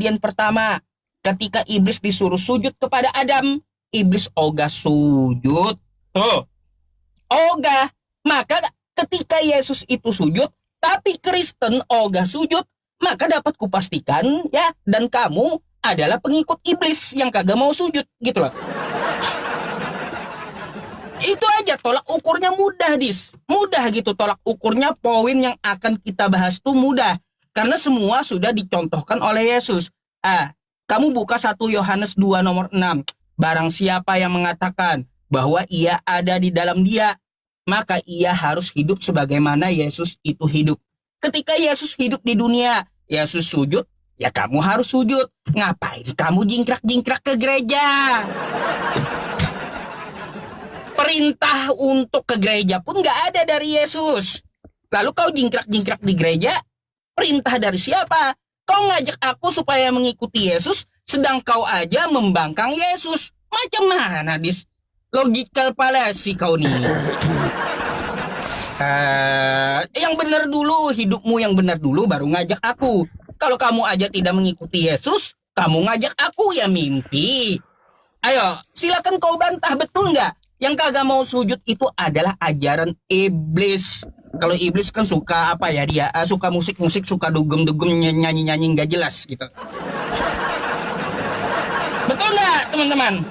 kejadian pertama. Ketika iblis disuruh sujud kepada Adam, iblis ogah sujud. Tuh, ogah. Maka ketika Yesus itu sujud, tapi Kristen ogah sujud, maka dapat kupastikan ya, dan kamu adalah pengikut iblis yang kagak mau sujud gitu loh. Itu aja, tolak ukurnya mudah, Dis. Mudah gitu tolak ukurnya, poin yang akan kita bahas tuh mudah. Karena semua sudah dicontohkan oleh Yesus. Kamu buka 1 Yohanes 2 nomor 6. Barang siapa yang mengatakan bahwa ia ada di dalam dia, maka ia harus hidup sebagaimana Yesus itu hidup. Ketika Yesus hidup di dunia, Yesus sujud, ya kamu harus sujud. Ngapain kamu jingkrak-jingkrak ke gereja? Perintah untuk ke gereja pun nggak ada dari Yesus. Lalu kau jingkrak-jingkrak di gereja, perintah dari siapa? Kau ngajak aku supaya mengikuti Yesus, sedang kau aja membangkang Yesus. Macam mana, Dis? Logical fallacy kau nih. Yang benar dulu, hidupmu yang benar dulu, baru ngajak aku. Kalau kamu aja tidak mengikuti Yesus, kamu ngajak aku ya mimpi. Ayo, silakan kau bantah, betul nggak? Yang kagak mau sujud itu adalah ajaran iblis. Kalau iblis kan suka apa ya, dia suka musik-musik, suka dugem-dugem, nyanyi-nyanyi nggak jelas gitu. Betul nggak, teman-teman?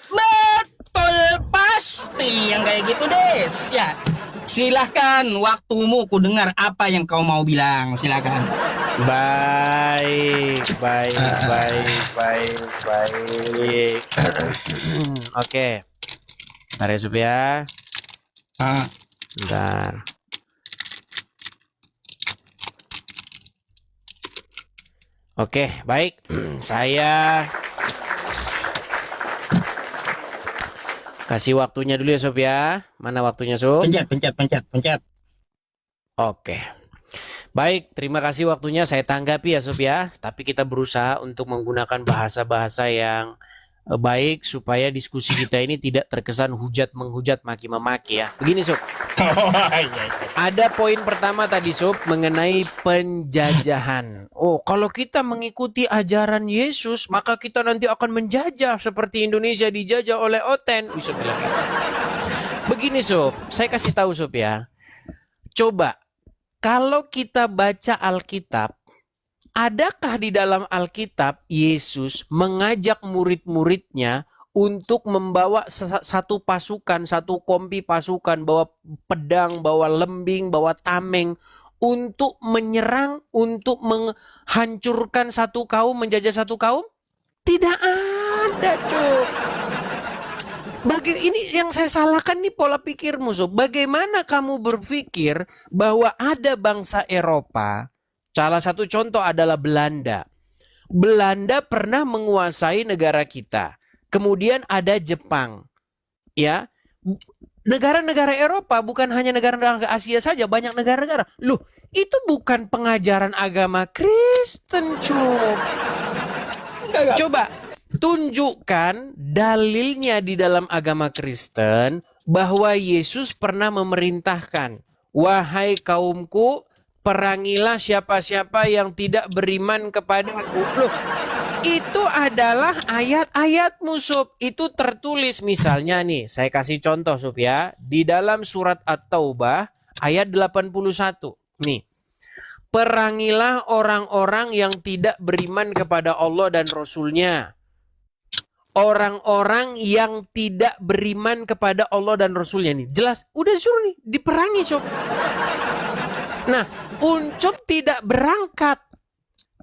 Betul, pasti yang kayak gitu, Des. Ya, silahkan, waktumu ku dengar apa yang kau mau bilang. Silahkan. Baik. Oke. Bentar ya, Sup ya. Bentar. Oke, baik. Saya kasih waktunya dulu ya, Sob ya. Mana waktunya, Sob? Pencet. Oke. Baik, terima kasih waktunya. Saya tanggapi ya, Sob ya. Tapi kita berusaha untuk menggunakan bahasa-bahasa yang baik supaya diskusi kita ini tidak terkesan hujat-menghujat, maki-memaki ya. Begini, Sob. Ada poin pertama tadi, Sob, mengenai penjajahan. Oh, kalau kita mengikuti ajaran Yesus, maka kita nanti akan menjajah seperti Indonesia dijajah oleh Oten. Bisa bilang gitu. Begini, Sob, saya kasih tahu, Sob ya. Coba, kalau kita baca Alkitab, adakah di dalam Alkitab Yesus mengajak murid-muridnya untuk membawa satu pasukan, satu kompi pasukan, bawa pedang, bawa lembing, bawa tameng untuk menyerang, untuk menghancurkan satu kaum, menjajah satu kaum? Tidak ada, Cuk. Ini yang saya salahkan nih pola pikirmu, Sob. Bagaimana kamu berpikir bahwa ada bangsa Eropa? Salah satu contoh adalah Belanda. Belanda pernah menguasai negara kita. Kemudian ada Jepang. Ya. Negara-negara Eropa bukan hanya negara-negara Asia saja, banyak negara-negara. Loh, itu bukan pengajaran agama Kristen, Cuk. Coba tunjukkan dalilnya di dalam agama Kristen bahwa Yesus pernah memerintahkan, wahai kaumku, perangilah siapa-siapa yang tidak beriman kepada aku. Loh, itu adalah ayat-ayatmu, Sob. Itu tertulis misalnya nih, saya kasih contoh, Sob ya. Di dalam surat At-Taubah ayat 81. Nih. Perangilah orang-orang yang tidak beriman kepada Allah dan Rasul-Nya. Orang-orang yang tidak beriman kepada Allah dan Rasul-Nya nih. Jelas, udah disuruh nih, diperangi, Sob. Nah, Uncup tidak berangkat.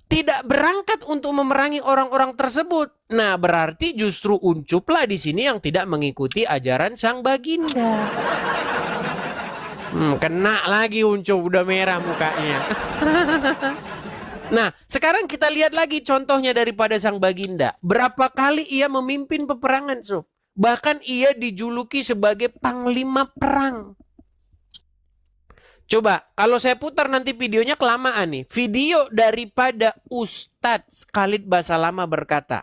Tidak berangkat untuk memerangi orang-orang tersebut. Nah, berarti justru Uncup lah di sini yang tidak mengikuti ajaran Sang Baginda. Kena lagi Uncup, udah merah mukanya. Nah, sekarang kita lihat lagi contohnya daripada Sang Baginda. Berapa kali ia memimpin peperangan, Sob? Bahkan ia dijuluki sebagai panglima perang. Coba, kalau saya putar nanti videonya kelamaan nih. Video daripada Ustadz Khalid Basalamah berkata,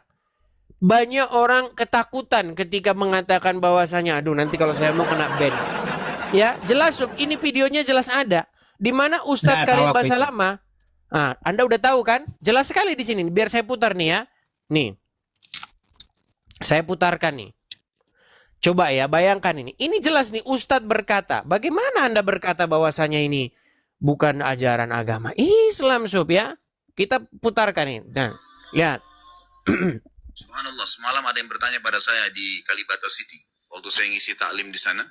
banyak orang ketakutan ketika mengatakan bahwasanya, aduh nanti kalau saya mau kena ban. Ya, jelas, Sob. Ini videonya jelas ada. Di mana Ustadz Khalid Basalamah Nah, Anda udah tahu kan? Jelas sekali di sini. Biar saya putar nih ya. Nih. Saya putarkan nih. Coba ya, bayangkan ini. Ini jelas nih, Ustadz berkata. Bagaimana Anda berkata bahwasanya ini bukan ajaran agama Islam, Sob ya? Kita putarkan ini. Nah, lihat. Subhanallah, semalam ada yang bertanya pada saya di Kalibata City. Waktu saya ngisi taklim di sana.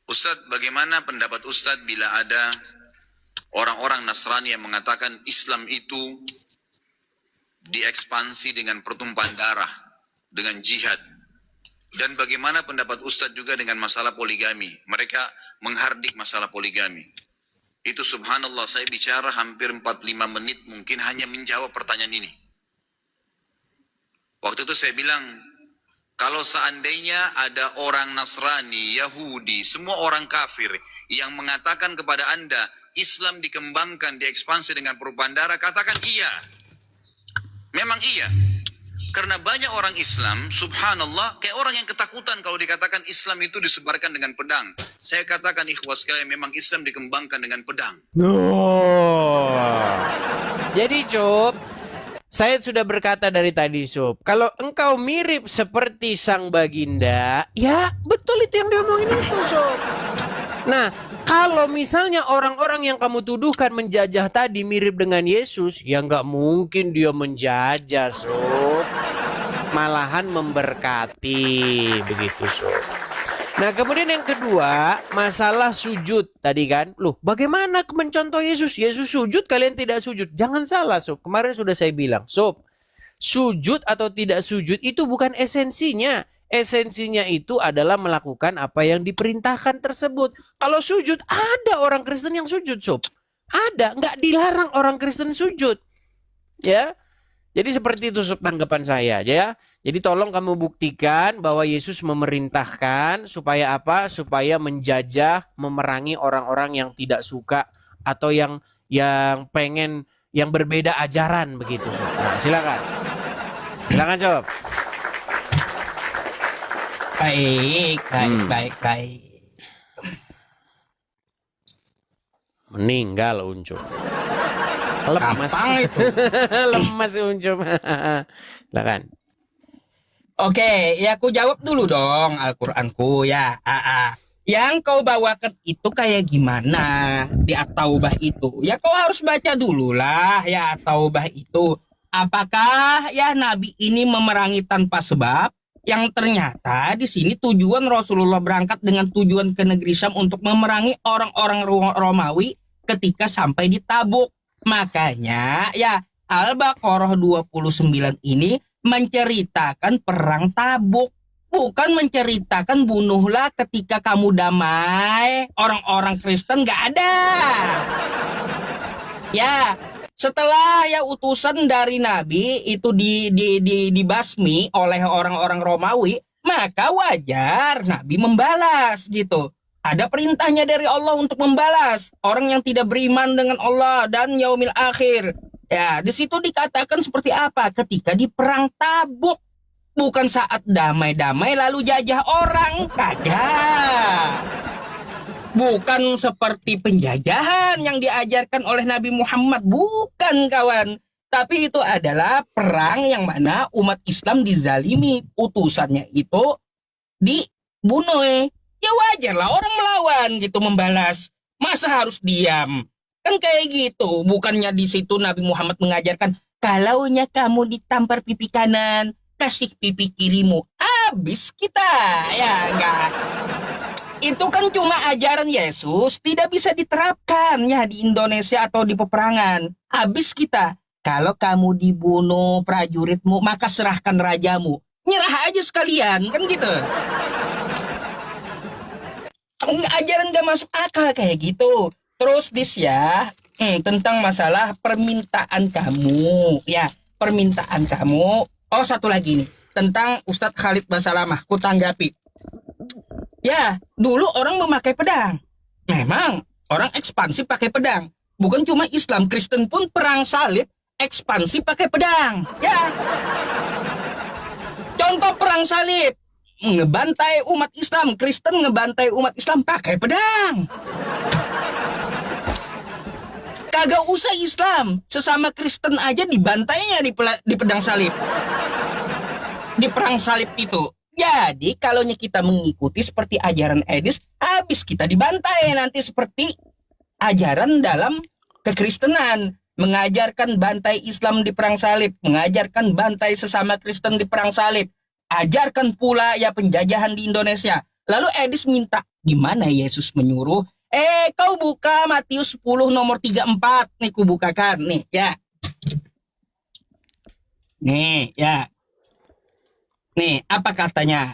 Ustadz, bagaimana pendapat Ustadz bila ada orang-orang Nasrani yang mengatakan Islam itu diekspansi dengan pertumpahan darah, dengan jihad. Dan bagaimana pendapat Ustadz juga dengan masalah poligami. Mereka menghardik masalah poligami. Itu subhanallah, saya bicara hampir 45 menit mungkin hanya menjawab pertanyaan ini. Waktu itu saya bilang, kalau seandainya ada orang Nasrani, Yahudi, semua orang kafir yang mengatakan kepada Anda, Islam dikembangkan, diekspansi dengan perubahan darah, katakan iya. Memang iya. Karena banyak orang Islam, subhanallah, kayak orang yang ketakutan kalau dikatakan Islam itu disebarkan dengan pedang. Saya katakan ikhwas sekalian, memang Islam dikembangkan dengan pedang. Jadi, Sob, saya sudah berkata dari tadi, Sob, kalau engkau mirip seperti sang baginda, ya betul itu yang diomongin itu, Sob. Nah, kalau misalnya orang-orang yang kamu tuduhkan menjajah tadi mirip dengan Yesus, ya nggak mungkin dia menjajah, Sob. Malahan memberkati, begitu, Sob. Nah, kemudian yang kedua, masalah sujud tadi kan. Loh, bagaimana mencontoh Yesus? Yesus sujud, kalian tidak sujud. Jangan salah, Sob. Kemarin sudah saya bilang, Sob, sujud atau tidak sujud itu bukan esensinya. Esensinya itu adalah melakukan apa yang diperintahkan tersebut. Kalau sujud, ada orang Kristen yang sujud, Sob. Ada, nggak dilarang orang Kristen sujud. Ya. Jadi seperti itu, Sob, tanggapan saya, ya. Jadi tolong kamu buktikan bahwa Yesus memerintahkan supaya apa? Supaya menjajah, memerangi orang-orang yang tidak suka atau yang pengen yang berbeda ajaran begitu, Sob. Nah, silakan. Silakan, Sob. Baik. Meninggal Uncum. Lemas. Gampang itu. Lemas Uncum. Silakan. Oke, ya aku jawab dulu dong Al-Qur'anku ya. Yang kau bawakan itu kayak gimana di At-Taubah itu? Ya kau harus baca dulu lah ya At-Taubah itu. Apakah ya Nabi ini memerangi tanpa sebab? Yang ternyata di sini tujuan Rasulullah berangkat dengan tujuan ke negeri Syam untuk memerangi orang-orang Romawi ketika sampai di Tabuk. Makanya ya Al-Baqarah 29 ini menceritakan perang Tabuk, bukan menceritakan bunuhlah ketika kamu damai, orang-orang Kristen nggak ada. Ya, setelah ya utusan dari Nabi itu dibasmi oleh orang-orang Romawi, maka wajar Nabi membalas gitu. Ada perintahnya dari Allah untuk membalas orang yang tidak beriman dengan Allah dan yaumil akhir. Ya, di situ dikatakan seperti apa? Ketika di perang Tabuk, bukan saat damai-damai lalu jajah orang, kagak. Bukan seperti penjajahan yang diajarkan oleh Nabi Muhammad, bukan kawan. Tapi itu adalah perang yang mana umat Islam dizalimi, utusannya itu dibunuh. Ya wajar lah orang melawan gitu, membalas. Masa harus diam? Kan kayak gitu. Bukannya di situ Nabi Muhammad mengajarkan, kalaunya kamu ditampar pipi kanan, kasih pipi kirimu. Habis kita. Ya enggak. Itu kan cuma ajaran Yesus, tidak bisa diterapkan ya di Indonesia atau di peperangan. Habis kita. Kalau kamu dibunuh prajuritmu, maka serahkan rajamu. Nyerah aja sekalian, kan gitu. Ajaran gak masuk akal kayak gitu. Terus dis ya, tentang masalah permintaan kamu. Ya, permintaan kamu. Oh, satu lagi nih. Tentang Ustadz Khalid Basalamah, ku tanggapi. Ya, dulu orang memakai pedang. Memang, orang ekspansi pakai pedang. Bukan cuma Islam, Kristen pun perang salib, ekspansi pakai pedang. Ya. Contoh perang salib. Ngebantai umat Islam, Kristen ngebantai umat Islam pakai pedang. Kagak usah Islam, sesama Kristen aja dibantainya di pedang salib. Di perang salib itu. Jadi kalau kita mengikuti seperti ajaran Edis, habis kita dibantai nanti seperti ajaran dalam kekristenan. Mengajarkan bantai Islam di perang salib, mengajarkan bantai sesama Kristen di perang salib. Ajarkan pula ya penjajahan di Indonesia. Lalu Edis minta, di mana Yesus menyuruh? Kau buka Matius 10 nomor 34. Nih ku bukakan nih ya. Nih ya. Nih apa katanya?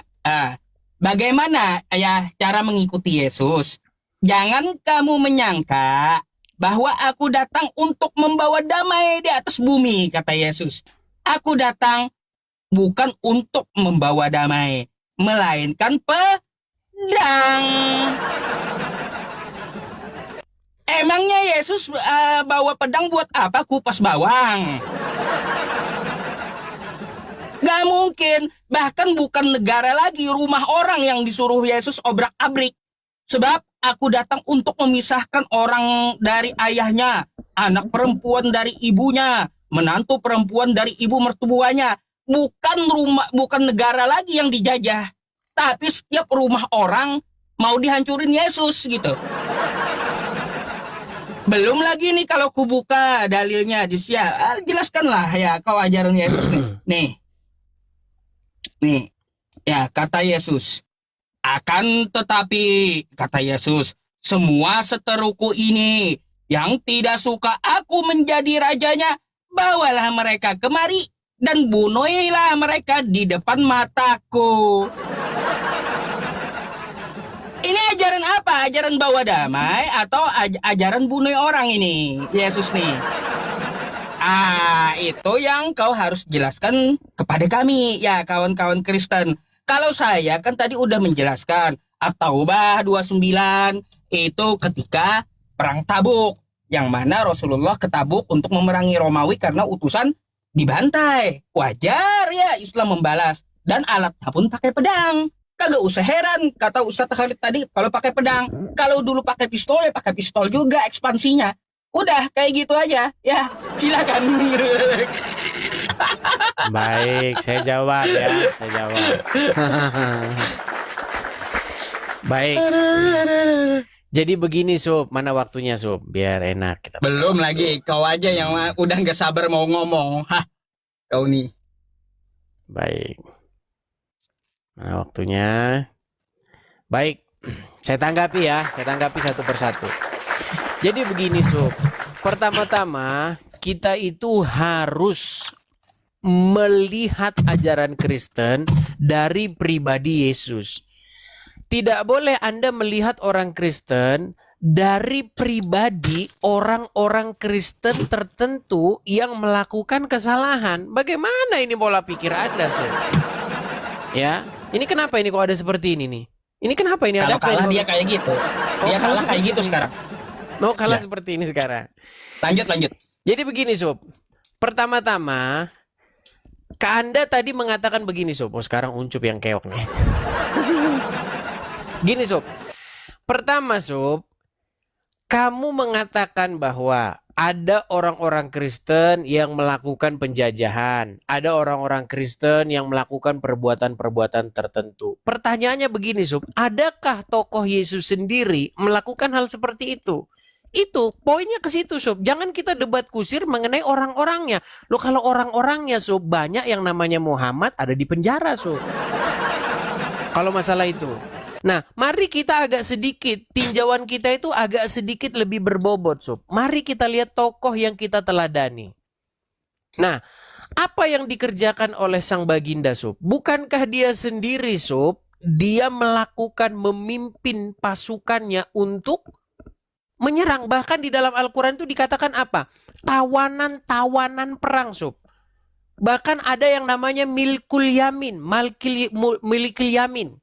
Bagaimana ya cara mengikuti Yesus? Jangan kamu menyangka bahwa aku datang untuk membawa damai di atas bumi, kata Yesus. Aku datang bukan untuk membawa damai, melainkan pedang. Emangnya Yesus bawa pedang buat apa? Kupas bawang. Gak mungkin. Bahkan bukan negara lagi, rumah orang yang disuruh Yesus obrak-abrik. Sebab aku datang untuk memisahkan orang dari ayahnya, anak perempuan dari ibunya, menantu perempuan dari ibu mertuanya. Bukan negara lagi yang dijajah. Tapi setiap rumah orang mau dihancurin Yesus gitu. Belum lagi nih kalau ku buka dalilnya, jelaskanlah ya kau ajaran Yesus nih. Nih, ya kata Yesus. Akan tetapi, kata Yesus, semua seteruku ini yang tidak suka aku menjadi rajanya, bawalah mereka kemari dan bunuhilah mereka di depan mataku. Ini ajaran apa? Ajaran bawa damai atau ajaran bunuh orang ini? Yesus nih. Itu yang kau harus jelaskan kepada kami ya kawan-kawan Kristen. Kalau saya kan tadi udah menjelaskan. At-Taubah 29 itu ketika perang Tabuk. Yang mana Rasulullah ke Tabuk untuk memerangi Romawi karena utusan dibantai. Wajar ya Islam membalas. Dan alatnya pun pakai pedang. Kagak usah heran kata Ustadz Khalid tadi kalau pakai pedang. Kalau dulu pakai pistol ya pakai pistol juga ekspansinya. Udah kayak gitu aja ya. Silakan. Baik, saya jawab ya. Saya jawab. Baik. Jadi begini Sob, mana waktunya Sob? Biar enak kita. Belum lagi, kau aja yang udah gak sabar mau ngomong. Hah, kau nih. Baik. Nah, waktunya. Baik, saya tanggapi ya. Saya tanggapi satu persatu. Jadi begini Sob. Pertama-tama kita itu harus melihat ajaran Kristen dari pribadi Yesus. Tidak boleh Anda melihat orang Kristen dari pribadi orang-orang Kristen tertentu yang melakukan kesalahan. Bagaimana ini pola pikir Anda Sob? Ya. Ini kenapa ini kok ada seperti ini nih? Ini kenapa ini kalau ada? Kalau kalah dia kayak gitu. Dia kalah kayak gitu sekarang. Mau kalah Ya. seperti ini sekarang. Lanjut. Jadi begini Sob. Pertama-tama Anda tadi mengatakan begini Sob. Oh sekarang Uncup yang keok nih. Gini Sob. Pertama Sob, kamu mengatakan bahwa ada orang-orang Kristen yang melakukan penjajahan. Ada orang-orang Kristen yang melakukan perbuatan-perbuatan tertentu. Pertanyaannya begini Sob, adakah tokoh Yesus sendiri melakukan hal seperti itu? Itu poinnya ke situ Sob. Jangan kita debat kusir mengenai orang-orangnya. Loh kalau orang-orangnya Sob, banyak yang namanya Muhammad ada di penjara Sob. Kalau masalah itu. Nah, mari kita agak sedikit, tinjauan kita itu agak sedikit lebih berbobot, Sob. Mari kita lihat tokoh yang kita teladani. Nah, apa yang dikerjakan oleh sang baginda, Sob? Bukankah dia sendiri, Sob, dia memimpin pasukannya untuk menyerang. Bahkan di dalam Al-Quran itu dikatakan apa? Tawanan-tawanan perang, Sob. Bahkan ada yang namanya milikul yamin, milikul yamin.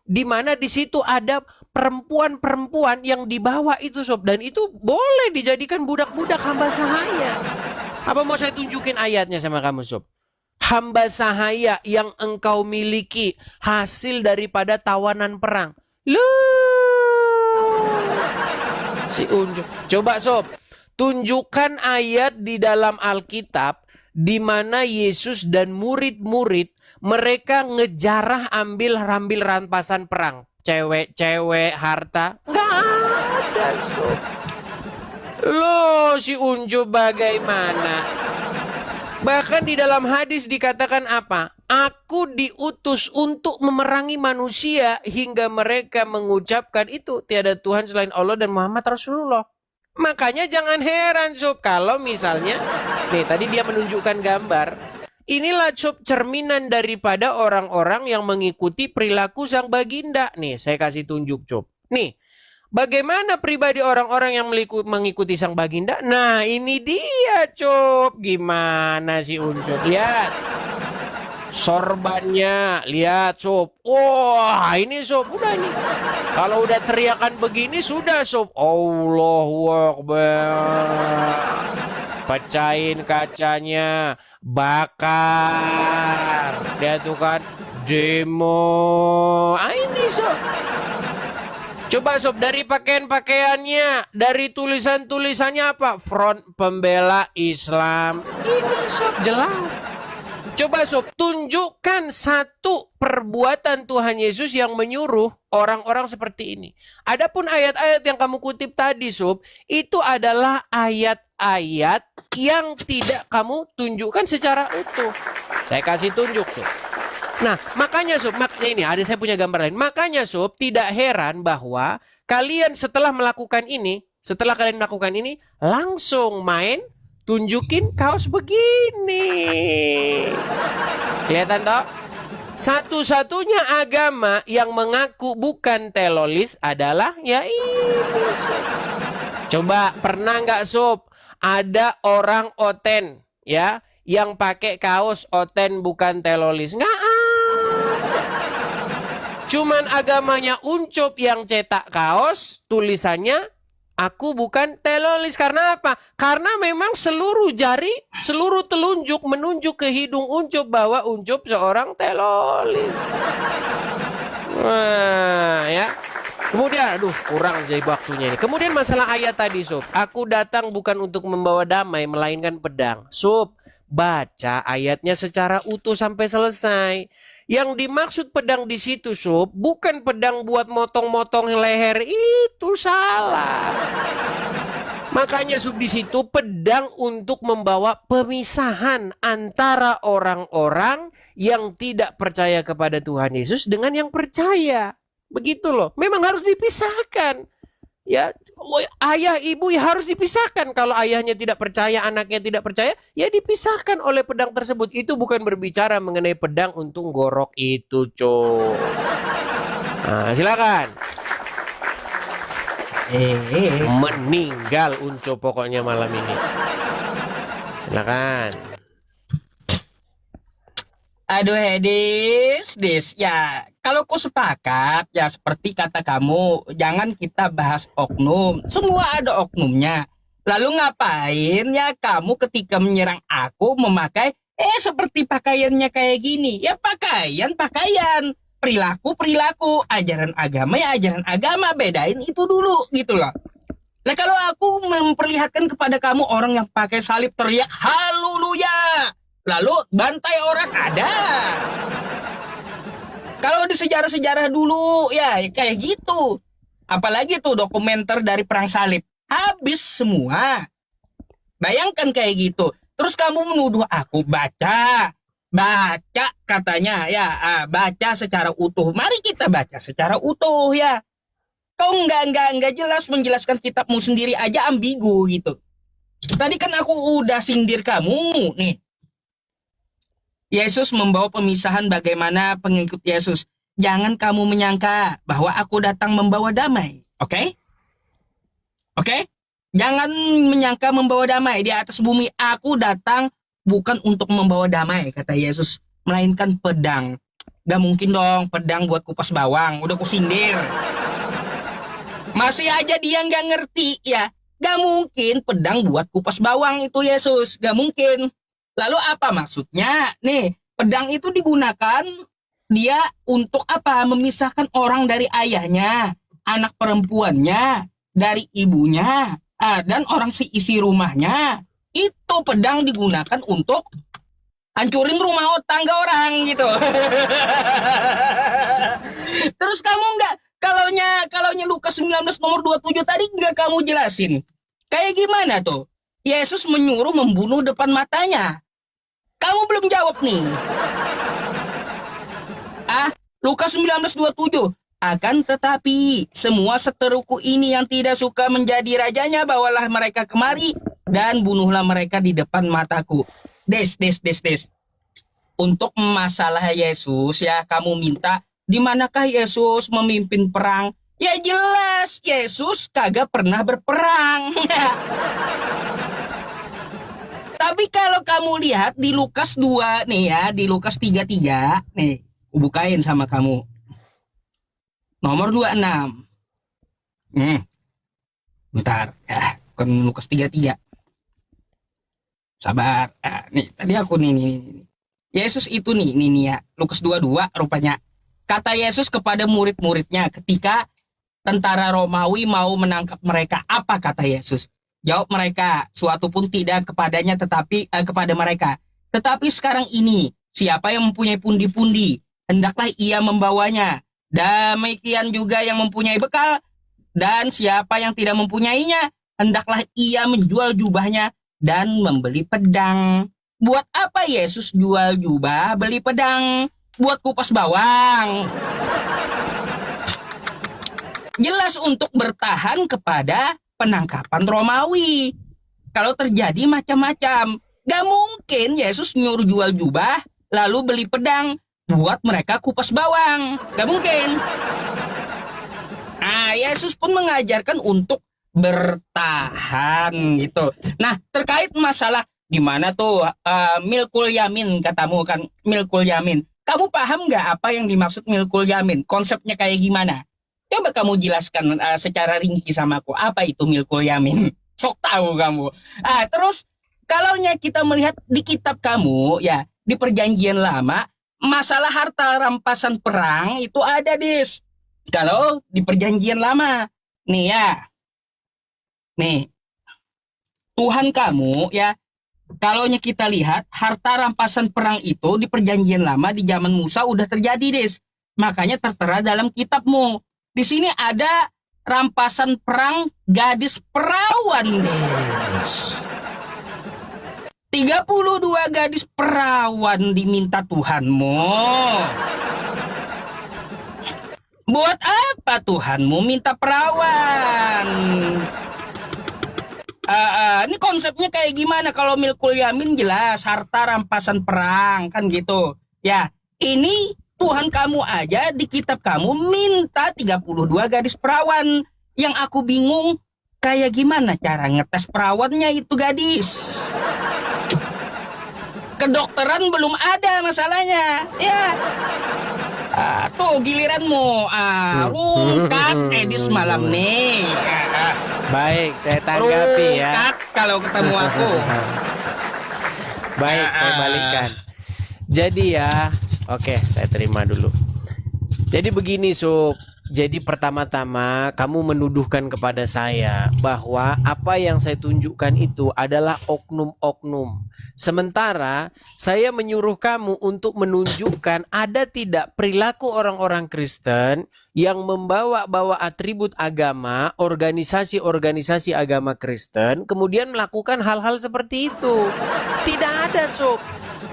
Di mana di situ ada perempuan-perempuan yang dibawa itu Sob, dan itu boleh dijadikan budak-budak hamba sahaya. Apa mau saya tunjukin ayatnya sama kamu Sob? Hamba sahaya yang engkau miliki hasil daripada tawanan perang. Loh. Si Unjuk. Coba Sob, Tunjukkan ayat di dalam Alkitab di mana Yesus dan murid-murid mereka ngejarah ambil rampasan perang. Cewek-cewek, harta. Nggak ada, Sob. Loh, si Unjuk bagaimana? Bahkan di dalam hadis dikatakan apa? Aku diutus untuk memerangi manusia hingga mereka mengucapkan itu tiada Tuhan selain Allah dan Muhammad Rasulullah. Makanya jangan heran, Sob, kalau misalnya nih tadi dia menunjukkan gambar. Inilah, Sob, cerminan daripada orang-orang yang mengikuti perilaku sang baginda. Nih, saya kasih tunjuk, Sob. Nih, bagaimana pribadi orang-orang yang mengikuti sang baginda? Nah, ini dia, Sob. Gimana sih Ucup? Lihat. Sorbannya, lihat, Sob. Wah, ini, Sob, udah ini. Kalau udah teriakan begini sudah, Sob. Allahu Akbar. Pecahin kacanya, bakar. Dia tuh kan demo. Ini, Sob. Coba, Sob, dari pakaian-pakaiannya, dari tulisan-tulisannya apa? Front Pembela Islam. Ini, Sob, jelas. Coba, Sob, tunjukkan satu perbuatan Tuhan Yesus yang menyuruh orang-orang seperti ini. Adapun ayat-ayat yang kamu kutip tadi, Sob, itu adalah ayat-ayat yang tidak kamu tunjukkan secara utuh. Saya kasih tunjuk, Sob. Nah, makanya, Sob, ini ada saya punya gambar lain. Makanya, Sob, tidak heran bahwa kalian setelah melakukan ini, langsung main tunjukin kaos begini. Kelihatan toh? Satu-satunya agama yang mengaku bukan telolis adalah ya ini, Sob. Coba pernah nggak, Sob, ada orang oten ya yang pakai kaos oten bukan telolis? Nggak ada. Cuman agamanya Uncup yang cetak kaos tulisannya aku bukan telolis. Karena apa? Karena memang seluruh jari, seluruh telunjuk menunjuk ke hidung Uncup bahwa Uncup seorang telolis. Wah, ya. Kemudian, aduh, kurang jadi waktunya ini. Kemudian masalah ayat tadi, Sob. Aku datang bukan untuk membawa damai, melainkan pedang. Sob, baca ayatnya secara utuh sampai selesai. Yang dimaksud pedang di situ, Sob, bukan pedang buat motong-motong leher, itu salah. Makanya, Sob, di situ pedang untuk membawa pemisahan antara orang-orang yang tidak percaya kepada Tuhan Yesus dengan yang percaya. Begitu loh. Memang harus dipisahkan. Ya, ayah ibu ya harus dipisahkan. Kalau ayahnya tidak percaya, anaknya tidak percaya, ya dipisahkan oleh pedang tersebut. Itu bukan berbicara mengenai pedang untuk gorok itu, Cok. Nah, silakan. Meninggal Unco pokoknya malam ini. Silakan. Aduh, Dis, ya kalau ku sepakat, ya seperti kata kamu, jangan kita bahas oknum, semua ada oknumnya. Lalu ngapain ya kamu ketika menyerang aku memakai, seperti pakaiannya kayak gini, ya pakaian, perilaku, ajaran agama ya ajaran agama, bedain itu dulu gitu loh. Nah kalau aku memperlihatkan kepada kamu orang yang pakai salib teriak haleluya, lalu bantai orang ada. Kalau di sejarah-sejarah dulu ya kayak gitu. Apalagi tuh dokumenter dari perang salib. Habis semua. Bayangkan kayak gitu. Terus kamu menuduh aku baca katanya ya, baca secara utuh. Mari kita baca secara utuh ya. Kau enggak jelas menjelaskan kitabmu sendiri aja ambigu gitu. Tadi kan aku udah sindir kamu nih. Yesus membawa pemisahan bagaimana pengikut Yesus. Jangan kamu menyangka bahwa aku datang membawa damai. Oke? Oke? Jangan menyangka membawa damai. Di atas bumi aku datang bukan untuk membawa damai, kata Yesus. Melainkan pedang. Gak mungkin dong pedang buat kupas bawang. Udah kusindir. Masih aja dia gak ngerti ya. Gak mungkin pedang buat kupas bawang itu Yesus. Gak mungkin. Lalu apa maksudnya? Nih, pedang itu digunakan dia untuk apa? Memisahkan orang dari ayahnya, anak perempuannya, dari ibunya. Dan orang seisi rumahnya itu pedang digunakan untuk hancurin rumah tangga orang gitu. Terus kamu nggak, kalaunya Lukas 19 nomor 27 tadi nggak kamu jelasin. Kayak gimana tuh? Yesus menyuruh membunuh depan matanya. Kamu belum jawab nih. Lukas 19:27. Akan tetapi semua seteruku ini yang tidak suka menjadi rajanya, bawalah mereka kemari dan bunuhlah mereka di depan mataku. Des. Untuk masalah Yesus ya, kamu minta di manakah Yesus memimpin perang? Ya jelas Yesus kagak pernah berperang. Tapi kalau kamu lihat di Lukas 2 nih ya, di Lukas 3:3 nih, bukain sama kamu. Nomor 26. Bentar ya, bukan Lukas 3:3. Sabar. Nih, tadi aku nih. Yesus itu nih ya, Lukas 2:2 rupanya. Kata Yesus kepada murid-muridnya ketika tentara Romawi mau menangkap mereka, apa kata Yesus? Jawab mereka, suatu pun tidak kepadanya tetapi kepada mereka. Tetapi sekarang ini, siapa yang mempunyai pundi-pundi, hendaklah ia membawanya. Demikian juga yang mempunyai bekal, dan siapa yang tidak mempunyainya, hendaklah ia menjual jubahnya dan membeli pedang. Buat apa Yesus jual jubah, beli pedang? Buat kupas bawang. Jelas untuk bertahan kepada penangkapan Romawi. Kalau terjadi macam-macam, gak mungkin Yesus nyuruh jual jubah lalu beli pedang buat mereka kupas bawang. Gak mungkin. Yesus pun mengajarkan untuk bertahan gitu. Nah, terkait masalah di mana tuh milkul yamin, katamu kan milkul yamin. Kamu paham nggak apa yang dimaksud milkul yamin? Konsepnya kayak gimana? Coba kamu jelaskan secara rinci sama aku. Apa itu milkul yamin? Sok tahu kamu. Terus kalaunya kita melihat di kitab kamu ya, di Perjanjian Lama, masalah harta rampasan perang itu ada, Dis. Kalau di Perjanjian Lama, nih ya. Nih. Tuhan kamu ya, kalaunya kita lihat harta rampasan perang itu di Perjanjian Lama di zaman Musa udah terjadi, Dis. Makanya tertera dalam kitabmu. Di sini ada rampasan perang gadis perawan, Dis. 32 gadis perawan diminta Tuhanmu. Buat apa Tuhanmu minta perawan? Ini konsepnya kayak gimana? Kalau milkul yamin jelas harta rampasan perang kan gitu. Ya, ini Tuhan kamu aja di kitab kamu minta 32 gadis perawan. Yang aku bingung kayak gimana cara ngetes perawannya itu gadis. Kedokteran belum ada masalahnya. Ya. Tuh giliranmu. Rungkat edis malam nih. Baik, saya tanggapi ya. Rungkat kalau ketemu aku. Baik, saya balikan. Jadi ya, oke, saya terima dulu. Jadi begini, Sob. Jadi pertama-tama kamu menuduhkan kepada saya bahwa apa yang saya tunjukkan itu adalah oknum-oknum. Sementara saya menyuruh kamu untuk menunjukkan ada tidak perilaku orang-orang Kristen yang membawa-bawa atribut agama, organisasi-organisasi agama Kristen, kemudian melakukan hal-hal seperti itu. Tidak ada, Sob.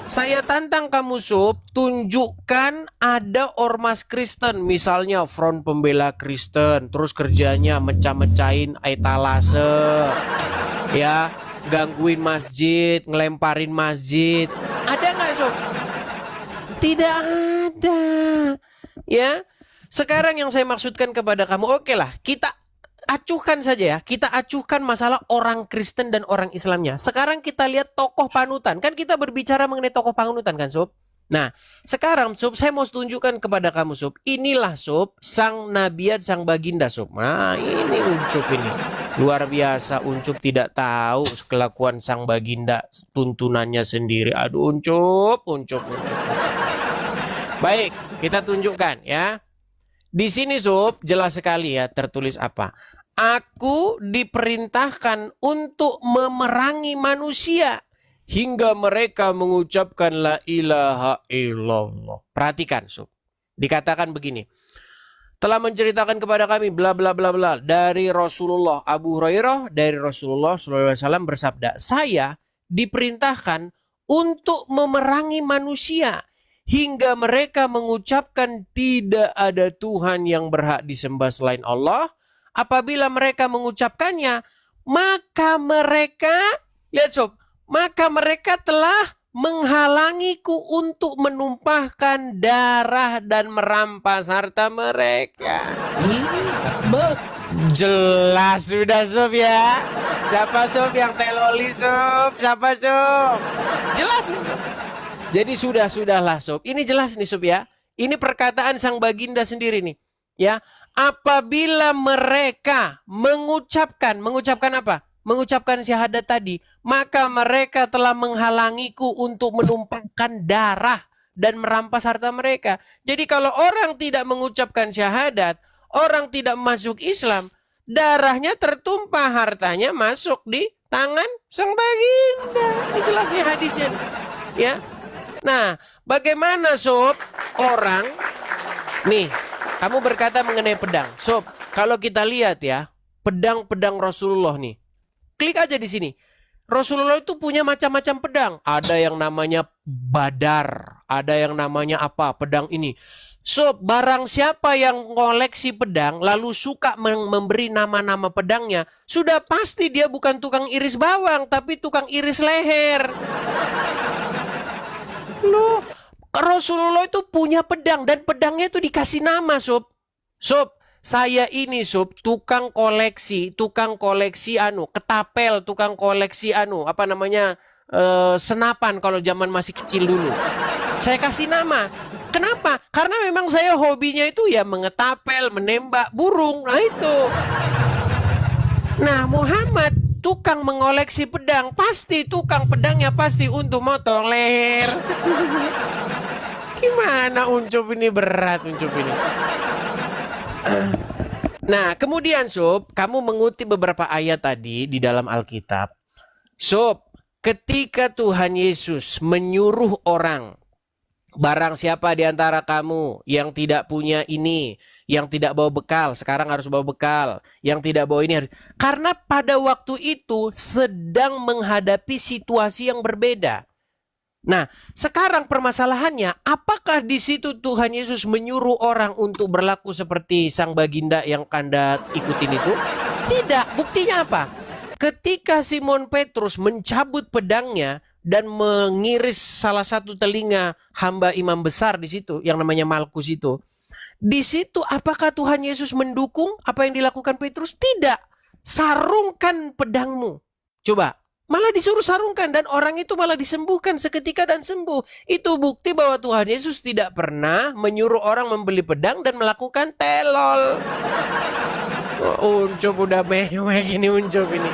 Saya tantang kamu, Sob, tunjukkan ada ormas Kristen, misalnya Front Pembela Kristen, terus kerjanya mecah-mecahin etalase, ya, gangguin masjid, ngelemparin masjid. Ada nggak, Sob? Tidak ada. Ya, sekarang yang saya maksudkan kepada kamu, oke lah, kita acuhkan saja ya, kita acuhkan masalah orang Kristen dan orang Islamnya. Sekarang kita lihat tokoh panutan. Kan kita berbicara mengenai tokoh panutan kan, Sob? Nah, sekarang Sob, saya mau tunjukkan kepada kamu, Sob. Inilah, Sob, sang nabiat, sang baginda, Sob. Nah, ini Uncup ini. Luar biasa, Uncup tidak tahu kelakuan sang baginda, tuntunannya sendiri. Aduh, Uncup. Baik, kita tunjukkan ya. Di sini, Sob, jelas sekali ya tertulis apa. Aku diperintahkan untuk memerangi manusia hingga mereka mengucapkan la ilaha illallah. Perhatikan, Sob. Dikatakan begini. Telah menceritakan kepada kami bla bla bla bla dari Rasulullah. Abu Hurairah dari Rasulullah SAW bersabda, saya diperintahkan untuk memerangi manusia hingga mereka mengucapkan tidak ada Tuhan yang berhak disembah selain Allah. Apabila mereka mengucapkannya, maka mereka, lihat Sob, maka mereka telah menghalangiku untuk menumpahkan darah dan merampas harta mereka. Jelas sudah Sob ya. Siapa Sob yang teloli Sob? Siapa Sob? Jelas nih Sob. Jadi sudahlah Sob. Ini jelas nih Sob ya. Ini perkataan sang baginda sendiri nih. Ya, apabila mereka mengucapkan apa? Mengucapkan syahadat tadi, maka mereka telah menghalangiku untuk menumpahkan darah dan merampas harta mereka. Jadi kalau orang tidak mengucapkan syahadat, orang tidak masuk Islam, darahnya tertumpah, hartanya masuk di tangan sang baginda. Ini jelasnya hadisnya. Ya. Nah, bagaimana Sob orang nih, kamu berkata mengenai pedang. Sob, kalau kita lihat ya, pedang-pedang Rasulullah nih. Klik aja di sini. Rasulullah itu punya macam-macam pedang. Ada yang namanya Badar, ada yang namanya apa? Pedang ini. Sob, barang siapa yang koleksi pedang lalu suka memberi nama-nama pedangnya, sudah pasti dia bukan tukang iris bawang, tapi tukang iris leher. Loh, Rasulullah itu punya pedang dan pedangnya itu dikasih nama, Sob. Sob, saya ini Sob, tukang koleksi ketapel, tukang koleksi apa namanya? Senapan kalau zaman masih kecil dulu. Saya kasih nama. Kenapa? Karena memang saya hobinya itu ya mengetapel, menembak burung. Nah itu. Nah, Muhammad tukang mengoleksi pedang, pasti tukang pedangnya pasti untuk motong leher. Gimana Uncup ini, berat Uncup ini. Nah, kemudian Sob, kamu mengutip beberapa ayat tadi di dalam Alkitab. Sob, ketika Tuhan Yesus menyuruh orang, barang siapa di antara kamu yang tidak punya ini, yang tidak bawa bekal, sekarang harus bawa bekal. Yang tidak bawa ini harus. Karena pada waktu itu sedang menghadapi situasi yang berbeda. Nah, sekarang permasalahannya, apakah di situ Tuhan Yesus menyuruh orang untuk berlaku seperti sang baginda yang Anda ikutin itu? Tidak. Buktinya apa? Ketika Simon Petrus mencabut pedangnya dan mengiris salah satu telinga hamba imam besar di situ, yang namanya Malkus itu. Di situ apakah Tuhan Yesus mendukung apa yang dilakukan Petrus? Tidak. Sarungkan pedangmu. Coba. Malah disuruh sarungkan dan orang itu malah disembuhkan seketika dan sembuh. Itu bukti bahwa Tuhan Yesus tidak pernah menyuruh orang membeli pedang dan melakukan telol. Uncup udah mewek ini Uncup ini.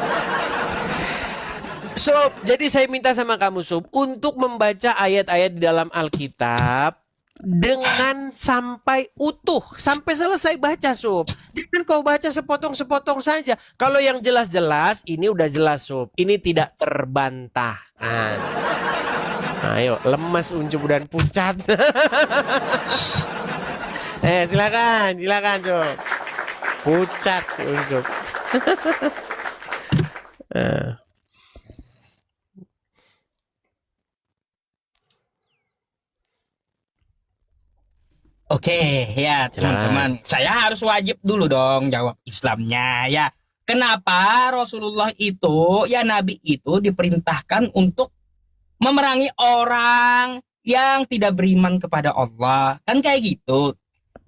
Sob, jadi saya minta sama kamu Sob untuk membaca ayat-ayat di dalam Alkitab dengan sampai utuh, sampai selesai baca Sob. Jangan kau baca sepotong-sepotong saja. Kalau yang jelas-jelas, ini udah jelas Sob. Ini tidak terbantahkan. Ayo, lemas Uncup dan pucat. Silakan Sob. Pucat Uncup. Oke, ya teman-teman, saya harus wajib dulu dong jawab Islamnya ya. Kenapa Rasulullah itu, ya Nabi itu diperintahkan untuk memerangi orang yang tidak beriman kepada Allah? Kan kayak gitu.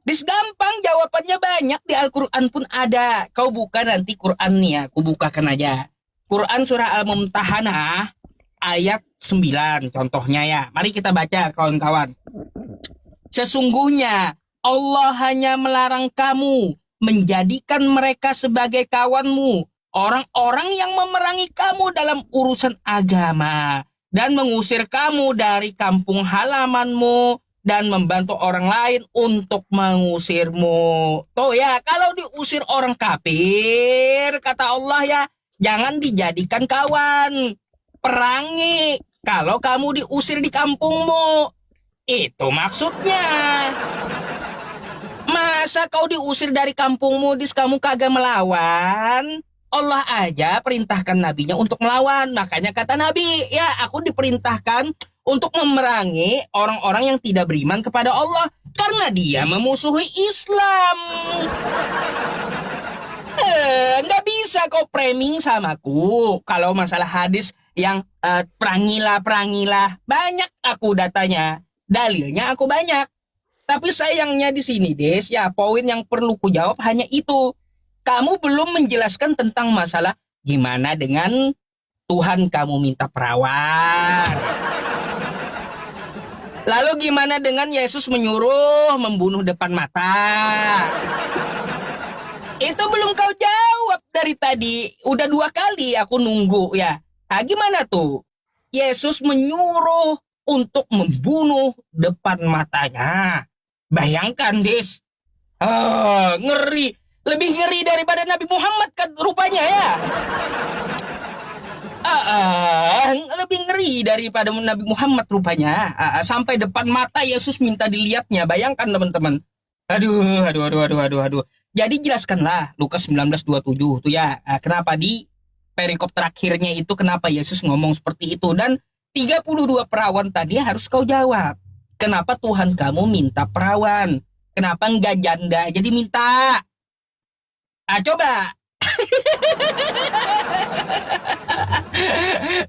Gampang, jawabannya banyak di Al-Quran pun ada. Kau buka nanti Quran nih ya, aku bukakan aja. Quran surah Al-Mumtahanah ayat 9 contohnya ya. Mari kita baca kawan-kawan. Sesungguhnya Allah hanya melarang kamu menjadikan mereka sebagai kawanmu, orang-orang yang memerangi kamu dalam urusan agama dan mengusir kamu dari kampung halamanmu dan membantu orang lain untuk mengusirmu. Tuh ya, kalau diusir orang kafir, kata Allah ya, jangan dijadikan kawan. Perangi kalau kamu diusir di kampungmu. Itu maksudnya. Masa kau diusir dari kampungmu, kamu kagak melawan? Allah aja perintahkan nabinya untuk melawan. Makanya kata Nabi, ya aku diperintahkan untuk memerangi orang-orang yang tidak beriman kepada Allah karena dia memusuhi Islam. Nggak bisa kau framing samaku kalau masalah hadis yang perangilah. Banyak aku datanya, dalilnya aku banyak. Tapi sayangnya di sini, Des, ya poin yang perlu ku jawab hanya itu. Kamu belum menjelaskan tentang masalah gimana dengan Tuhan kamu minta perawan. Lalu gimana dengan Yesus menyuruh membunuh depan mata? Itu belum kau jawab dari tadi. Udah 2 kali aku nunggu ya. Gimana tuh? Yesus menyuruh untuk membunuh depan matanya. Bayangkan, Des. Ngeri. Lebih ngeri daripada Nabi Muhammad kan rupanya ya. Lebih ngeri daripada Nabi Muhammad rupanya. Sampai depan mata Yesus minta dilihatnya. Bayangkan teman-teman. Aduh. Jadi jelaskanlah Lukas 19:27 tuh ya. Kenapa di perikop terakhirnya itu kenapa Yesus ngomong seperti itu. Dan 32 perawan tadi harus kau jawab. Kenapa Tuhan kamu minta perawan? Kenapa enggak janda? Jadi minta. Coba.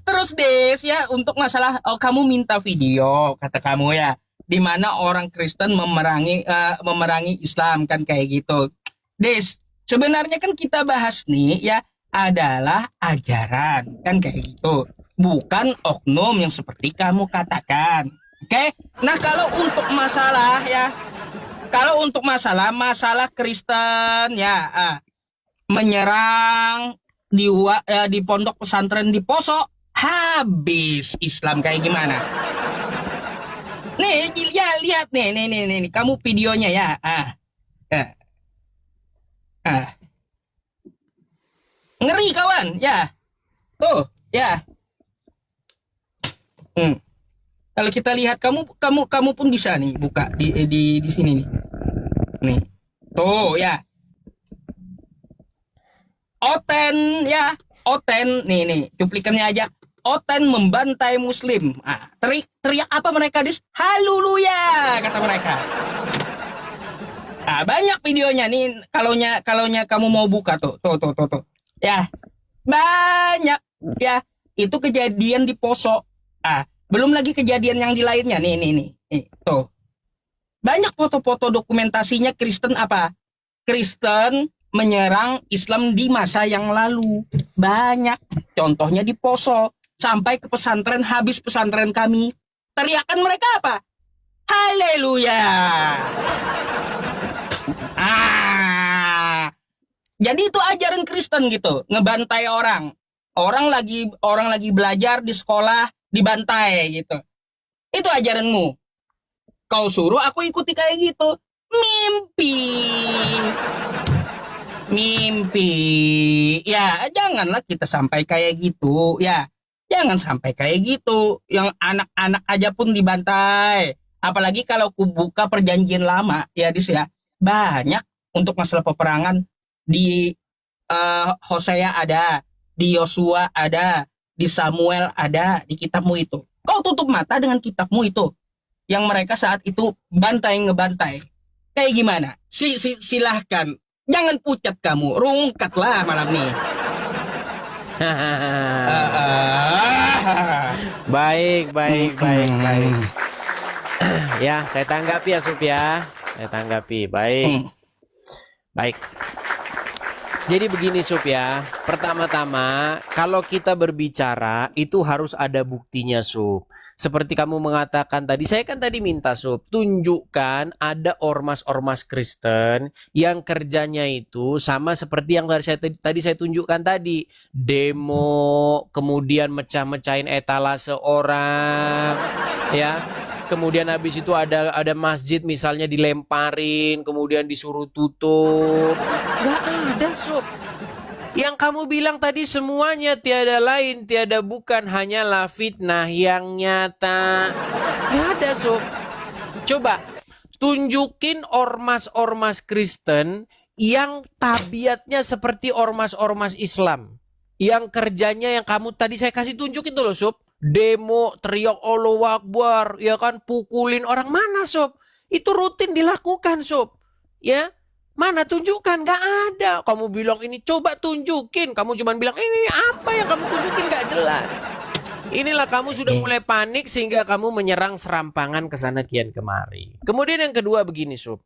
Terus Des ya, untuk masalah kamu minta video kata kamu ya, di mana orang Kristen memerangi Islam kan kayak gitu. Des, sebenarnya kan kita bahas nih ya adalah ajaran kan kayak gitu, bukan oknum yang seperti kamu katakan. Oke? Nah, kalau untuk masalah ya, masalah Kristen ya menyerang di pondok pesantren di Poso, habis Islam kayak gimana? Nih, ya lihat nih, kamu videonya ya. Ngeri kawan, ya. Tuh, ya. Kalau kita lihat kamu pun bisa nih buka di sini nih. Nih. Tuh, ya. Oten ya, Oten nih cuplikannya aja. Oten membantai Muslim. Teriak apa mereka, Dis? Haleluya kata mereka. Banyak videonya nih. Kalaunya kamu mau buka tuh. Ya, banyak ya. Itu kejadian di Poso. Belum lagi kejadian yang di lainnya nih. Tuh. Banyak foto-foto dokumentasinya Kristen menyerang Islam di masa yang lalu. Banyak. Contohnya di Poso. Sampai ke pesantren, habis pesantren kami. Teriakan mereka apa? Haleluya. Jadi itu ajaran Kristen gitu. Ngebantai orang. Orang lagi belajar di sekolah, dibantai gitu. Itu ajaranmu. Kau suruh aku ikuti kayak gitu. Mimpi. Ya, janganlah kita sampai kayak gitu. Ya, jangan sampai kayak gitu. Yang anak-anak aja pun dibantai. Apalagi kalau ku buka perjanjian lama, ya Dis ya. Banyak untuk masalah peperangan. Di Hosea ada, di Yosua ada, di Samuel ada, di kitabmu itu. Kau tutup mata dengan kitabmu itu. Yang mereka saat itu ngebantai. Kayak gimana? Silahkan. Jangan pucat kamu, rungkatlah malam nih. Baik. Ya, saya tanggapi ya, Sup ya. Saya tanggapi. Baik. Jadi begini, Sup ya. Pertama-tama, kalau kita berbicara itu harus ada buktinya, Sup. Seperti kamu mengatakan tadi, saya kan tadi minta, Sup, tunjukkan ada ormas-ormas Kristen yang kerjanya itu sama seperti yang tadi saya tunjukkan tadi. Demo, kemudian mecah-mecahin etalase orang, ya. kemudian habis itu ada masjid misalnya dilemparin, kemudian disuruh tutup. Nggak ada, Sob. Yang kamu bilang tadi semuanya tiada lain, tiada bukan, hanyalah fitnah yang nyata. Nggak ada, Sob. Coba tunjukin ormas-ormas Kristen yang tabiatnya seperti ormas-ormas Islam. Yang kerjanya yang kamu tadi saya kasih tunjuk itu loh, Sob. Demo, teriak Allahu Akbar, ya kan, pukulin orang. Mana, Sob? Itu rutin dilakukan, Sob. Ya, mana tunjukkan? Gak ada. Kamu bilang ini, coba tunjukin. Kamu cuma bilang, ini apa yang kamu tunjukin gak jelas. Inilah kamu sudah mulai panik sehingga kamu menyerang serampangan ke sana kian kemari. Kemudian yang kedua begini, Sob.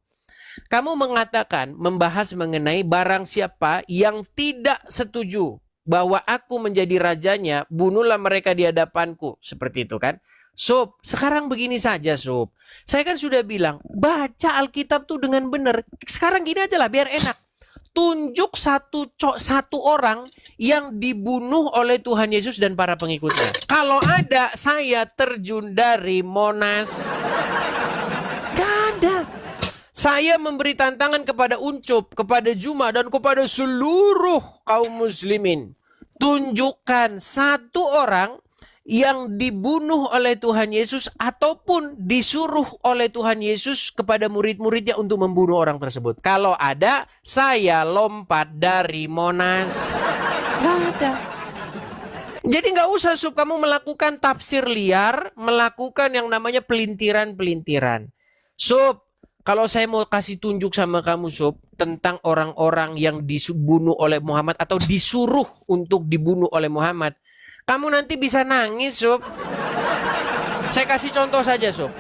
Kamu mengatakan, membahas mengenai barang siapa yang tidak setuju bahwa aku menjadi rajanya, bunuhlah mereka di hadapanku. Seperti itu kan. Sob, sekarang begini saja, Sob. Saya kan sudah bilang, baca Alkitab tuh dengan benar. Sekarang gini aja lah, biar enak. Tunjuk satu orang yang dibunuh oleh Tuhan Yesus dan para pengikutnya. Kalau ada, saya terjun dari Monas. Gak ada. Saya memberi tantangan kepada Uncup, kepada Juma, dan kepada seluruh kaum muslimin. Tunjukkan satu orang yang dibunuh oleh Tuhan Yesus ataupun disuruh oleh Tuhan Yesus kepada murid-muridnya untuk membunuh orang tersebut. Kalau ada, saya lompat dari Monas. Nggak ada. Jadi nggak usah, Sob, kamu melakukan tafsir liar, melakukan yang namanya pelintiran-pelintiran. Sob, kalau saya mau kasih tunjuk sama kamu, Sob, tentang orang-orang yang dibunuh oleh Muhammad atau disuruh untuk dibunuh oleh Muhammad, kamu nanti bisa nangis, Sob. Saya kasih contoh saja, Sob.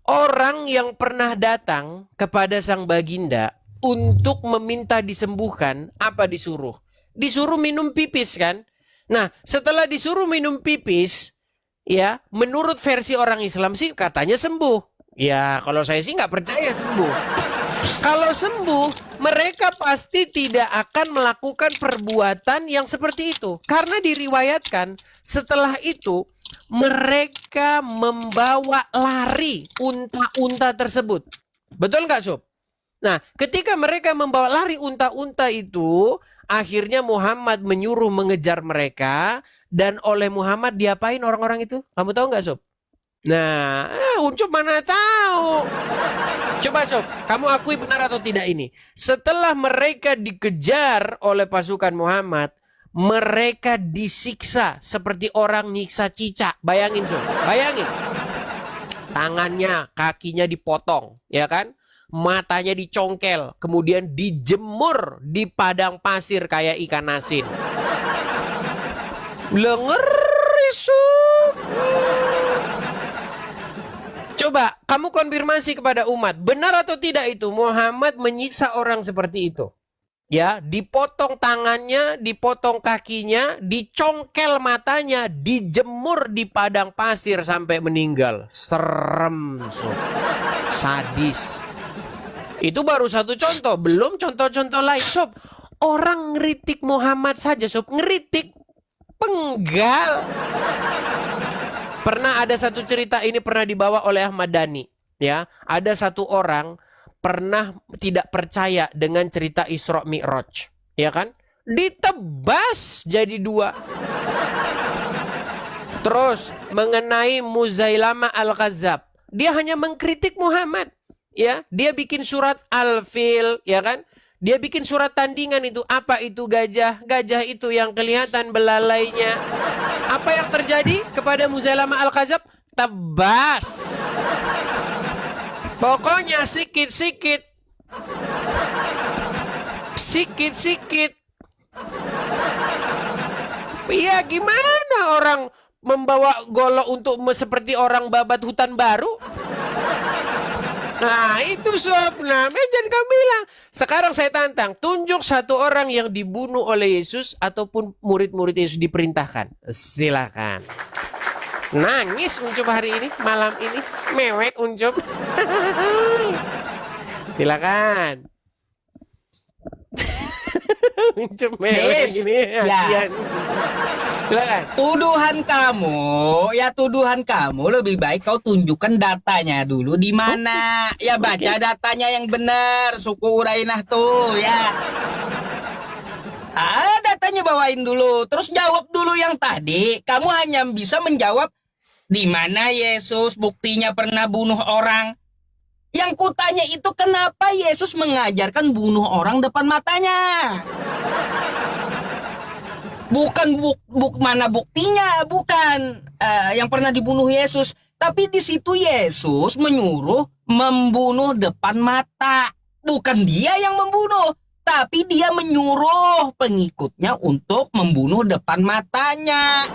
Orang yang pernah datang kepada sang baginda untuk meminta disembuhkan, apa disuruh? Disuruh minum pipis, kan? Nah, setelah disuruh minum pipis, ya, menurut versi orang Islam sih katanya sembuh. Ya, kalau saya sih nggak percaya sembuh. Kalau sembuh, mereka pasti tidak akan melakukan perbuatan yang seperti itu. Karena diriwayatkan, setelah itu, mereka membawa lari unta-unta tersebut. Betul nggak, Sob? Nah, ketika mereka membawa lari unta-unta itu, akhirnya Muhammad menyuruh mengejar mereka. Dan oleh Muhammad diapain orang-orang itu? Kamu tahu nggak, Sob? Nah, Uncup mana tahu. Coba, Sob, kamu akui benar atau tidak ini? Setelah mereka dikejar oleh pasukan Muhammad, mereka disiksa seperti orang nyiksa cicak. Bayangin, Sob, bayangin. Tangannya, kakinya dipotong, ya kan? Matanya dicongkel, kemudian dijemur di padang pasir kayak ikan asin. Ngeri, Sob. Coba kamu konfirmasi kepada umat, benar atau tidak itu Muhammad menyiksa orang seperti itu? Ya, dipotong tangannya, dipotong kakinya, dicongkel matanya, dijemur di padang pasir sampai meninggal. Serem, Sob. Sadis. Itu baru satu contoh, belum contoh-contoh lain, Sob. Orang ngeritik Muhammad saja, Sob, ngeritik penggal. Pernah ada satu cerita, ini pernah dibawa oleh Ahmad Dhani, ya. Ada satu orang pernah tidak percaya dengan cerita Isra Mi'raj, ya kan? Ditebas jadi dua. Terus mengenai Muzailama Al-Khazzab, dia hanya mengkritik Muhammad, ya. Dia bikin surat Al-Fil, ya kan? Dia bikin surat tandingan itu. Apa itu gajah? Gajah itu yang kelihatan belalainya. Apa yang terjadi kepada Muzailama Al-Khazzab? Tebas. Pokoknya sikit-sikit. Sikit-sikit. Iya, gimana orang membawa golok untuk seperti orang babat hutan baru? Nah, itu, Sob. Nah, jangan kamu bilang. Sekarang saya tantang, tunjuk satu orang yang dibunuh oleh Yesus ataupun murid-murid Yesus diperintahkan. Silakan. Nangis Uncup hari ini, malam ini. Mewek Uncup. Silakan. Uncup mewek Yes. gini. Ya. Silakan. Tuduhan kamu lebih baik kau tunjukkan datanya dulu di mana. Ya baca datanya yang benar, suku Urainah tuh ya. Datanya bawain dulu, terus jawab dulu yang tadi. Kamu hanya bisa menjawab di mana Yesus buktinya pernah bunuh orang. Yang kutanya itu kenapa Yesus mengajarkan bunuh orang depan matanya? Bukan mana buktinya, bukan yang pernah dibunuh Yesus, tapi di situ Yesus menyuruh membunuh depan mata. Bukan dia yang membunuh, tapi dia menyuruh pengikutnya untuk membunuh depan matanya.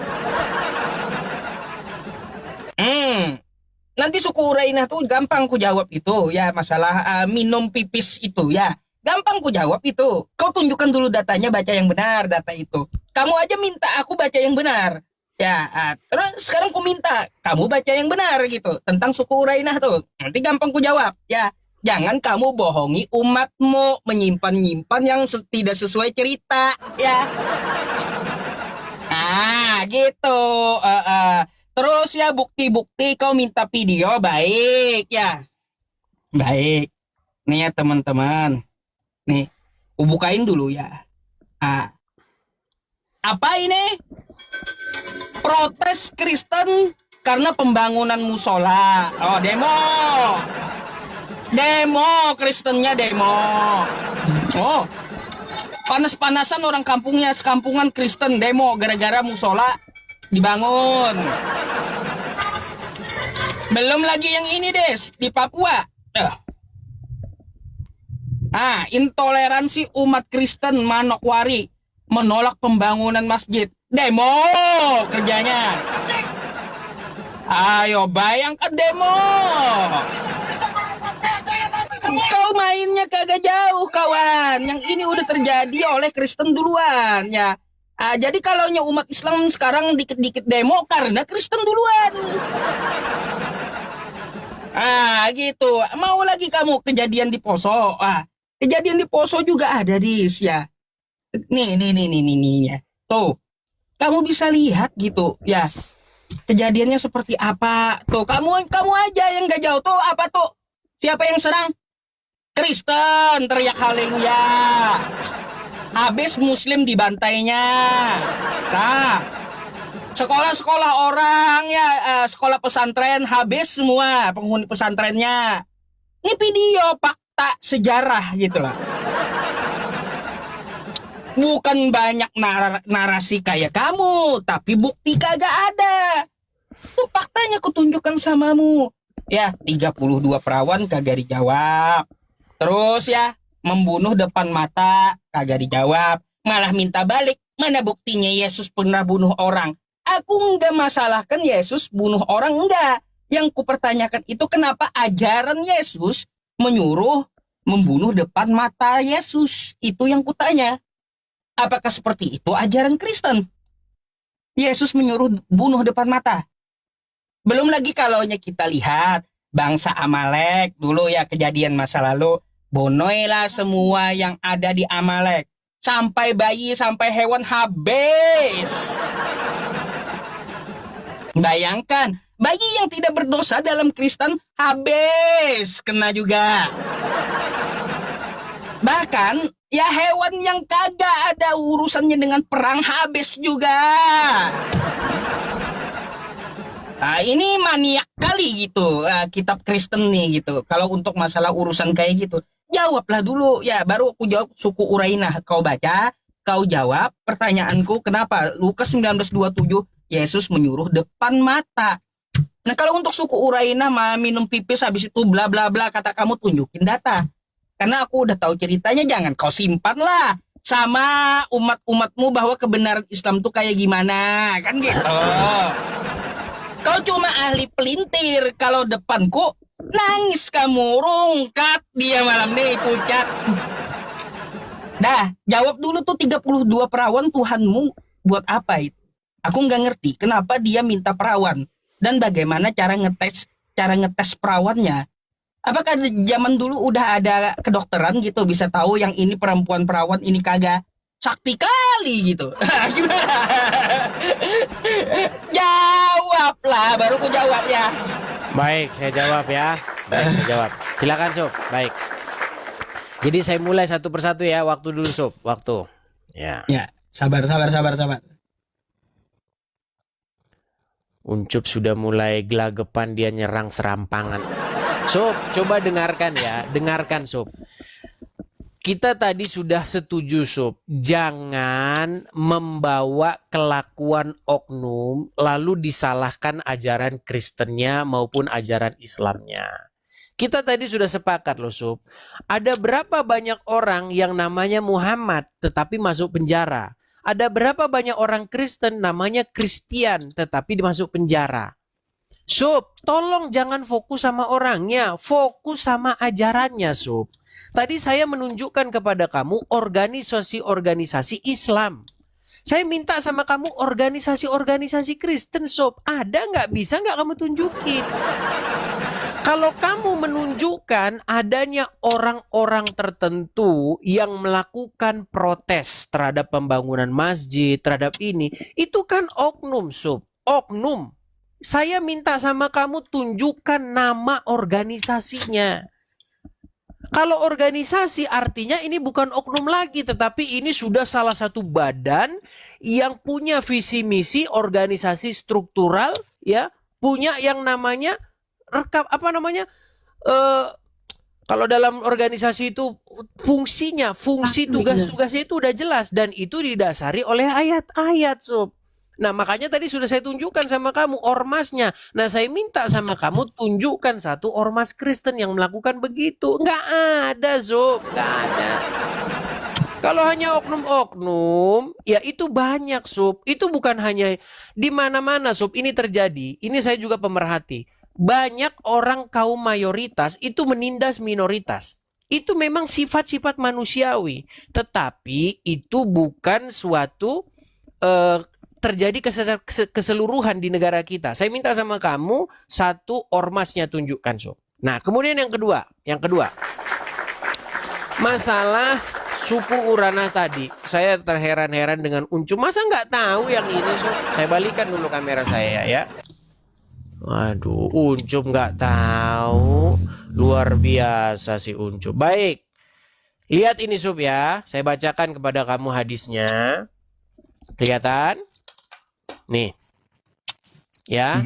Nanti suku Urainah tuh gampang ku jawab itu ya, masalah minum pipis itu ya. Gampang ku jawab itu. Kau tunjukkan dulu datanya, baca yang benar data itu. Kamu aja minta aku baca yang benar. Ya, terus sekarang ku minta kamu baca yang benar gitu tentang suku Urainah tuh. Nanti gampang ku jawab ya. Jangan kamu bohongi umatmu, menyimpan-nyimpan yang tidak sesuai cerita ya. Gitu. Terus ya bukti-bukti kau minta video, baik ya. Baik. Nih ya teman-teman. Nih, aku bukain dulu ya. Apa ini? Protes Kristen karena pembangunan musola. Oh, demo. Demo, Kristennya demo. Oh, panas-panasan orang kampungnya, sekampungan Kristen demo gara-gara musola dibangun. Belum lagi yang ini, Des, di Papua. Intoleransi umat Kristen Manokwari menolak pembangunan masjid. Demo kerjanya. Ayo bayangkan demo. Kau mainnya kagak jauh kawan. Yang ini udah terjadi oleh Kristen duluan ya. Jadi kalau umat Islam sekarang dikit-dikit demo karena Kristen duluan. Gitu. Mau lagi kamu kejadian di Poso. Kejadian di Poso juga ada Dis ya. Nih ya. Tuh. Kamu bisa lihat gitu ya. Kejadiannya seperti apa? Tuh, kamu aja yang gak jauh tuh apa tuh? Siapa yang serang? Kristen, teriak haleluya. Habis Muslim dibantainya. Nah, sekolah-sekolah orang ya, sekolah pesantren habis semua penghuni pesantrennya. Ini video fakta sejarah gitu lah. Bukan banyak narasi kayak kamu, tapi bukti kagak ada. Tuh faktanya kutunjukkan samamu. Ya, 32 perawan kagak dijawab. Terus ya, membunuh depan mata kagak dijawab. Malah minta balik. Mana buktinya Yesus pernah bunuh orang? Aku enggak masalahkan Yesus bunuh orang, enggak. Yang kupertanyakan itu kenapa ajaran Yesus menyuruh membunuh depan mata Yesus. Itu yang kutanya. Apakah seperti itu ajaran Kristen? Yesus menyuruh bunuh depan mata. Belum lagi kalau kita lihat bangsa Amalek dulu ya, kejadian masa lalu. Bonoilah semua yang ada di Amalek. Sampai bayi, sampai hewan habis. Bayangkan, bayi yang tidak berdosa dalam Kristen habis. Kena juga. Bahkan ya hewan yang kagak ada urusannya dengan perang habis juga. Ini maniak kali gitu kitab Kristen nih gitu. Kalau untuk masalah urusan kayak gitu, jawablah dulu ya, baru aku jawab suku Urainah. Kau baca, kau jawab pertanyaanku kenapa Lukas 19:27 Yesus menyuruh depan mata. Nah, kalau untuk suku Urainah minum pipis habis itu bla bla bla, kata kamu tunjukin data. Karena aku udah tahu ceritanya, jangan kau simpan lah sama umat-umatmu bahwa kebenaran Islam tuh kayak gimana, kan gitu. Kau cuma ahli pelintir, kalau depanku nangis kamu, rungkat dia malam nih, pucat. Dah, jawab dulu tuh 32 perawan Tuhanmu buat apa itu? Aku nggak ngerti kenapa dia minta perawan dan bagaimana cara ngetes perawannya. Apakah zaman dulu udah ada kedokteran gitu bisa tahu yang ini perempuan perawan, ini kagak? sakti kali gitu. Gimana? Jawablah, baru ku jawab ya. Baik, saya jawab ya. Baik, saya jawab. Silakan Sob. Baik. Jadi saya mulai satu persatu ya. Waktu dulu Sob. Waktu. Ya. Ya, sabar. Uncup sudah mulai gelagapan, dia nyerang serampangan. Sob, coba dengarkan ya. Dengarkan Sob. Kita tadi sudah setuju Sob, jangan membawa kelakuan oknum lalu disalahkan ajaran Kristennya maupun ajaran Islamnya. Kita tadi sudah sepakat loh Sob, ada berapa banyak orang yang namanya Muhammad tetapi masuk penjara. Ada berapa banyak orang Kristen namanya Kristian tetapi masuk penjara. Sob, tolong jangan fokus sama orangnya, fokus sama ajarannya Sob. Tadi saya menunjukkan kepada kamu organisasi-organisasi Islam. Saya minta sama kamu organisasi-organisasi Kristen Sob. Ada nggak? Bisa nggak kamu tunjukin? Kalau kamu menunjukkan adanya orang-orang tertentu yang melakukan protes terhadap pembangunan masjid, terhadap ini, itu kan oknum Sob. Oknum. Saya minta sama kamu tunjukkan nama organisasinya. Kalau organisasi artinya ini bukan oknum lagi, tetapi ini sudah salah satu badan yang punya visi misi organisasi struktural, ya, punya yang namanya kalau dalam organisasi itu fungsi tugas-tugasnya itu udah jelas dan itu didasari oleh ayat-ayat, Sob. Nah, makanya tadi sudah saya tunjukkan sama kamu ormasnya. Nah, saya minta sama kamu tunjukkan satu ormas Kristen yang melakukan begitu. Nggak ada, Sob. Nggak ada. Kalau hanya oknum-oknum, ya itu banyak, Sob. Itu bukan hanya di mana-mana, Sob. Ini terjadi. Ini saya juga pemerhati. Banyak orang kaum mayoritas itu menindas minoritas. Itu memang sifat-sifat manusiawi. Tetapi itu bukan suatu terjadi keseluruhan di negara kita. Saya minta sama kamu satu ormasnya tunjukkan, Sob. Nah, kemudian yang kedua. Masalah suku Urana tadi. Saya terheran-heran dengan Uncum. Masa nggak tahu yang ini, Sob? Saya balikan dulu kamera saya ya. Waduh, Uncum nggak tahu. Luar biasa si Uncum. Baik. Lihat ini, Sob ya. Saya bacakan kepada kamu hadisnya. Kelihatan? Nih, ya,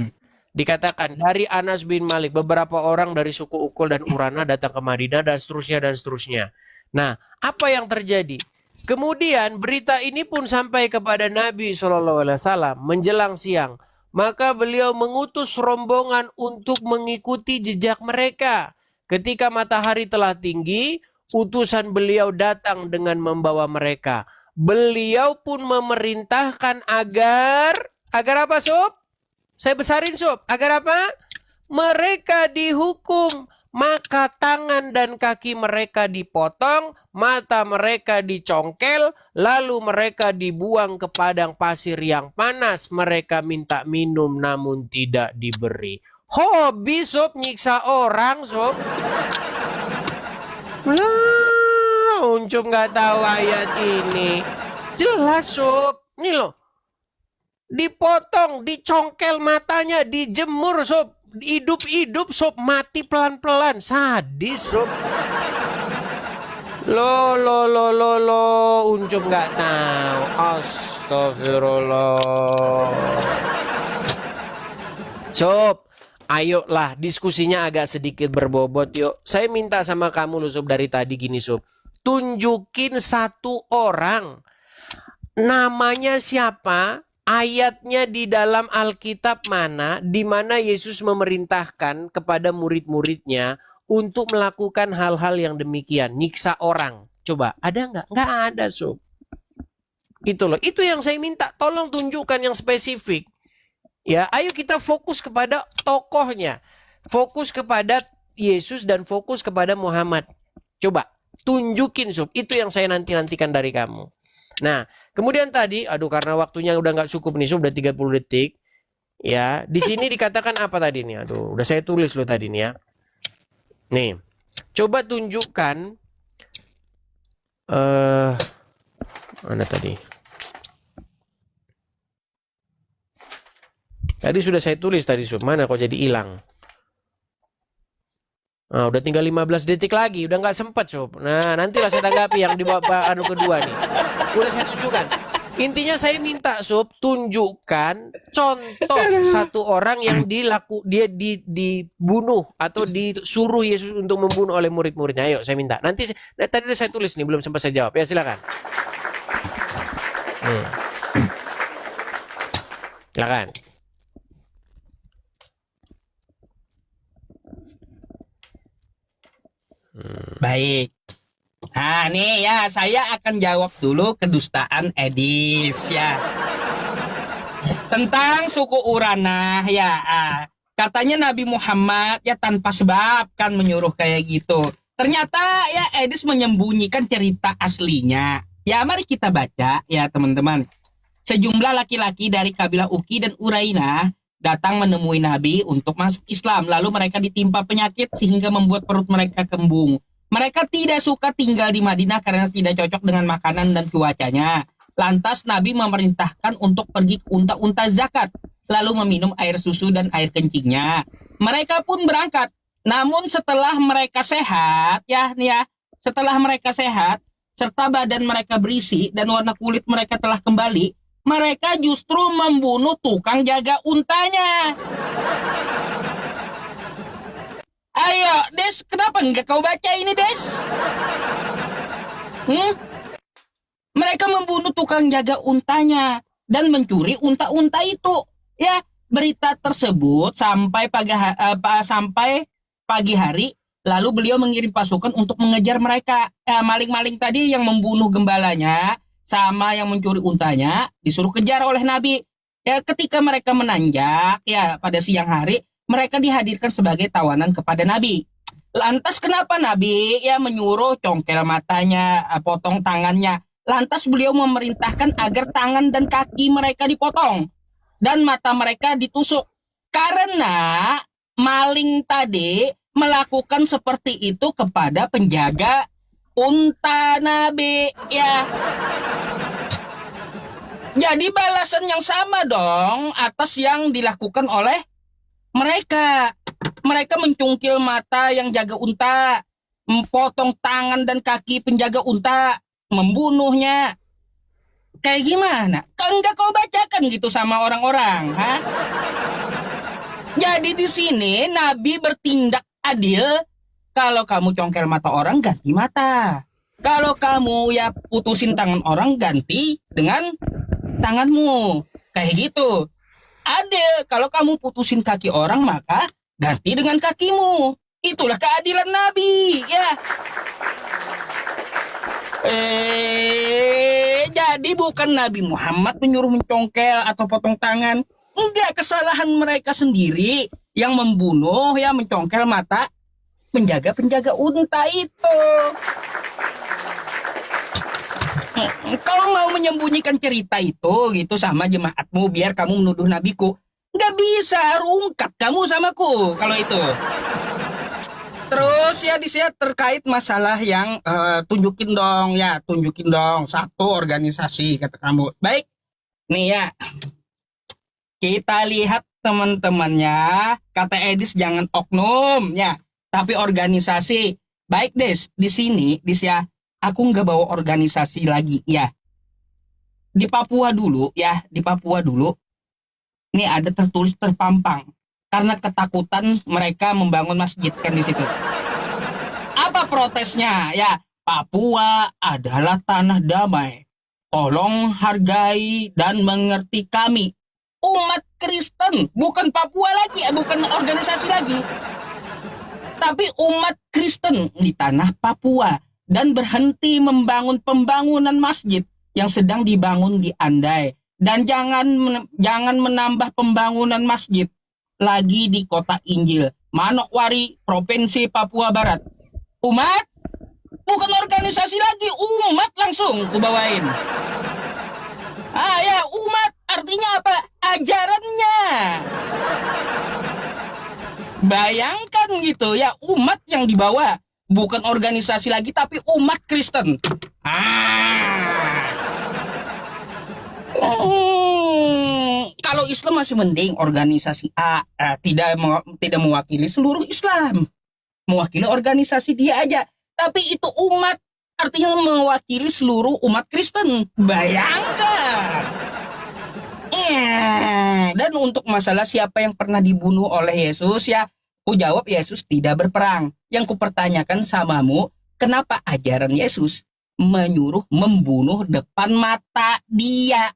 dikatakan dari Anas bin Malik, beberapa orang dari suku Ukul dan Urana datang ke Madinah dan seterusnya. Nah, apa yang terjadi? Kemudian berita ini pun sampai kepada Nabi SAW menjelang siang. Maka beliau mengutus rombongan untuk mengikuti jejak mereka. Ketika matahari telah tinggi, utusan beliau datang dengan membawa mereka. Beliau pun memerintahkan agar apa, Sob? Saya besarin, Sob. Agar apa? Mereka dihukum, maka tangan dan kaki mereka dipotong, mata mereka dicongkel, lalu mereka dibuang ke padang pasir yang panas. Mereka minta minum namun tidak diberi. Hobi, Sob, nyiksa orang, Sob. Uncum nggak tahu ayat ini. Jelas, Sob. Ini loh. Dipotong, dicongkel matanya, dijemur, Sob. Hidup-hidup, Sob. Mati pelan-pelan. Sadis, Sob. Lo. Uncum nggak tahu. Astagfirullah. Sob. Ayolah, diskusinya agak sedikit berbobot yuk. Saya minta sama kamu loh, Sob, dari tadi gini, Sob. Tunjukin satu orang. Namanya siapa? Ayatnya di dalam Alkitab mana? Di mana Yesus memerintahkan kepada murid-muridnya untuk melakukan hal-hal yang demikian. Nyiksa orang. Coba, ada nggak? Nggak ada, Sob. Itu loh. Itu yang saya minta. Tolong tunjukkan yang spesifik. Ya, ayo kita fokus kepada tokohnya. Fokus kepada Yesus dan fokus kepada Muhammad. Coba, tunjukin, Sob. Itu yang saya nantikan dari kamu. Nah, kemudian tadi, karena waktunya udah nggak cukup nih, Sob, udah 30 detik. Ya, di sini dikatakan apa tadi nih? Udah saya tulis loh tadi nih ya. Nih, coba tunjukkan. Mana tadi? Tadi sudah saya tulis tadi, Sob. Mana kok jadi hilang? Nah, udah tinggal 15 detik lagi, udah nggak sempat, Sob. Nah, nantilah saya tanggapi yang di bawah anu kedua nih. Udah saya tunjukkan. Intinya saya minta, Sob, tunjukkan contoh satu orang yang dia dibunuh atau disuruh Yesus untuk membunuh oleh murid-muridnya. Ayo, saya minta. Nanti tadi udah saya tulis nih, belum sempat saya jawab. Ya, silakan. Silakan. Baik. Nah, nih ya, saya akan jawab dulu kedustaan Edis ya. Tentang suku Urana ya. Katanya Nabi Muhammad ya tanpa sebab kan menyuruh kayak gitu. Ternyata ya Edis menyembunyikan cerita aslinya. Ya, mari kita baca ya, teman-teman. Sejumlah laki-laki dari kabilah Uki dan Uraina datang menemui Nabi untuk masuk Islam. Lalu mereka ditimpa penyakit sehingga membuat perut mereka kembung. Mereka tidak suka tinggal di Madinah karena tidak cocok dengan makanan dan cuacanya. Lantas Nabi memerintahkan untuk pergi ke unta-unta zakat, lalu meminum air susu dan air kencingnya. Mereka pun berangkat. Namun setelah mereka sehat, setelah mereka sehat, serta badan mereka berisi dan warna kulit mereka telah kembali, mereka justru membunuh tukang jaga untanya. Ayo, Des, kenapa enggak kau baca ini, Des? Mereka membunuh tukang jaga untanya dan mencuri unta-unta itu. Ya, berita tersebut sampai pagi hari, lalu beliau mengirim pasukan untuk mengejar mereka. Maling-maling tadi yang membunuh gembalanya sama yang mencuri untanya disuruh kejar oleh Nabi. Ya, ketika mereka menanjak ya pada siang hari, mereka dihadirkan sebagai tawanan kepada Nabi. Lantas kenapa Nabi ya menyuruh congkel matanya, potong tangannya? Lantas beliau memerintahkan agar tangan dan kaki mereka dipotong dan mata mereka ditusuk. Karena maling tadi melakukan seperti itu kepada penjaga unta Nabi ya. Jadi balasan yang sama dong atas yang dilakukan oleh mereka. Mereka mencungkil mata yang jaga unta, memotong tangan dan kaki penjaga unta, membunuhnya. Kayak gimana? Enggak kau bacakan gitu sama orang-orang, ha? Jadi di sini Nabi bertindak adil. Kalau kamu congkel mata orang, ganti mata. Kalau kamu ya putusin tangan orang, ganti dengan tanganmu. Kayak gitu. Adil. Kalau kamu putusin kaki orang, maka ganti dengan kakimu. Itulah keadilan Nabi, ya. Jadi bukan Nabi Muhammad menyuruh mencongkel atau potong tangan. Enggak, kesalahan mereka sendiri yang membunuh, ya mencongkel mata penjaga-penjaga unta itu. Kau mau menyembunyikan cerita itu gitu sama jemaatmu biar kamu menuduh nabiku. Nggak bisa, rungkat kamu samaku kalau itu. Terus ya terkait masalah yang tunjukin dong satu organisasi kata kamu. Baik, nih ya. Kita lihat teman-temannya, kata Edis jangan oknum ya, tapi organisasi. Baik Des, di sini ya, aku nggak bawa organisasi lagi ya. Di Papua dulu. Ini ada tertulis terpampang karena ketakutan mereka membangun masjid kan di situ. Apa protesnya? Ya, Papua adalah tanah damai. Tolong hargai dan mengerti kami. Umat Kristen, bukan Papua lagi, bukan organisasi lagi. Tapi umat Kristen di tanah Papua dan berhenti membangun pembangunan masjid yang sedang dibangun di Andai. Dan jangan menambah pembangunan masjid lagi di kota Injil, Manokwari, Provinsi Papua Barat. Umat, bukan organisasi lagi, umat langsung kubawain. Ya umat artinya apa? Ajarannya. Bayangkan gitu ya, umat yang dibawa bukan organisasi lagi tapi umat Kristen. Kalau Islam masih mending organisasi A tidak mewakili seluruh Islam, mewakili organisasi dia aja. Tapi itu umat, artinya mewakili seluruh umat Kristen. Bayangkan. Dan untuk masalah siapa yang pernah dibunuh oleh Yesus, ya, ku jawab Yesus tidak berperang. Yang kupertanyakan samamu, kenapa ajaran Yesus menyuruh membunuh depan mata dia?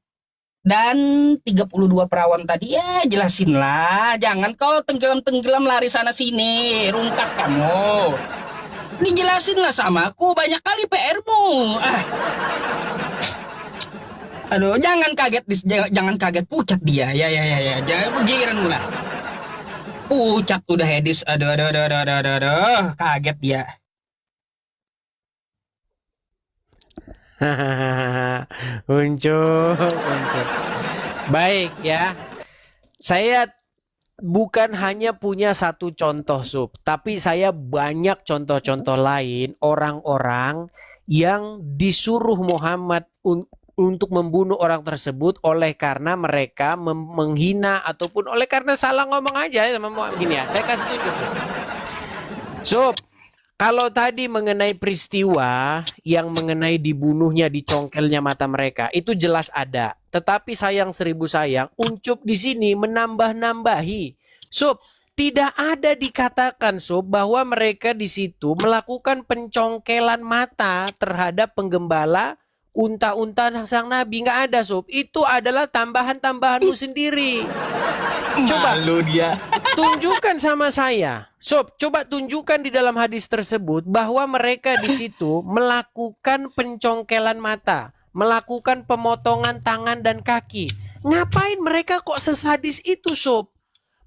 Dan 32 perawan tadi, ya jelasinlah. Jangan kau tenggelam-tenggelam lari sana sini. Rungkak kamu. Dijelasinlah sama aku, banyak kali PR-mu. Aduh, jangan kaget, jangan kaget. Pucat dia. Ya. Jangan begiran mula. Pucat udah Edis. Aduh. Kaget dia. Muncul. Baik ya. Saya bukan hanya punya satu contoh Sob, tapi saya banyak contoh-contoh lain orang-orang yang disuruh Muhammad untuk membunuh orang tersebut oleh karena mereka menghina ataupun oleh karena salah ngomong aja sama gini ya. Saya kasih tunjuk Sob. Kalau tadi mengenai peristiwa yang mengenai dibunuhnya, dicongkelnya mata mereka, itu jelas ada. Tetapi sayang seribu sayang, Uncup di sini menambah-nambahi. Sob, tidak ada dikatakan Sob bahwa mereka di situ melakukan pencongkelan mata terhadap penggembala unta-unta sang Nabi. Nggak ada Sob. Itu adalah tambahan-tambahanmu sendiri. Coba Malu dia. tunjukkan sama saya. Sob, coba tunjukkan di dalam hadis tersebut bahwa mereka di situ melakukan pencongkelan mata, melakukan pemotongan tangan dan kaki. Ngapain mereka kok sesadis itu, Sob?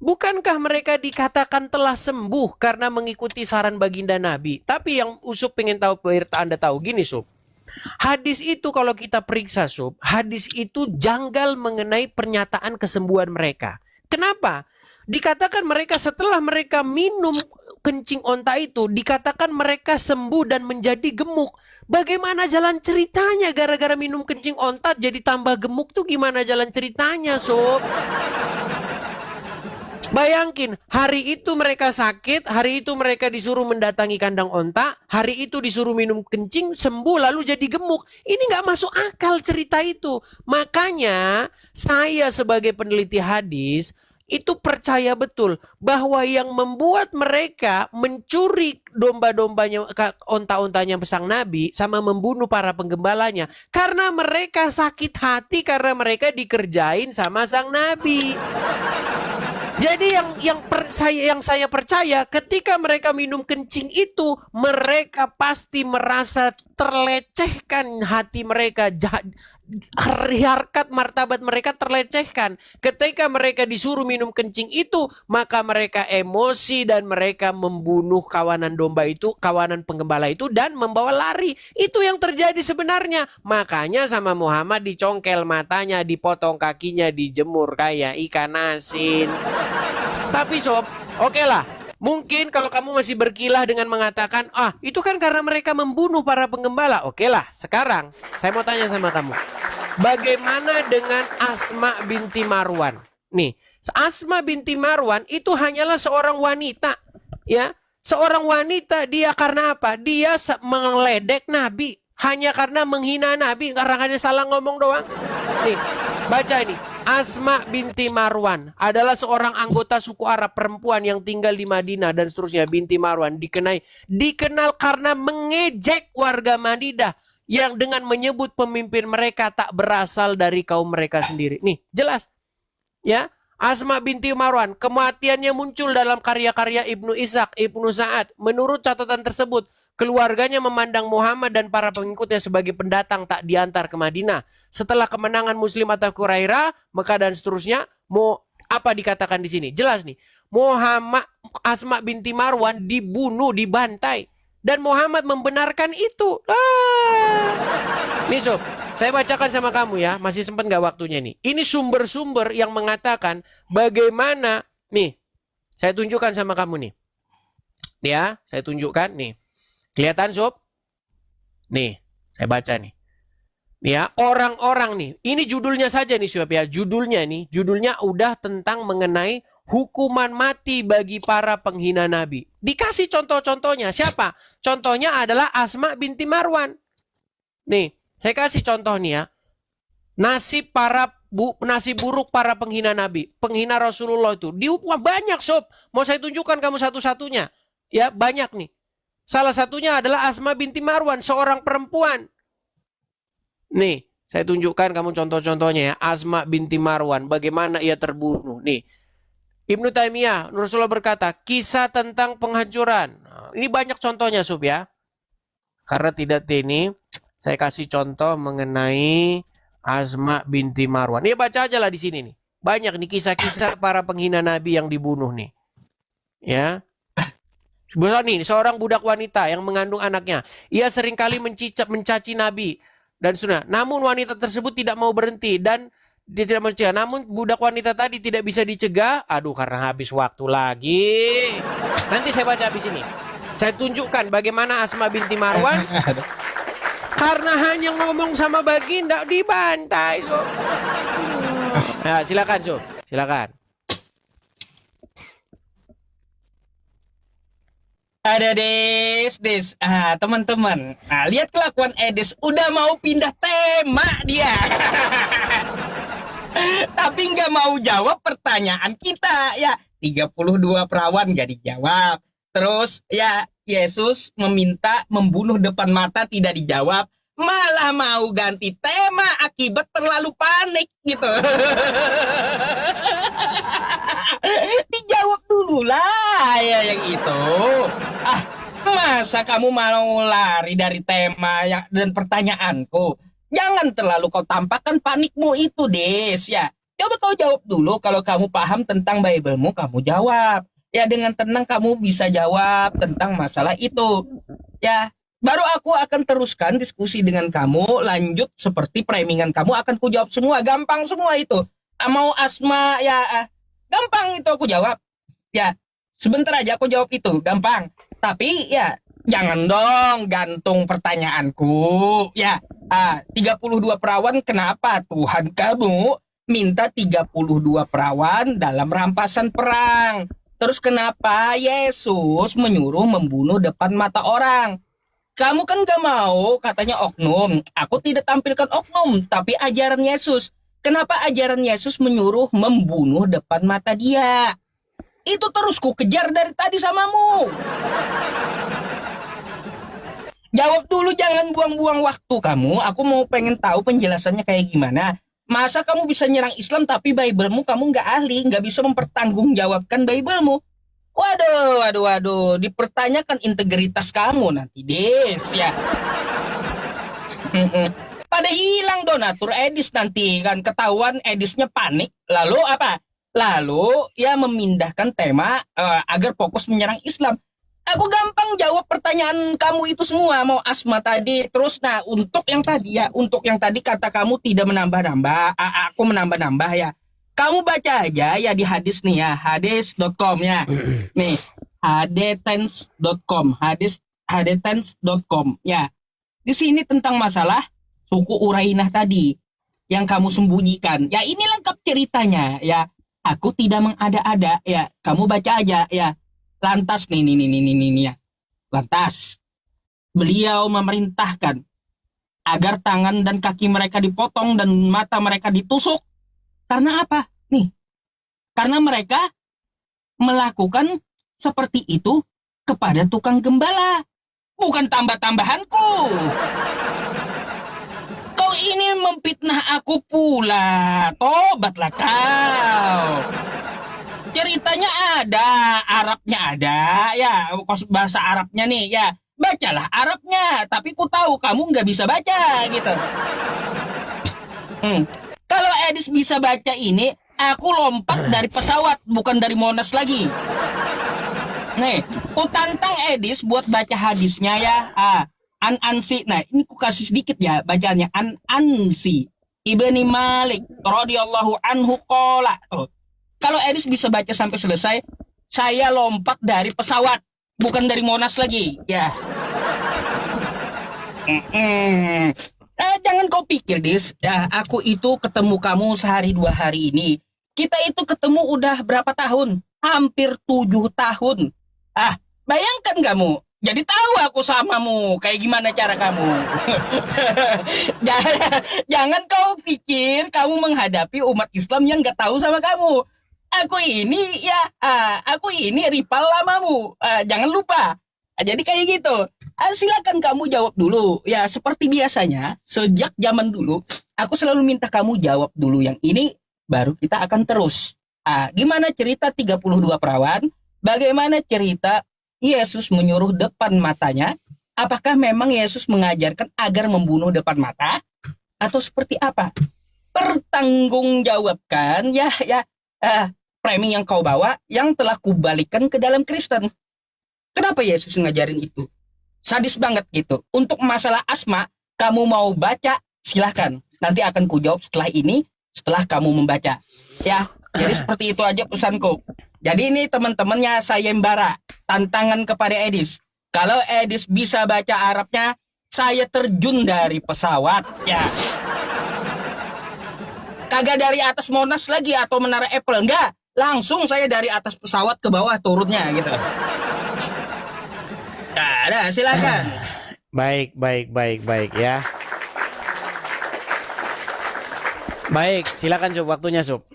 Bukankah mereka dikatakan telah sembuh karena mengikuti saran baginda Nabi? Tapi yang Usup pengen tahu, Anda tahu gini, Sob. Hadis itu kalau kita periksa, Sob, hadis itu janggal mengenai pernyataan kesembuhan mereka. Kenapa? Dikatakan mereka setelah mereka minum kencing onta itu, dikatakan mereka sembuh dan menjadi gemuk. Bagaimana jalan ceritanya gara-gara minum kencing onta jadi tambah gemuk tuh gimana jalan ceritanya, Sob? Bayangin, hari itu mereka sakit, hari itu mereka disuruh mendatangi kandang onta, hari itu disuruh minum kencing, sembuh lalu jadi gemuk. Ini nggak masuk akal cerita itu. Makanya saya sebagai peneliti hadis itu percaya betul bahwa yang membuat mereka mencuri domba-dombanya, onta-ontanya sang Nabi sama membunuh para penggembalanya karena mereka sakit hati karena mereka dikerjain sama sang Nabi. Jadi yang saya percaya ketika mereka minum kencing itu mereka pasti merasa terlecehkan, hati mereka, harkat martabat mereka terlecehkan. Ketika mereka disuruh minum kencing itu, maka mereka emosi dan mereka membunuh kawanan domba itu, kawanan penggembala itu dan membawa lari. Itu yang terjadi sebenarnya. Makanya sama Muhammad dicongkel matanya, dipotong kakinya, dijemur kayak ikan asin. Tapi Sob, oke lah. Mungkin kalau kamu masih berkilah dengan mengatakan, itu kan karena mereka membunuh para penggembala. Oke lah, sekarang saya mau tanya sama kamu. Bagaimana dengan Asma binti Marwan? Nih, Asma binti Marwan itu hanyalah seorang wanita. Ya, seorang wanita, dia karena apa? Dia meledek Nabi. Hanya karena menghina Nabi, karena hanya salah ngomong doang. Nih, baca ini. Asma binti Marwan adalah seorang anggota suku Arab perempuan yang tinggal di Madinah dan seterusnya. Binti Marwan dikenal karena mengejek warga Madinah yang dengan menyebut pemimpin mereka tak berasal dari kaum mereka sendiri. Nih, jelas. Ya, Asma binti Marwan, kematiannya muncul dalam karya-karya Ibnu Ishaq, Ibnu Sa'ad. Menurut catatan tersebut, keluarganya memandang Muhammad dan para pengikutnya sebagai pendatang tak diantar ke Madinah. Setelah kemenangan Muslim atas Qurairah, Mekah dan seterusnya, apa dikatakan di sini? Jelas nih, Asma binti Marwan dibunuh, dibantai. Dan Muhammad membenarkan itu. Nih Sob, saya bacakan sama kamu ya. Masih sempat gak waktunya nih. Ini sumber-sumber yang mengatakan bagaimana. Nih, saya tunjukkan sama kamu nih. Ya, saya tunjukkan nih. Kelihatan Sob? Nih, saya baca nih. Ya, orang-orang nih, ini judulnya saja nih Sob ya, judulnya udah tentang mengenai hukuman mati bagi para penghina Nabi. Dikasih contoh-contohnya, siapa? Contohnya adalah Asma binti Marwan. Nih, saya kasih contoh nih ya, nasib buruk para penghina Nabi, penghina Rasulullah itu, dihukum banyak Sob. Mau saya tunjukkan kamu satu-satunya, ya banyak nih. Salah satunya adalah Asma binti Marwan, seorang perempuan. Nih, saya tunjukkan kamu contoh-contohnya ya. Asma binti Marwan, bagaimana ia terbunuh. Nih, Ibnu Taimiyah, Rasulullah berkata, kisah tentang penghancuran. Nah, ini banyak contohnya, Sob ya. Karena tidak ini, saya kasih contoh mengenai Asma binti Marwan. Ini baca aja lah di sini nih. Banyak nih kisah-kisah para penghina Nabi yang dibunuh nih. Ya. Nih, seorang budak wanita yang mengandung anaknya. Ia seringkali mencaci Nabi dan sunnah. Namun wanita tersebut tidak mau berhenti dan dia tidak mencegah. Namun budak wanita tadi tidak bisa dicegah. Aduh, karena habis waktu lagi. Nanti saya baca habis ini. Saya tunjukkan bagaimana Asma binti Marwan karena hanya ngomong sama baginda dibantai. So. Nah, silakan, Sob. Silakan. Ada Des. Teman-teman. Nah, lihat kelakuan Edes. Udah mau pindah tema dia. Tapi nggak mau jawab pertanyaan kita. Ya, 32 perawan nggak dijawab. Terus, ya, Yesus meminta membunuh depan mata tidak dijawab. Malah mau ganti tema akibat terlalu panik gitu. Dijawab dulu lah ya yang itu. Masa kamu mau lari dari tema dan pertanyaanku? Jangan terlalu kau tampakkan panikmu itu, Des. Ya, coba kau jawab dulu. Kalau kamu paham tentang Bible-mu, kamu jawab. Ya, dengan tenang kamu bisa jawab tentang masalah itu. Ya, baru aku akan teruskan diskusi dengan kamu. Lanjut seperti framingan kamu akan kujawab semua. Gampang semua itu. Mau Asma, ya gampang itu aku jawab. Ya, sebentar aja aku jawab itu. Gampang. Tapi ya jangan dong gantung pertanyaanku. Ya, 32 perawan kenapa Tuhan kamu minta 32 perawan dalam rampasan perang? Terus kenapa Yesus menyuruh membunuh depan mata orang? Kamu kan gak mau katanya oknum. Aku tidak tampilkan oknum, tapi ajaran Yesus. Kenapa ajaran Yesus menyuruh membunuh depan mata dia? Itu terus ku kejar dari tadi samamu. Jawab dulu, jangan buang-buang waktu kamu. Aku mau pengen tahu penjelasannya kayak gimana. Masa kamu bisa nyerang Islam tapi Bible-mu kamu nggak ahli, nggak bisa mempertanggungjawabkan Bible-mu? Waduh. Dipertanyakan integritas kamu nanti, Des, ya. Pada hilang donatur Edis nanti kan, ketahuan Edisnya panik. Lalu apa? Lalu ya memindahkan tema agar fokus menyerang Islam. Aku gampang jawab pertanyaan kamu itu semua. Mau Asma tadi. Terus nah untuk yang tadi kata kamu tidak menambah-nambah. Aku menambah-nambah ya. Kamu baca aja ya di hadis nih ya. Hadis.com ya. Nih. hadetens.com. hadetens.com ya. Di sini tentang masalah suku Urainah tadi yang kamu sembunyikan. Ya ini lengkap ceritanya ya. Aku tidak mengada-ada ya. Kamu baca aja ya. Lantas nih ya. Lantas beliau memerintahkan agar tangan dan kaki mereka dipotong dan mata mereka ditusuk. Karena apa? Nih. Karena mereka melakukan seperti itu kepada tukang gembala. Bukan tambah-tambahanku. Kau ini memfitnah aku pula. Tobatlah kau. Ceritanya ada, Arabnya ada, ya bahasa Arabnya nih, ya bacalah Arabnya. Tapi ku tahu kamu nggak bisa baca gitu. Kalau Edis bisa baca ini, aku lompat dari pesawat, bukan dari Monas lagi. Nih, ku tantang Edis buat baca hadisnya ya. An-Ansi, nah ini ku kasih sedikit ya bacanya. An-Ansi Ibni Malik radhiyallahu anhu qala. Kalau Edis bisa baca sampai selesai, saya lompat dari pesawat, bukan dari Monas lagi. Ya. Jangan kau pikir, Dis. Aku itu ketemu kamu sehari 2 hari ini. Kita itu ketemu udah berapa tahun? Hampir 7 tahun. Bayangkan kamu. Jadi tahu aku samamu. Kayak gimana cara kamu. Jangan kau pikir kamu menghadapi umat Islam yang gak tahu sama kamu. Aku ini rival lamamu. Jangan lupa. Jadi kayak gitu. Silakan kamu jawab dulu. Ya seperti biasanya, sejak zaman dulu, aku selalu minta kamu jawab dulu yang ini, baru kita akan terus. Gimana cerita 32 perawan? Bagaimana cerita Yesus menyuruh depan matanya? Apakah memang Yesus mengajarkan agar membunuh depan mata? Atau seperti apa? Pertanggungjawabkan framing yang kau bawa yang telah kubalikan ke dalam Kristen. Kenapa Yesus ngajarin itu? Sadis banget gitu. Untuk masalah Asma, kamu mau baca, silahkan. Nanti akan kujawab setelah ini, setelah kamu membaca. Ya, jadi seperti itu aja pesanku. Jadi ini teman-temannya sayembara, tantangan kepada Edis. Kalau Edis bisa baca Arabnya, saya terjun dari pesawat. Ya. Kagak dari atas Monas lagi atau Menara Eiffel, enggak. Langsung saya dari atas pesawat ke bawah turunnya gitu. Ada, silakan. Baik ya. Baik, silakan Sob, waktunya Sob.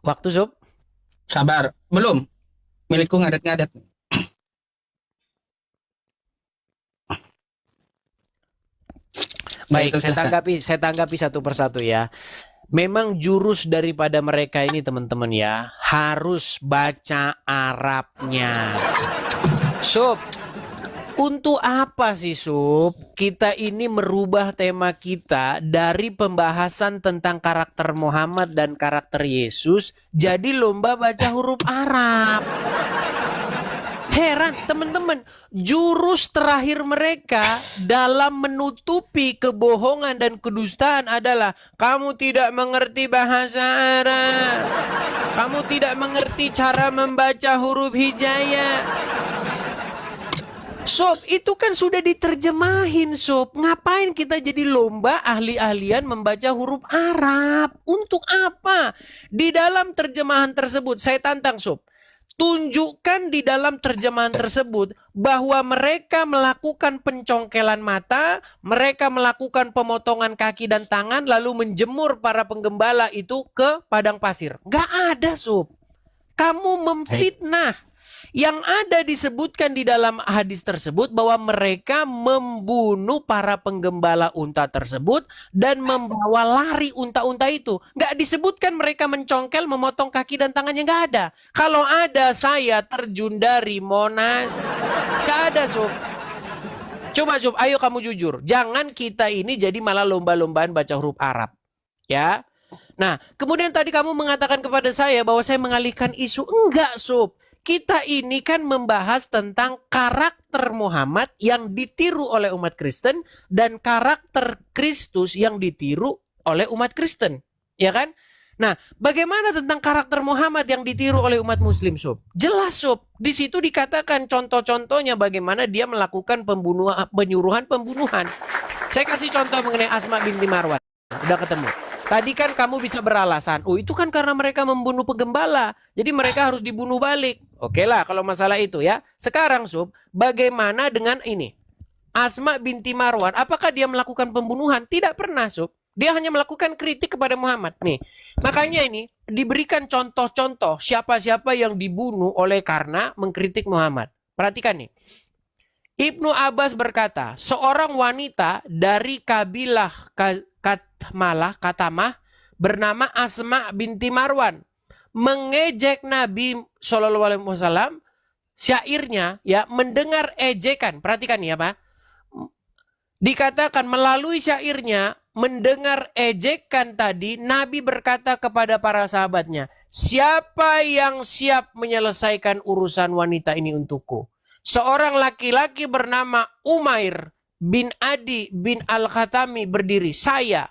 Waktu Sob. Sabar, belum. Milikku ngadet-ngadet. Baik, saya tanggapi satu persatu ya. Memang jurus daripada mereka ini teman-teman ya, harus baca Arabnya. Sob, untuk apa sih Sob kita ini merubah tema kita dari pembahasan tentang karakter Muhammad dan karakter Yesus jadi lomba baca huruf Arab? Heran teman-teman, jurus terakhir mereka dalam menutupi kebohongan dan kedustaan adalah kamu tidak mengerti bahasa Arab, kamu tidak mengerti cara membaca huruf hijaiyah. Sob, itu kan sudah diterjemahin Sob. Ngapain kita jadi lomba ahli-ahlian membaca huruf Arab? Untuk apa? Di dalam terjemahan tersebut, saya tantang Sob, tunjukkan di dalam terjemahan tersebut bahwa mereka melakukan pencongkelan mata, mereka melakukan pemotongan kaki dan tangan, lalu menjemur para penggembala itu ke padang pasir. Gak ada Sob. Kamu memfitnah. Yang ada disebutkan di dalam hadis tersebut bahwa mereka membunuh para penggembala unta tersebut dan membawa lari unta-unta itu. Nggak disebutkan mereka mencongkel, memotong kaki dan tangannya, nggak ada. Kalau ada, saya terjun dari Monas. Nggak ada Sob. Coba Sob, ayo kamu jujur. Jangan kita ini jadi malah lomba-lombaan baca huruf Arab. Ya. Nah, kemudian tadi kamu mengatakan kepada saya bahwa saya mengalihkan isu. Enggak Sob. Kita ini kan membahas tentang karakter Muhammad yang ditiru oleh umat Kristen dan karakter Kristus yang ditiru oleh umat Kristen, ya kan? Nah, bagaimana tentang karakter Muhammad yang ditiru oleh umat Muslim, Sob? Jelas, Sob. Di situ dikatakan contoh-contohnya bagaimana dia melakukan penyuruhan pembunuhan. Saya kasih contoh mengenai Asma binti Marwan. Udah ketemu. Tadi kan kamu bisa beralasan, oh itu kan karena mereka membunuh penggembala, jadi mereka harus dibunuh balik. Oke lah kalau masalah itu ya. Sekarang Sob, bagaimana dengan ini? Asma binti Marwan, apakah dia melakukan pembunuhan? Tidak pernah Sob. Dia hanya melakukan kritik kepada Muhammad. Nih, makanya ini diberikan contoh-contoh siapa-siapa yang dibunuh oleh karena mengkritik Muhammad. Perhatikan nih. Ibnu Abbas berkata, seorang wanita dari kabilah Katamah bernama Asma binti Marwan mengejek Nabi SAW. Syairnya ya, mendengar ejekan. Perhatikan ya Pak. Dikatakan melalui syairnya, mendengar ejekan tadi, Nabi berkata kepada para sahabatnya, siapa yang siap menyelesaikan urusan wanita ini untukku? Seorang laki-laki bernama Umair bin Adi bin Al-Khatami berdiri, saya.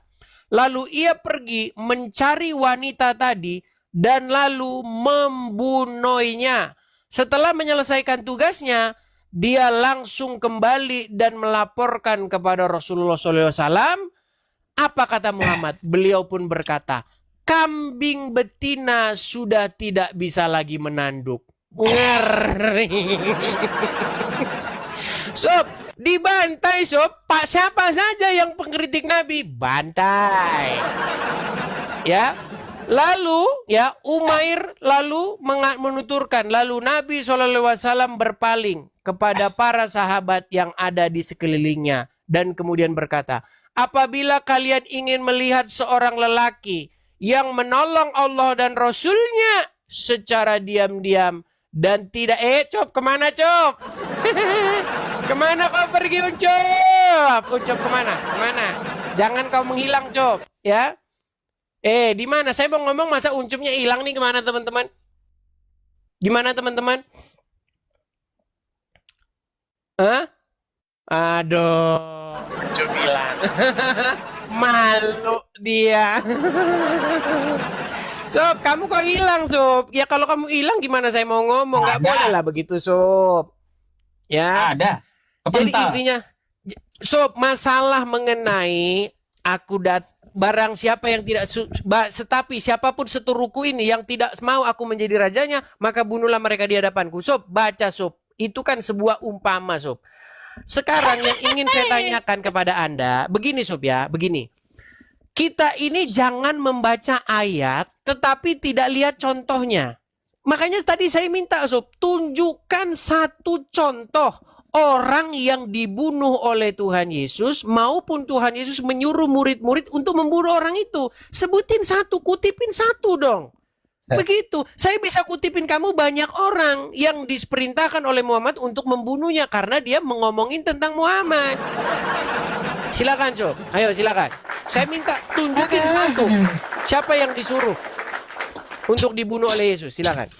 Lalu ia pergi mencari wanita tadi dan lalu membunuhnya. Setelah menyelesaikan tugasnya, dia langsung kembali dan melaporkan kepada Rasulullah SAW. Apa kata Muhammad? Beliau pun berkata, kambing betina sudah tidak bisa lagi menanduk. Ngeri. Sob, dibantai sob. Pak siapa saja yang pengkritik Nabi, bantai. Ya. Lalu ya Umair lalu menuturkan, lalu Nabi SAW berpaling kepada para sahabat yang ada di sekelilingnya dan kemudian berkata, apabila kalian ingin melihat seorang lelaki yang menolong Allah dan Rasulnya secara diam-diam dan tidak Cop, kemana Cop? Kemana kau pergi Ucop? Ucop kemana? Kemana? Jangan kau menghilang Cop, ya. Di mana? Saya mau ngomong masa uncupnya hilang nih, kemana teman-teman? Gimana teman-teman? Hah? Aduh, uncup hilang. Malu dia. Sob, kamu kok hilang Sob? Ya kalau kamu hilang gimana saya mau ngomong? Gak boleh lah begitu Sob. Ya. Ada. Jadi Kepental. intinya, Sob, masalah mengenai aku barang siapa yang tidak tetapi siapapun seturuku ini yang tidak mau aku menjadi rajanya, maka bunuhlah mereka di hadapanku. Sob, baca Sob. Itu kan sebuah umpama Sob. Sekarang yang ingin saya tanyakan kepada Anda, begini Sob ya, begini. Kita ini jangan membaca ayat tetapi tidak lihat contohnya. Makanya tadi saya minta Sob, tunjukkan satu contoh orang yang dibunuh oleh Tuhan Yesus maupun Tuhan Yesus menyuruh murid-murid untuk membunuh orang itu. Sebutin satu, kutipin satu dong. Begitu. Saya bisa kutipin kamu banyak orang yang diperintahkan oleh Muhammad untuk membunuhnya karena dia mengomongin tentang Muhammad. Silakan Sob. Ayo silakan. Saya minta tunjukin satu. Siapa yang disuruh untuk dibunuh oleh Yesus? Silakan.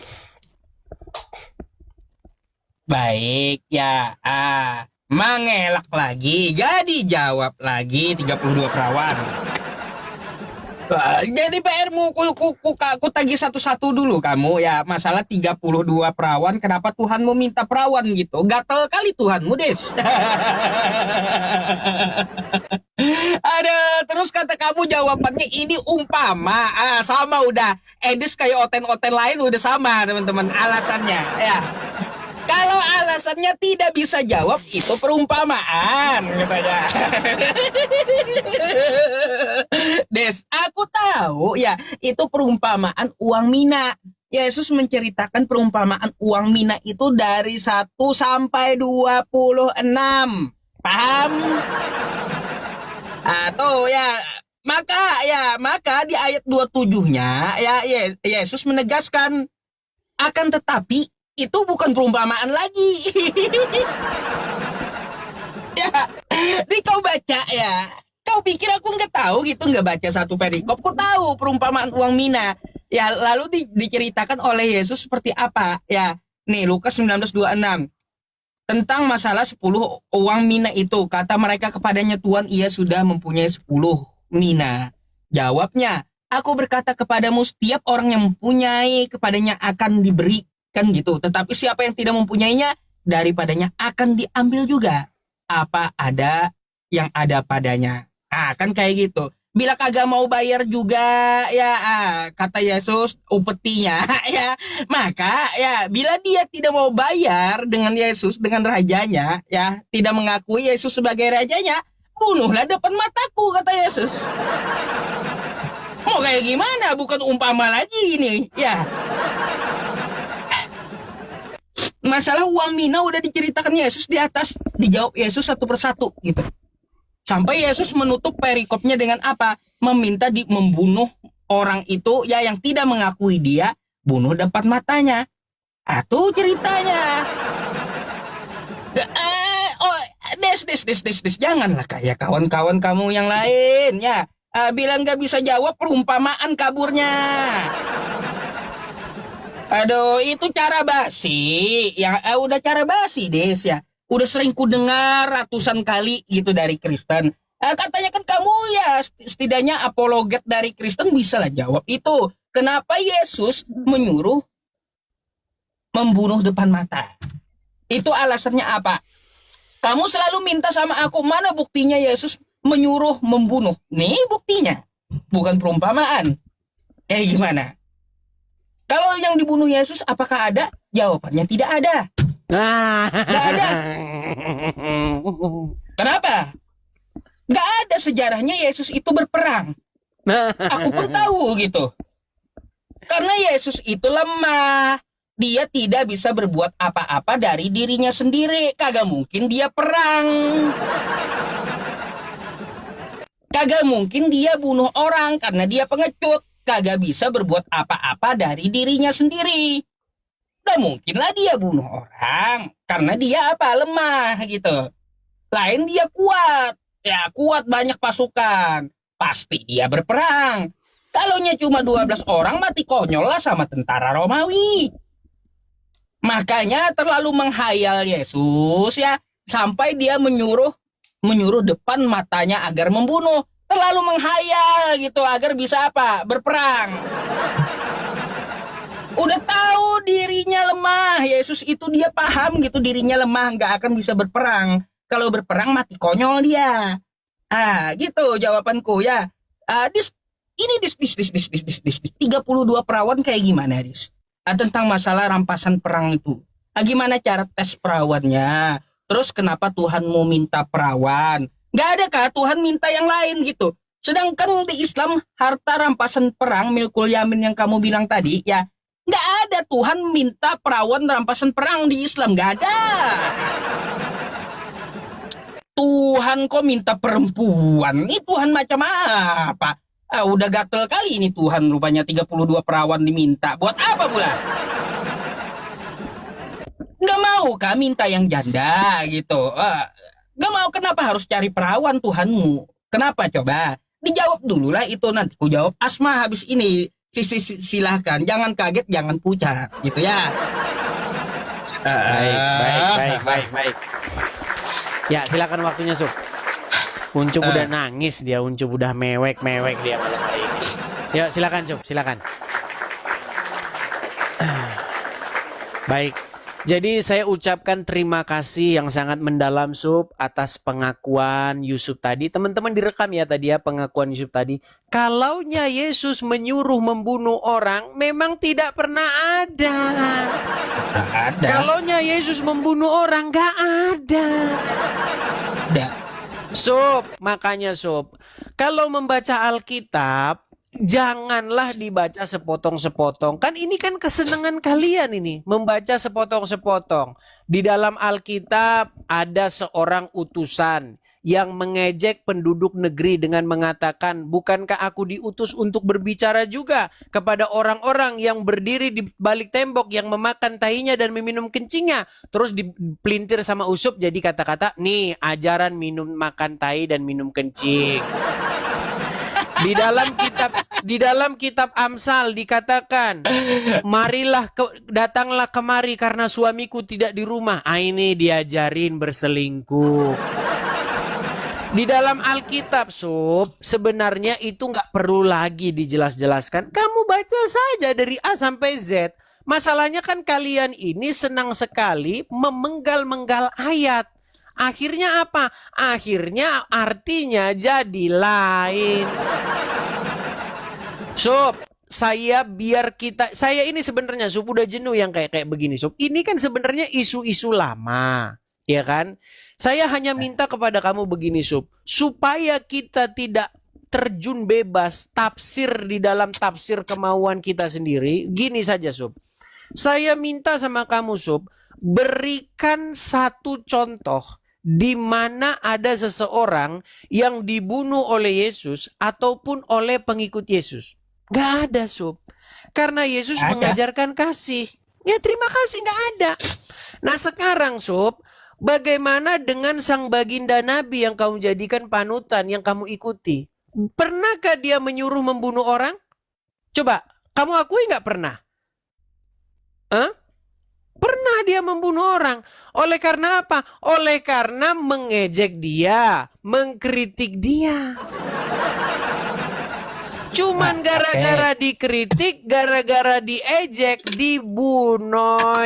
Baik ya, mengelak lagi, jadi jawab lagi 32 perawan. Jadi PR-mu ku tagih satu-satu dulu kamu ya, masalah 32 perawan, kenapa Tuhan meminta perawan gitu? Gatel kali Tuhanmu, Des. Ada terus kata kamu jawabannya ini umpama, sama udah. Edis kayak oten-oten lain udah sama teman-teman alasannya ya. Kalau alasannya tidak bisa jawab, itu perumpamaan, katanya. Des, aku tahu ya, itu perumpamaan uang mina. Yesus menceritakan perumpamaan uang mina itu dari 1 sampai 26. Paham? Atau ya, maka di ayat 27-nya ya Yesus menegaskan, akan tetapi itu bukan perumpamaan lagi. Ya, di kau baca ya. Kau pikir aku nggak tahu gitu, nggak baca satu perikop? Ku tahu perumpamaan uang mina. Ya, lalu diceritakan oleh Yesus seperti apa? Ya, nih Lukas 19:26. Tentang masalah 10 uang mina itu. Kata mereka kepadanya, Tuhan, ia sudah mempunyai 10 mina. Jawabnya, aku berkata kepadamu, setiap orang yang mempunyai kepadanya akan diberi. Kan gitu. Tetapi siapa yang tidak mempunyainya, daripadanya akan diambil juga apa ada yang ada padanya. Kan kayak gitu. Bila kagak mau bayar juga ya, kata Yesus upetinya ya. Maka ya, bila dia tidak mau bayar dengan Yesus, dengan rajanya ya, tidak mengakui Yesus sebagai rajanya, bunuhlah depan mataku, kata Yesus. Mau kayak gimana? Bukan umpama lagi ini ya. Masalah uang mina udah diceritakan Yesus di atas, dijawab Yesus satu persatu gitu. Sampai Yesus menutup perikopnya dengan apa? Meminta membunuh orang itu ya yang tidak mengakui dia, bunuh depan matanya. Tuh ceritanya. Des, janganlah kayak kawan-kawan kamu yang lain ya. Bilang gak bisa jawab perumpamaan kaburnya. Aduh, itu cara basi. Yang udah cara basi, Des ya. Udah sering ku dengar ratusan kali gitu dari Kristen. Katanya kan kamu ya setidaknya apologet dari Kristen bisa lah jawab itu. Kenapa Yesus menyuruh membunuh depan mata. Itu alasannya apa? Kamu selalu minta sama aku, mana buktinya Yesus menyuruh membunuh? Nih buktinya, bukan perumpamaan. Gimana? Kalau yang dibunuh Yesus apakah ada? Jawabannya tidak ada. Nggak ada. Kenapa? Nggak ada sejarahnya Yesus itu berperang. Aku pun tahu gitu. Karena Yesus itu lemah. Dia tidak bisa berbuat apa-apa dari dirinya sendiri. Kagak mungkin dia perang. Kagak mungkin dia bunuh orang karena dia pengecut. Kagak bisa berbuat apa-apa dari dirinya sendiri. Gak mungkinlah dia bunuh orang karena dia apa? Lemah gitu. Lain dia kuat. Ya kuat, banyak pasukan. Pasti dia berperang. Kalaunya cuma 12 orang mati konyol lah sama tentara Romawi. Makanya terlalu menghayal Yesus ya, sampai dia menyuruh depan matanya agar membunuh. Terlalu menghayal gitu agar bisa apa? Berperang. Udah tahu dirinya lemah. Yesus itu dia paham gitu dirinya lemah, nggak akan bisa berperang. Kalau berperang mati konyol dia. Gitu jawabanku ya. Dis 32 perawan kayak gimana, Dis? Tentang masalah rampasan perang itu. Gimana cara tes perawannya? Terus kenapa Tuhan mau minta perawan? Nggak ada kah Tuhan minta yang lain gitu? Sedangkan di Islam harta rampasan perang milkul yamin yang kamu bilang tadi ya, nggak ada Tuhan minta perawan rampasan perang di Islam, nggak ada. Tuhan kok minta perempuan? Ini Tuhan macam apa? Udah gatel kali ini Tuhan rupanya 32 perawan diminta. Buat apa pula? Gak mau kah minta yang janda gitu? Gak mau, kenapa harus cari perawan Tuhanmu? Kenapa coba? Dijawab dulu lah itu, nanti ku jawab Asma habis ini. Silahkan, jangan kaget, jangan pucat gitu ya. Baik. Ya silakan waktunya Sob. Ucup udah nangis dia, Ucup udah mewek dia malam hari ini. Ya silakan Sob, silakan. Baik. Jadi saya ucapkan terima kasih yang sangat mendalam Sob atas pengakuan Yusuf tadi. Teman-teman direkam ya tadi ya pengakuan Yusuf tadi. Kalaunya Yesus menyuruh membunuh orang memang tidak pernah ada. Kalaunya Yesus membunuh orang nggak ada. Sob, makanya Sob, kalau membaca Alkitab janganlah dibaca sepotong-sepotong. Kan ini kan kesenangan kalian ini, membaca sepotong-sepotong. Di dalam Alkitab ada seorang utusan yang mengejek penduduk negeri dengan mengatakan, bukankah aku diutus untuk berbicara juga kepada orang-orang yang berdiri di balik tembok yang memakan tahinya dan meminum kencingnya. Terus dipelintir sama Ucup jadi kata-kata, nih ajaran minum makan tahi dan minum kencing. Di dalam kitab Amsal dikatakan, datanglah kemari karena suamiku tidak di rumah. Ini diajarin berselingkuh. Di dalam Alkitab Sob, sebenarnya itu nggak perlu lagi dijelas-jelaskan. Kamu baca saja dari A sampai Z. Masalahnya kan kalian ini senang sekali memenggal-menggal ayat. Akhirnya apa? Akhirnya artinya jadi lain. Sob, saya ini sebenarnya Sob udah jenuh yang kayak begini Sob. Ini kan sebenarnya isu-isu lama, ya kan? Saya hanya minta kepada kamu begini Sob, supaya kita tidak terjun bebas tafsir di dalam tafsir kemauan kita sendiri. Gini saja Sob, saya minta sama kamu Sob, berikan satu contoh di mana ada seseorang yang dibunuh oleh Yesus ataupun oleh pengikut Yesus. Gak ada Sob, karena Yesus mengajarkan kasih. Ya terima kasih, gak ada. Nah sekarang Sob, bagaimana dengan sang baginda Nabi yang kamu jadikan panutan, yang kamu ikuti? Pernahkah dia menyuruh membunuh orang? Coba, kamu akui gak pernah? Pernah dia membunuh orang. Oleh karena apa? Oleh karena mengejek dia, mengkritik dia. Cuman gara-gara dikritik, gara-gara diejek, dibunuh.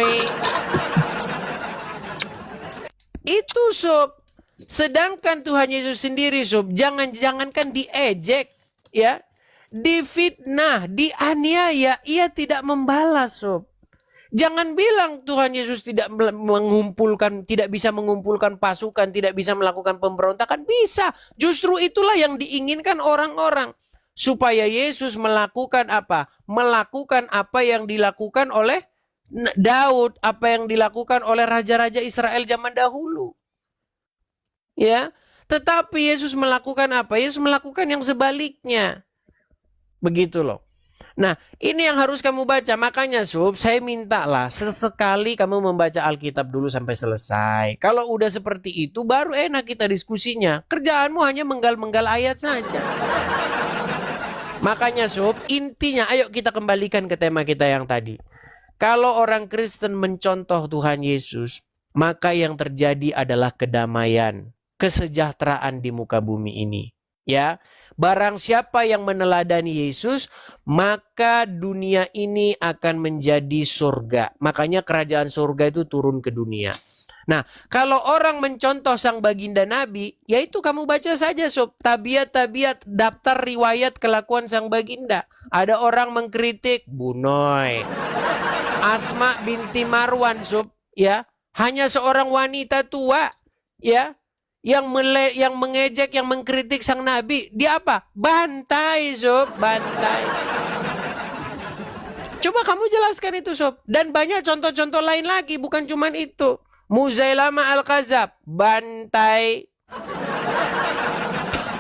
Itu sob. Sedangkan Tuhan Yesus sendiri sob, jangankan diejek, ya, difitnah, dianiaya, ia tidak membalas sob. Jangan bilang Tuhan Yesus tidak bisa mengumpulkan pasukan, tidak bisa melakukan pemberontakan. Bisa. Justru itulah yang diinginkan orang-orang. Supaya Yesus melakukan apa? Melakukan apa yang dilakukan oleh Daud, apa yang dilakukan oleh raja-raja Israel zaman dahulu. Ya, tetapi Yesus melakukan apa? Yesus melakukan yang sebaliknya. Begitu loh. Nah, ini yang harus kamu baca. Makanya Sob, saya mintalah sesekali kamu membaca Alkitab dulu sampai selesai. Kalau udah seperti itu, baru enak kita diskusinya. Kerjaanmu hanya menggal-menggal ayat saja. Makanya Sob, intinya ayo kita kembalikan ke tema kita yang tadi. Kalau orang Kristen mencontoh Tuhan Yesus, maka yang terjadi adalah kedamaian, kesejahteraan di muka bumi ini. Ya, barang siapa yang meneladani Yesus, maka dunia ini akan menjadi surga. Makanya kerajaan surga itu turun ke dunia. Nah, kalau orang mencontoh sang baginda Nabi, yaitu kamu baca saja Sob, tabiat-tabiat daftar riwayat kelakuan sang baginda. Ada orang mengkritik, bunuh. Asma binti Marwan Sob, ya, hanya seorang wanita tua, ya, yang mengejek, yang mengkritik sang Nabi. Dia apa? Bantai Sob, bantai. Coba kamu jelaskan itu Sob. Dan banyak contoh-contoh lain lagi, bukan cuma itu. Muzailama Al-Kazab, bantai.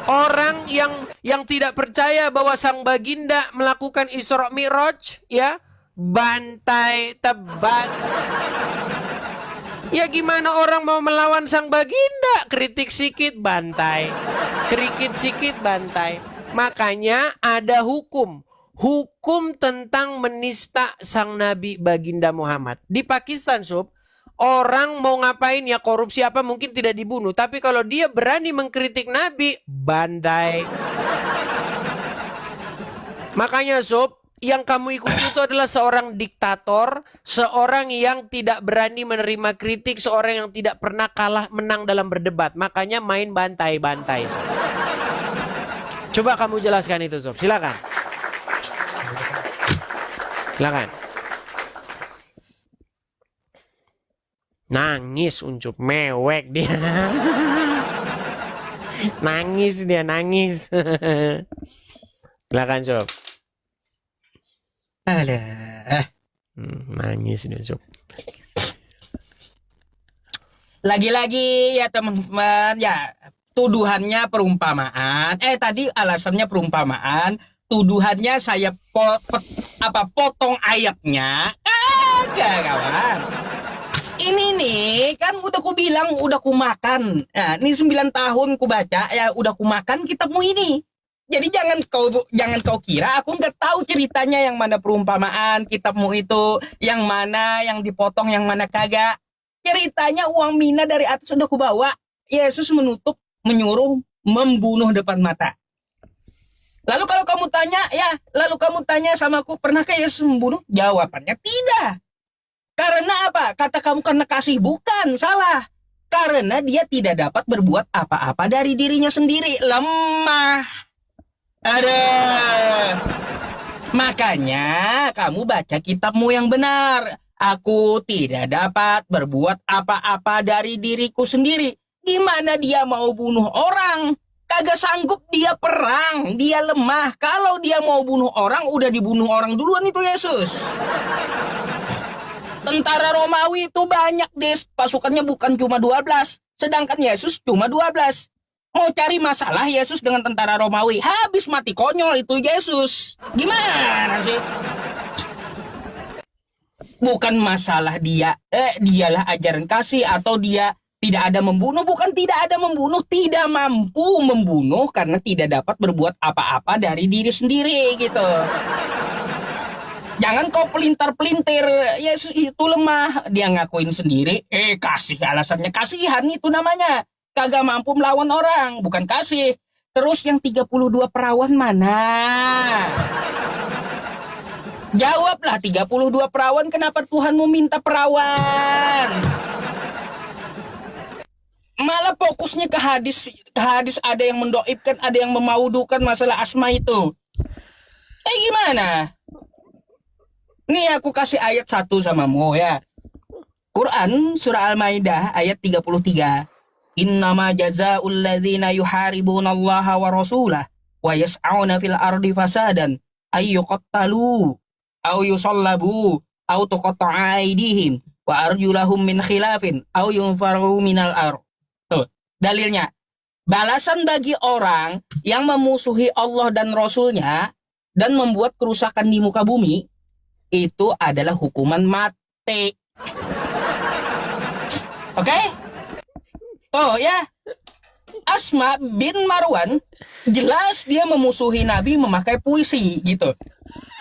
Orang yang tidak percaya bahwa sang baginda melakukan Isra Mi'raj, ya, bantai, tebas. Ya gimana orang mau melawan sang baginda? Kritik sikit, bantai. Kritik sikit, bantai. Makanya ada hukum. Hukum tentang menista sang Nabi baginda Muhammad. Di Pakistan Sob, orang mau ngapain ya, korupsi apa mungkin tidak dibunuh. Tapi kalau dia berani mengkritik Nabi, bantai. Makanya Sob, yang kamu ikuti itu adalah seorang diktator, seorang yang tidak berani menerima kritik, seorang yang tidak pernah kalah menang dalam berdebat. Makanya main bantai-bantai. Sob. Coba kamu jelaskan itu Sob, silakan. Silakan. Nangis Uncup, mewek dia. Nangis dia, nangis. Silakan Sob. Alah. Nangis dia Sob. Lagi-lagi ya teman-teman, ya tuduhannya perumpamaan. Tadi alasannya perumpamaan, tuduhannya saya potong ayatnya. Agak kawan. Ini nih kan udah ku bilang, udah ku makan. Nah, ini 9 tahun ku baca, ya udah ku makan kitabmu ini. Jadi jangan kau kira aku nggak tahu ceritanya yang mana perumpamaan kitabmu itu, yang mana yang dipotong, yang mana kagak. Ceritanya uang mina dari atas sudah kubawa. Yesus menyuruh membunuh depan mata. Lalu kalau kamu tanya sama aku, pernahkah Yesus membunuh? Jawabannya tidak. Karena apa? Kata kamu karena kasih, bukan, salah. Karena dia tidak dapat berbuat apa-apa dari dirinya sendiri, lemah. Ada. Makanya kamu baca kitabmu yang benar. Aku tidak dapat berbuat apa-apa dari diriku sendiri. Gimana dia mau bunuh orang? Kagak sanggup dia perang. Dia lemah. Kalau dia mau bunuh orang, udah dibunuh orang duluan itu Yesus. Tentara Romawi itu banyak, Des. Pasukannya bukan cuma 12. Sedangkan Yesus cuma 12. Mau cari masalah Yesus dengan tentara Romawi, habis mati konyol itu Yesus. Gimana sih? Bukan masalah dialah ajaran kasih atau dia tidak ada membunuh. Bukan tidak ada membunuh, tidak mampu membunuh karena tidak dapat berbuat apa-apa dari diri sendiri gitu. Jangan kau pelintar-pelintir, Yesus itu lemah. Dia ngakuin sendiri, kasih, alasannya kasihan itu namanya. Kagak mampu melawan orang, bukan kasih. Terus yang 32 perawan mana? Jawablah, 32 perawan, kenapa Tuhan meminta perawan? Malah fokusnya ke hadis ada yang mendoibkan, ada yang memaudukan masalah asma itu. Gimana? Nih aku kasih ayat 1 samamu ya. Quran surah Al-Maidah ayat 33. Innama jazaa'ul ladzina yuharibunallaha wa rasulah wa yas'auna fil ardi fasadan ay yuqattalu aw yusallabu aw tuqatta'a aydihim wa arjulahum min khilafin aw yunfaru minal ardh. Tuh, dalilnya. Balasan bagi orang yang memusuhi Allah dan Rasulnya dan membuat kerusakan di muka bumi itu adalah hukuman mati. Oke? Oh ya, Asma bin Marwan jelas dia memusuhi Nabi memakai puisi gitu.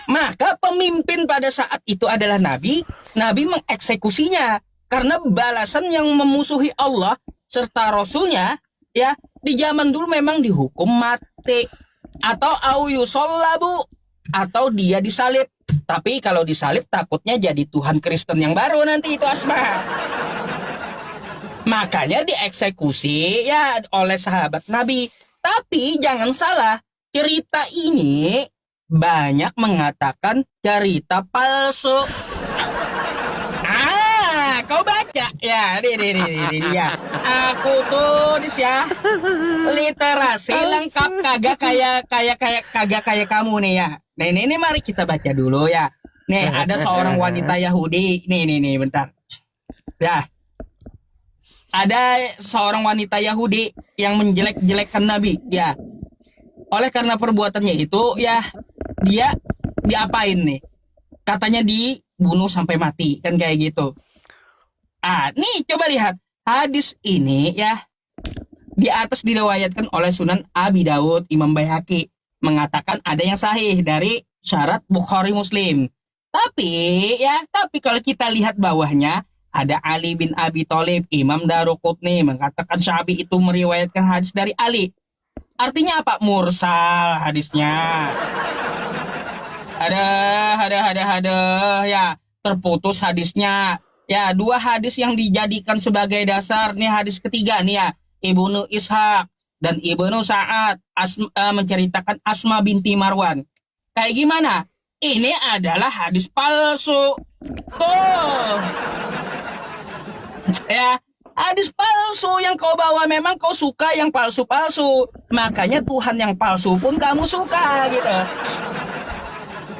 Maka pemimpin pada saat itu adalah Nabi. Nabi mengeksekusinya karena balasan yang memusuhi Allah serta Rasulnya ya di zaman dulu memang dihukum mati atau au yusallabu atau dia disalib. Tapi kalau disalib takutnya jadi Tuhan Kristen yang baru nanti itu Asma. Makanya dieksekusi ya oleh sahabat Nabi. Tapi jangan salah, cerita ini banyak mengatakan cerita palsu. Kau baca ya, nih ya. Aku tulis ya, literasi lengkap kagak kayak kamu nih ya. Nih mari kita baca dulu ya. Nih ada seorang wanita Yahudi. Nih bentar. Ya. Ada seorang wanita Yahudi yang menjelek-jelekkan Nabi, ya. Oleh karena perbuatannya itu, ya, dia diapain nih? Katanya dibunuh sampai mati, kan kayak gitu. Nih coba lihat hadis ini ya. Di atas diriwayatkan oleh Sunan Abi Daud, Imam Baihaqi mengatakan ada yang sahih dari syarat Bukhari Muslim. Tapi kalau kita lihat bawahnya ada Ali bin Abi Thalib, Imam Daruqutni mengatakan Syabi itu meriwayatkan hadis dari Ali. Artinya apa? Mursal hadisnya. Ada ya, terputus hadisnya. Ya, 2 hadis yang dijadikan sebagai dasar. Nih hadis ketiga nih ya, Ibnu Ishaq dan Ibnu Sa'ad menceritakan Asma binti Marwan. Kayak gimana? Ini adalah hadis palsu. Tuh. Ya, hadis palsu yang kau bawa memang kau suka yang palsu-palsu. Makanya Tuhan yang palsu pun kamu suka gitu.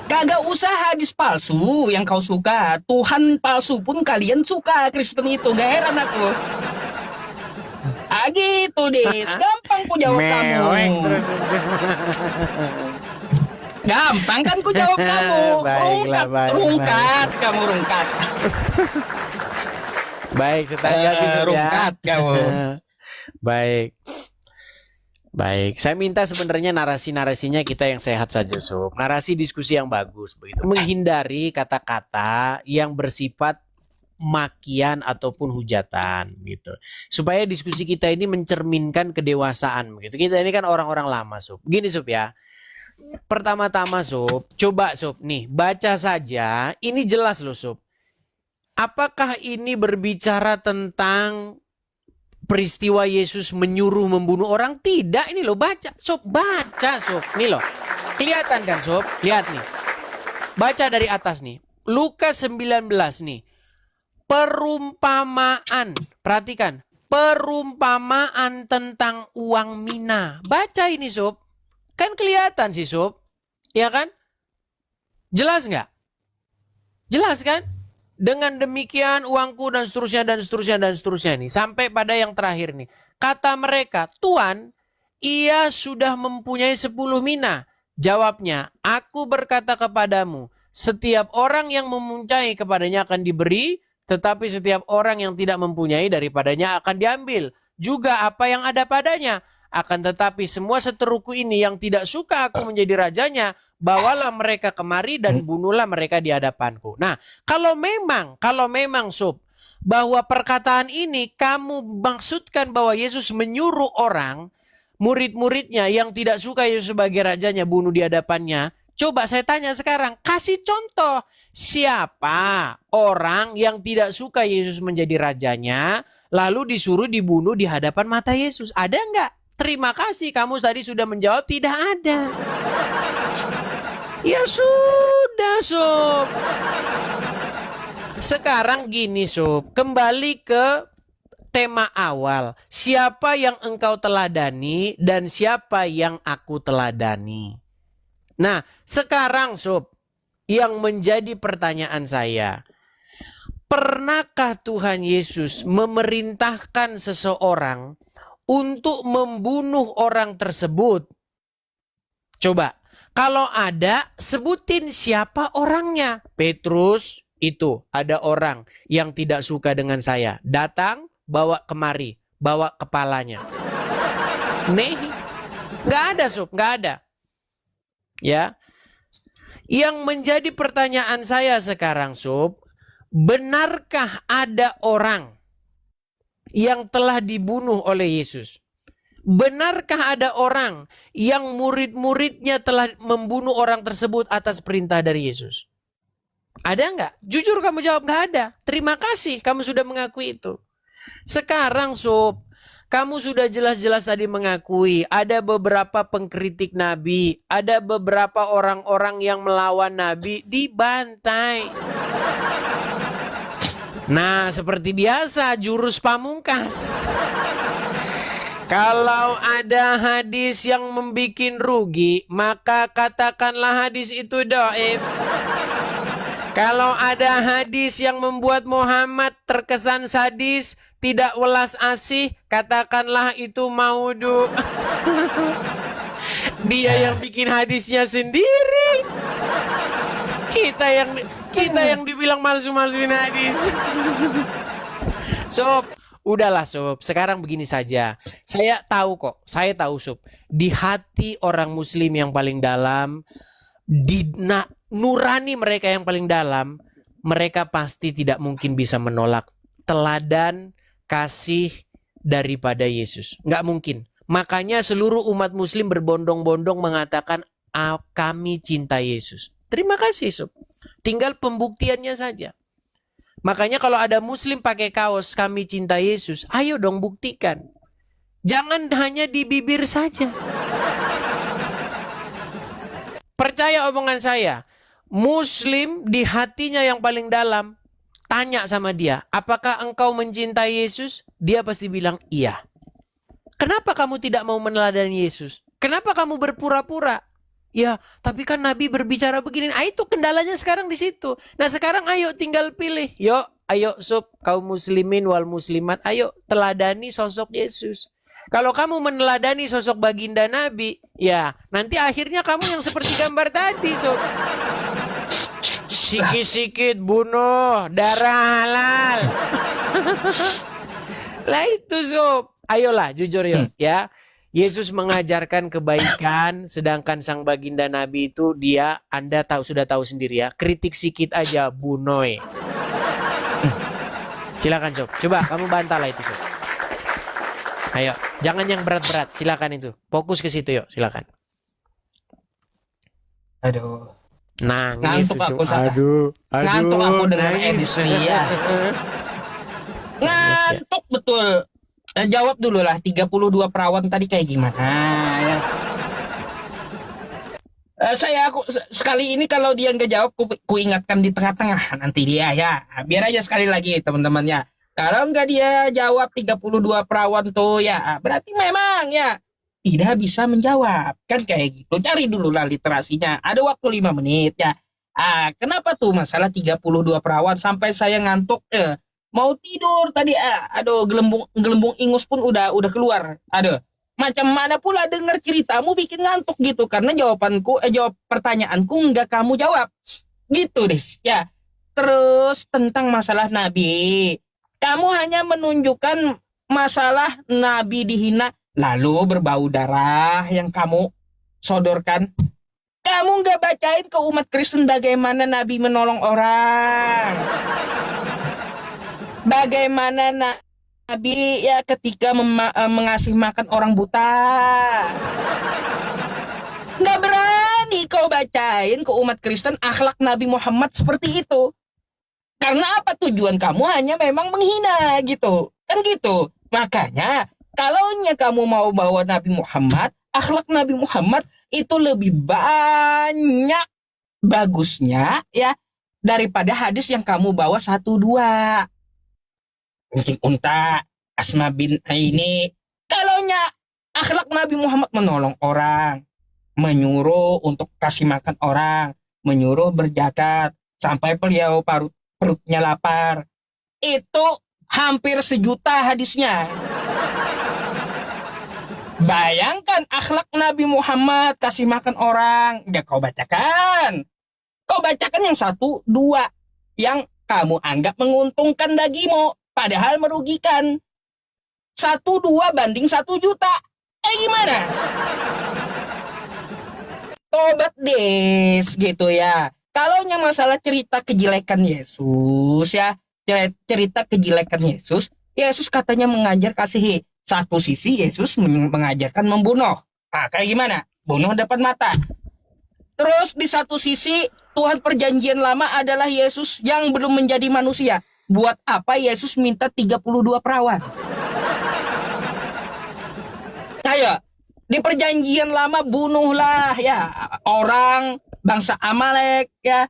Kagak usah hadis palsu yang kau suka. Tuhan palsu pun kalian suka. Kristen itu gak heran aku. Gitu deh. Gampang ku jawab kamu. Gampang kan ku jawab kamu. Rungkat kamu rungkat. Baik, setanggapi ya. Rungkat kamu. Baik, saya minta sebenarnya narasi-narasinya kita yang sehat saja, Sob. Narasi diskusi yang bagus begitu. Menghindari kata-kata yang bersifat makian ataupun hujatan gitu. Supaya diskusi kita ini mencerminkan kedewasaan begitu. Kita ini kan orang-orang lama, Sob. Gini, Sob ya. Pertama-tama, Sob, coba Sob nih, baca saja. Ini jelas loh, Sob. Apakah ini berbicara tentang peristiwa Yesus menyuruh membunuh orang? Tidak, ini loh baca. Sob, baca Sob. Nih loh. Kelihatan kan Sob? Lihat nih. Baca dari atas nih. Lukas 19 nih. Perumpamaan. Perhatikan. Perumpamaan tentang uang mina. Baca ini Sob. Kan kelihatan sih Sob. Ya kan? Jelas nggak? Jelas kan? Dengan demikian uangku dan seterusnya nih. Sampai pada yang terakhir nih. Kata mereka, Tuan, ia sudah mempunyai 10 mina. Jawabnya, aku berkata kepadamu, setiap orang yang mempunyai kepadanya akan diberi, tetapi setiap orang yang tidak mempunyai daripadanya akan diambil. Juga apa yang ada padanya. Akan tetapi semua seteruku ini yang tidak suka aku menjadi rajanya, bawalah mereka kemari dan bunuhlah mereka di hadapanku. Nah, kalau memang Sob, bahwa perkataan ini kamu maksudkan bahwa Yesus menyuruh orang murid-muridnya yang tidak suka Yesus sebagai rajanya bunuh di hadapannya. Coba saya tanya sekarang, kasih contoh siapa orang yang tidak suka Yesus menjadi rajanya lalu disuruh dibunuh di hadapan mata Yesus? Ada nggak? Terima kasih, kamu tadi sudah menjawab tidak ada. Ya sudah, Sob. Sekarang gini, Sob, kembali ke tema awal. Siapa yang engkau teladani dan siapa yang aku teladani? Nah, sekarang Sob, yang menjadi pertanyaan saya, pernahkah Tuhan Yesus memerintahkan seseorang untuk membunuh orang tersebut? Coba, kalau ada, sebutin siapa orangnya. Petrus, itu ada orang yang tidak suka dengan saya. Datang, bawa kemari, bawa kepalanya. Nih, nggak ada Sob, nggak ada. Ya, yang menjadi pertanyaan saya sekarang, Sob, benarkah ada orang yang telah dibunuh oleh Yesus? Benarkah ada orang yang murid-muridnya telah membunuh orang tersebut atas perintah dari Yesus? Ada nggak? Jujur kamu jawab nggak ada. Terima kasih kamu sudah mengakui itu. Sekarang Sob, kamu sudah jelas-jelas tadi mengakui ada beberapa pengkritik Nabi, ada beberapa orang-orang yang melawan Nabi dibantai. Nah, seperti biasa jurus pamungkas. Kalau ada hadis yang membikin rugi, maka katakanlah hadis itu dhaif. Kalau ada hadis yang membuat Muhammad terkesan sadis, tidak welas asih, katakanlah itu maudhu. Dia yang bikin hadisnya sendiri. Kita yang dibilang malsu-malsuin hadis. Sob, udahlah Sob. Sekarang begini saja. Saya tahu Sob. Di hati orang muslim yang paling dalam, di nurani mereka yang paling dalam, mereka pasti tidak mungkin bisa menolak teladan kasih daripada Yesus. Nggak mungkin. Makanya seluruh umat muslim berbondong-bondong mengatakan kami cinta Yesus. Terima kasih Sob. Tinggal pembuktiannya saja. Makanya kalau ada muslim pakai kaos kami cinta Yesus, ayo dong buktikan. Jangan hanya di bibir saja. Percaya omongan saya. Muslim di hatinya yang paling dalam, tanya sama dia, apakah engkau mencintai Yesus? Dia pasti bilang iya. Kenapa kamu tidak mau meneladani Yesus? Kenapa kamu berpura-pura? Ya, tapi kan Nabi berbicara begini. Itu kendalanya sekarang di situ. Nah, sekarang ayo tinggal pilih. Yuk, ayo Sob, kaum muslimin wal muslimat, ayo teladani sosok Yesus. Kalau kamu meneladani sosok baginda Nabi, ya nanti akhirnya kamu yang seperti gambar tadi, Sob. Sikit-sikit bunuh, darah halal. Lah itu Sob. Ayolah jujur yuk ya. Yesus mengajarkan kebaikan, sedangkan sang baginda Nabi itu Anda sudah tahu sendiri ya. Kritik sikit aja bunuh. Silakan Sob. Coba kamu bantahlah itu Sob. Ayo, jangan yang berat-berat. Silakan itu. Fokus ke situ yuk, silakan. Aduh. Nangis. Ngantuk aku. Ngantuk aku dengan edis dia. Ngantuk betul. Jawab dulu lah 32 perawan tadi kayak gimana ya. Aku sekali ini kalau dia nggak jawab ku ingatkan di tengah-tengah nanti dia ya. Biar aja sekali lagi teman-temannya. Kalau nggak dia jawab 32 perawan tuh ya berarti memang ya tidak bisa menjawab. Kan kayak gitu. Cari dulu lah literasinya. Ada waktu 5 menit ya. Kenapa tuh masalah 32 perawan sampai saya ngantuk mau tidur tadi aduh gelembung ingus pun udah keluar. Aduh. Macam mana pula dengar ceritamu bikin ngantuk gitu karena jawab pertanyaanku nggak kamu jawab. Gitu deh. Ya. Terus tentang masalah Nabi. Kamu hanya menunjukkan masalah Nabi dihina, lalu berbau darah yang kamu sodorkan. Kamu nggak bacain ke umat Kristen bagaimana Nabi menolong orang. Bagaimana Nabi ya ketika mengasih makan orang buta. Nggak berani kau bacain ke umat Kristen akhlak Nabi Muhammad seperti itu. Karena apa, tujuan kamu hanya memang menghina gitu. Kan gitu. Makanya kalaunya kamu mau bawa Nabi Muhammad, akhlak Nabi Muhammad itu lebih banyak bagusnya ya daripada hadis yang kamu bawa 1-2. Kencing unta, Asma bin ini. Kalaunya akhlak Nabi Muhammad menolong orang, menyuruh untuk kasih makan orang, menyuruh berzakat sampai beliau perutnya lapar. Itu hampir 1.000.000 hadisnya. Bayangkan akhlak Nabi Muhammad kasih makan orang, gak kau bacakan. Kau bacakan yang 1-2 yang kamu anggap menguntungkan bagimu, padahal merugikan. 1-2 banding 1.000.000. Gimana? Tobat des gitu ya. Kalaunya masalah cerita kejelekan Yesus ya, cerita kejelekan Yesus, Yesus katanya mengajar kasihi. Satu sisi Yesus mengajarkan membunuh. Kayak gimana? Bunuh depan mata. Terus di satu sisi Tuhan perjanjian lama adalah Yesus yang belum menjadi manusia. Buat apa Yesus minta 32 perawan? Ayo, di perjanjian lama bunuhlah ya orang bangsa Amalek ya,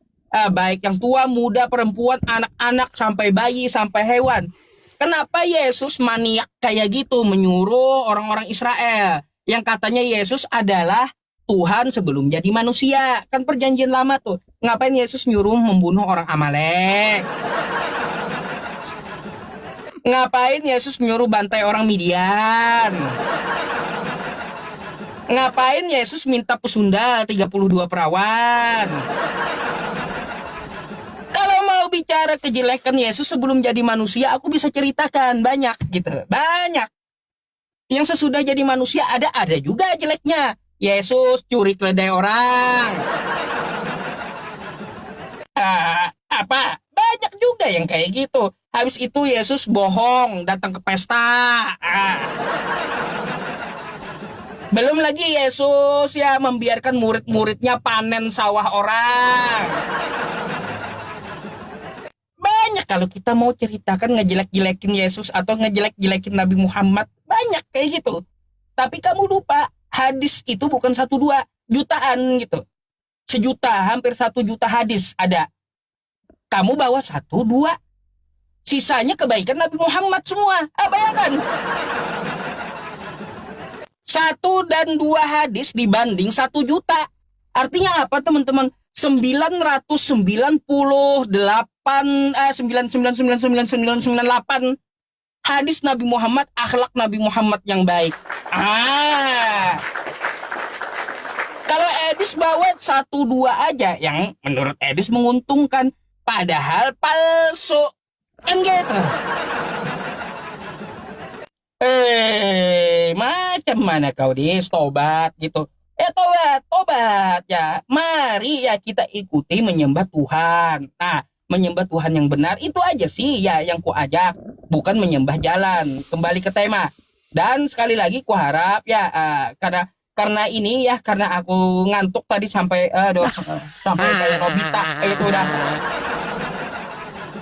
baik yang tua, muda, perempuan, anak-anak sampai bayi sampai hewan. Kenapa Yesus maniak kayak gitu menyuruh orang-orang Israel yang katanya Yesus adalah Tuhan sebelum jadi manusia? Kan perjanjian lama tuh. Ngapain Yesus nyuruh membunuh orang Amalek? Ngapain Yesus nyuruh bantai orang Midian? Ngapain Yesus minta pesunda 32 perawan? Kalau mau bicara kejelekan Yesus sebelum jadi manusia, aku bisa ceritakan banyak gitu. Banyak. Yang sesudah jadi manusia ada juga jeleknya. Yesus curi keledai orang. Apa? Banyak juga yang kayak gitu. Habis itu Yesus bohong, datang ke pesta. Belum lagi Yesus ya membiarkan murid-muridnya panen sawah orang. Banyak kalau kita mau ceritakan ngejelek-jelekin Yesus atau ngejelek-jelekin Nabi Muhammad. Banyak kayak gitu. Tapi kamu lupa, hadis itu bukan 1-2, jutaan gitu. 1.000.000, hampir 1.000.000 hadis ada. Kamu bawa 1-2. Sisanya kebaikan Nabi Muhammad semua. Bayangkan. 1 dan 2 hadis dibanding 1.000.000. Artinya apa teman-teman? 998 hadis Nabi Muhammad, akhlak Nabi Muhammad yang baik. Kalau Edis bawa 1-2 aja yang menurut Edis menguntungkan, padahal palsu. Kan gitu. Macam mana kau dis? Tobat gitu. Tobat ya. Mari ya kita ikuti menyembah Tuhan. Nah, menyembah Tuhan yang benar itu aja sih ya yang ku ajak, bukan menyembah jalan. Kembali ke tema. Dan sekali lagi ku harap ya karena ini ya, karena aku ngantuk tadi sampai sampai kayak Nobita itu udah.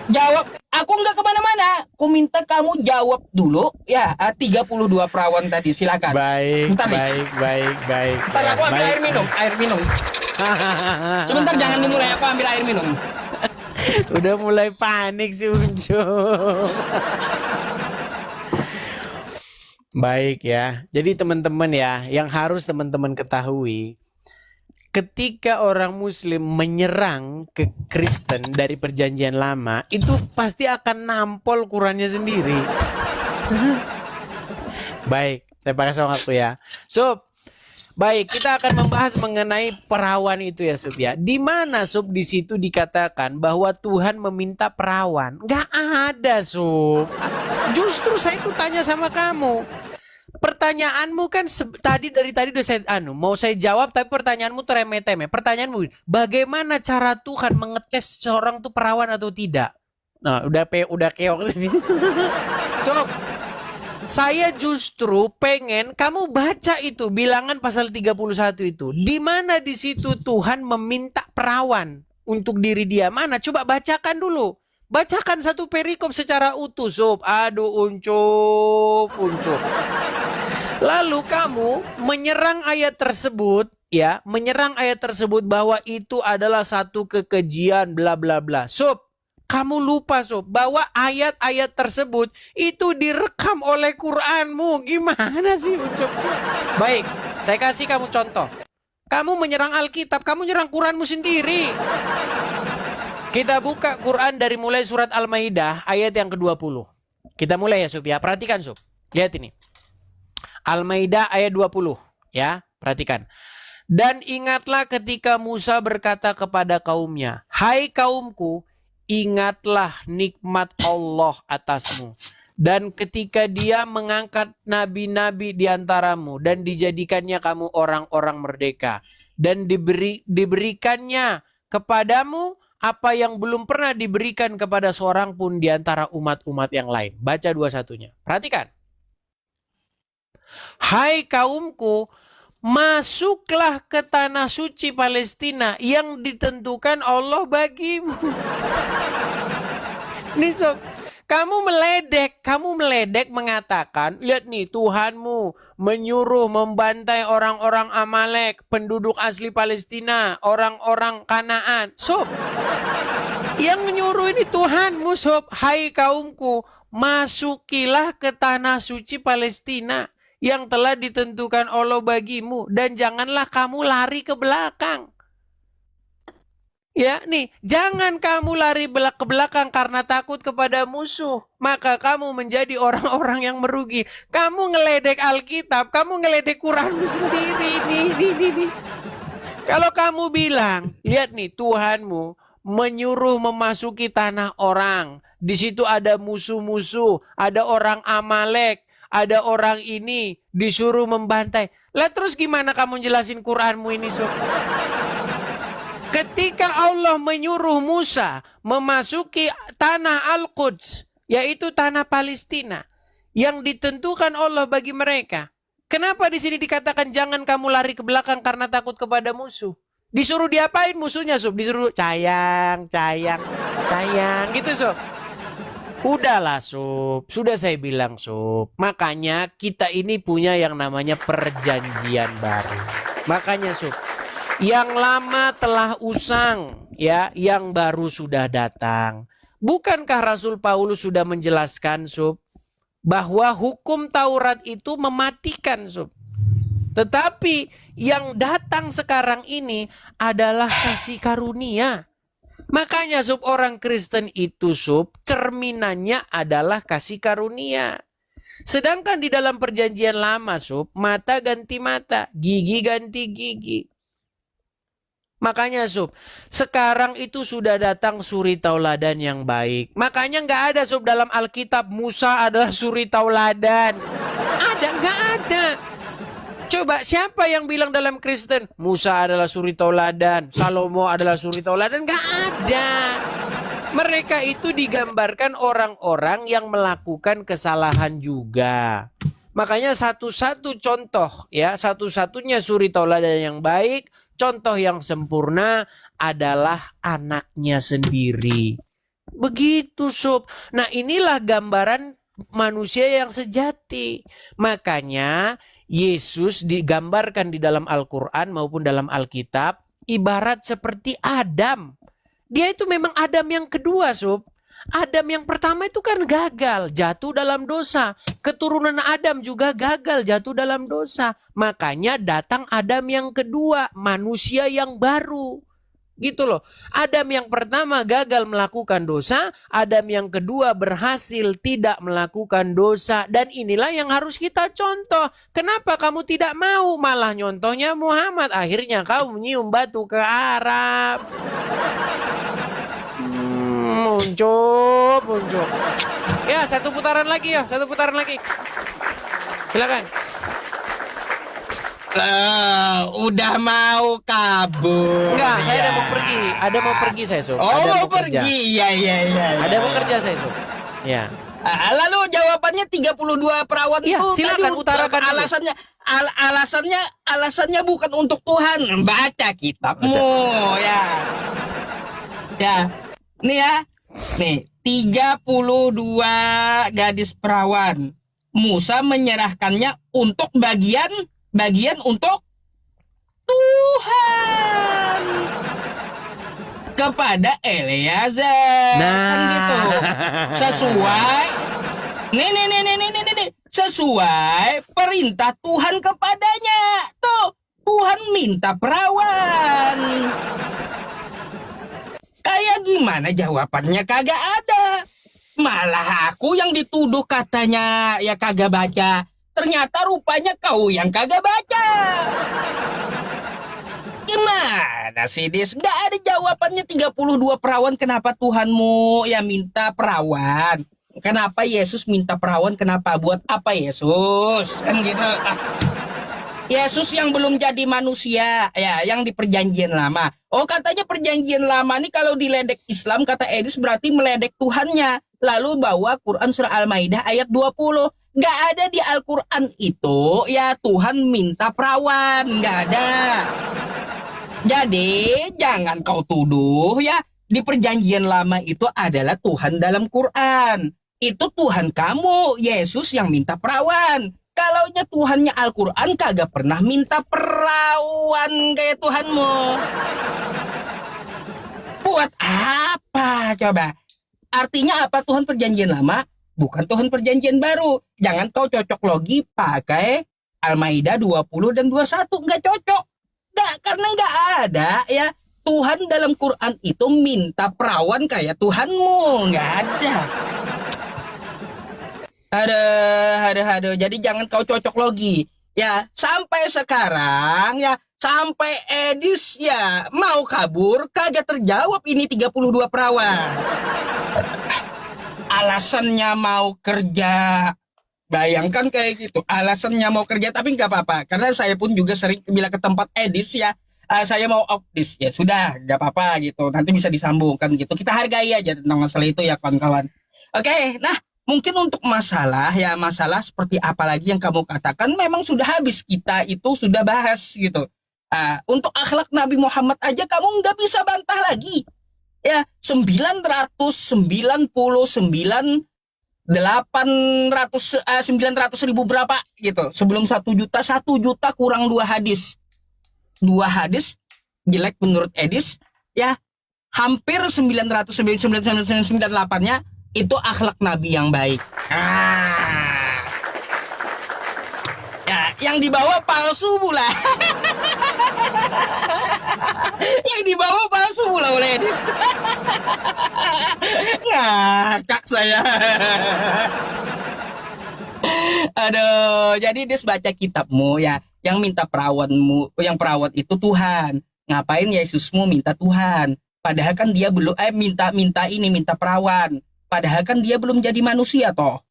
Jawab, aku nggak kemana-mana. Aku minta kamu jawab dulu ya 32 perawan tadi, silakan. Baik, Bentar, baik. Ntar aku ambil air minum. Sebentar, jangan dimulai, aku ambil air minum. Udah mulai panik sih Unjo. Baik ya. Jadi teman-teman ya, yang harus teman-teman ketahui, ketika orang Muslim menyerang ke Kristen dari perjanjian lama, itu pasti akan nampol Qurannya sendiri. Baik, saya pakai waktu ya. Sob, baik, kita akan membahas mengenai perawan itu ya Sob ya. Di mana Sob di situ dikatakan bahwa Tuhan meminta perawan? Nggak ada Sob. Justru saya itu tanya sama kamu. Pertanyaanmu kan dari tadi udah saya mau saya jawab, tapi pertanyaanmu tuh remeh-temeh. Pertanyaanmu, bagaimana cara Tuhan mengetes seorang tuh perawan atau tidak? Nah, udah keok sini. So, Saya justru pengen kamu baca itu Bilangan pasal 31 itu. Di mana di situ Tuhan meminta perawan untuk diri dia? Mana? Coba bacakan dulu. Bacakan satu perikop secara utuh, Sob. Aduh, uncup. Lalu kamu menyerang ayat tersebut, ya, menyerang ayat tersebut bahwa itu adalah satu kekejian, bla bla bla. Sob, kamu lupa, Sob, bahwa ayat-ayat tersebut itu direkam oleh Quranmu. Gimana sih, Ucup? Baik, saya kasih kamu contoh. Kamu menyerang Alkitab, kamu menyerang Quranmu sendiri. Kita buka Quran dari mulai surat Al-Maidah ayat yang ke-20. Kita mulai ya, Sob, ya. Perhatikan, Sob. Lihat ini. Al-Maidah ayat 20, ya. Perhatikan. Dan ingatlah ketika Musa berkata kepada kaumnya, "Hai kaumku, ingatlah nikmat Allah atasmu. Dan ketika dia mengangkat nabi-nabi di antaramu dan dijadikannya kamu orang-orang merdeka. Dan diberikannya kepadamu apa yang belum pernah diberikan kepada seorang pun di antara umat-umat yang lain." Baca 21-nya. Perhatikan. Hai kaumku, masuklah ke tanah suci Palestina yang ditentukan Allah bagimu. Nih Sob, kamu meledek mengatakan, lihat nih Tuhanmu menyuruh membantai orang-orang Amalek, penduduk asli Palestina, orang-orang Kanaan. Sob, yang menyuruh ini Tuhanmu, Sob. Hai kaumku, masukilah ke tanah suci Palestina yang telah ditentukan Allah bagimu dan janganlah kamu lari ke belakang. Ya, nih, jangan kamu lari ke belakang karena takut kepada musuh. Maka kamu menjadi orang-orang yang merugi. Kamu ngeledek Alkitab, kamu ngeledek Quranmu sendiri. Nih. Kalau kamu bilang, lihat nih, Tuhanmu menyuruh memasuki tanah orang. Di situ ada musuh-musuh, ada orang Amalek, ada orang ini disuruh membantai. Lah terus gimana kamu jelasin Quranmu ini, Sob? Ketika Allah menyuruh Musa memasuki tanah Al-Quds, yaitu tanah Palestina, yang ditentukan Allah bagi mereka. Kenapa di sini dikatakan jangan kamu lari ke belakang karena takut kepada musuh? Disuruh diapain musuhnya, Sob? Disuruh sayang, gitu, Sob. Udahlah, Sob. Sudah saya bilang, Sob. Makanya kita ini punya yang namanya perjanjian baru. Makanya, Sob, yang lama telah usang, ya, yang baru sudah datang. Bukankah Rasul Paulus sudah menjelaskan, Sob, bahwa hukum Taurat itu mematikan, Sob. Tetapi yang datang sekarang ini adalah kasih karunia. Makanya, Sob, orang Kristen itu, Sob, cerminannya adalah kasih karunia. Sedangkan di dalam perjanjian lama, Sob, mata ganti mata, gigi ganti gigi. Makanya, Sob, sekarang itu sudah datang suri tauladan yang baik. Makanya nggak ada, Sob, dalam Alkitab Musa adalah suri tauladan. Nggak ada. Coba siapa yang bilang dalam Kristen Musa adalah suri tauladan, Salomo adalah suri tauladan? Gak ada. Mereka itu digambarkan orang-orang yang melakukan kesalahan juga. Makanya satu-satu contoh, ya, satu-satunya suri tauladan yang baik, contoh yang sempurna adalah anaknya sendiri. Begitu, Sob. Nah, inilah gambaran manusia yang sejati. Makanya Yesus digambarkan di dalam Al-Quran maupun dalam Alkitab ibarat seperti Adam. Dia itu memang Adam yang kedua, Sob. Adam yang pertama itu kan gagal, jatuh dalam dosa. Keturunan Adam juga gagal, jatuh dalam dosa. Makanya datang Adam yang kedua, manusia yang baru. Gitu loh. Adam yang pertama gagal melakukan dosa, Adam yang kedua berhasil tidak melakukan dosa. Dan inilah yang harus kita contoh. Kenapa kamu tidak mau? Malah nyontohnya Muhammad. Akhirnya kamu nyium batu ke Arab. Muncul. Ya, satu putaran lagi ya, Silakan. Udah mau kabur. Enggak, saya ya. ada mau pergi saya, Sob. Oh, ada mau pergi. Iya. Ada mau kerja saya, Sob. Ya. Lalu jawabannya 32 perawan Ya, itu silakan tadi utarakan dulu. alasannya bukan untuk Tuhan. Baca kitabmu ya. Ya. Nih ya. Nih, 32 gadis perawan. Musa menyerahkannya untuk bagian untuk Tuhan kepada Eleazar. Nah. Kan gitu. Sesuai nih. Sesuai perintah Tuhan kepadanya. Tuh, Tuhan minta perawan. Kayak gimana jawabannya kagak ada. Malah aku yang dituduh katanya ya kagak baca. Ternyata rupanya kau yang kagak baca. Gimana sih, Dis? Nggak ada jawabannya 32 perawan. Kenapa Tuhanmu ya minta perawan? Kenapa Yesus minta perawan? Kenapa? Buat apa Yesus? Kan gitu. Yesus yang belum jadi manusia, ya, yang di perjanjian lama. Oh, katanya perjanjian lama nih kalau diledek Islam, kata Edis, berarti meledek Tuhannya. Lalu bawa Quran surah Al-Maidah ayat 20. Nggak ada di Al-Quran itu, ya Tuhan minta perawan. Nggak ada. Jadi, jangan kau tuduh, ya, di perjanjian lama itu adalah Tuhan dalam Quran. Itu Tuhan kamu, Yesus yang minta perawan. Kalaunya Tuhannya Al-Quran kagak pernah minta perawan kayak Tuhanmu. Buat apa coba? Artinya apa Tuhan perjanjian lama? Bukan Tuhan perjanjian baru. Jangan kau cocok logi pakai Al-Maidah 20 dan 21. Nggak cocok. Nggak, karena nggak ada ya. Tuhan dalam Quran itu minta perawan kayak Tuhanmu. Nggak ada. Aduh. Jadi jangan kau cocok logi. Ya, sampai sekarang ya, sampai Edis ya mau kabur, kagak terjawab ini 32 perawan. Alasannya mau kerja. Bayangkan kayak gitu. Alasannya mau kerja tapi nggak apa-apa. Karena saya pun juga sering bila ke tempat Edis ya, saya mau optis ya sudah nggak apa-apa gitu. Nanti bisa disambungkan gitu. Kita hargai aja tentang masalah itu ya kawan-kawan. Oke, nah. Mungkin untuk masalah seperti apa lagi yang kamu katakan memang sudah habis, kita itu sudah bahas gitu. Untuk akhlak Nabi Muhammad aja kamu nggak bisa bantah lagi. Ya 999 900 ribu berapa gitu. Sebelum 1 juta kurang 2 hadis. 2 hadis jelek menurut Edis ya. Hampir 998-nya itu akhlak Nabi yang baik. Ya, yang dibawa palsu pula. Yang dibawa palsu pula oleh Edis. Ngakak saya. Aduh, jadi Des baca kitabmu ya, yang minta perawanmu, yang perawat itu Tuhan. Ngapain Yesusmu minta Tuhan? Padahal kan dia belum minta perawan. Padahal kan dia belum jadi manusia toh.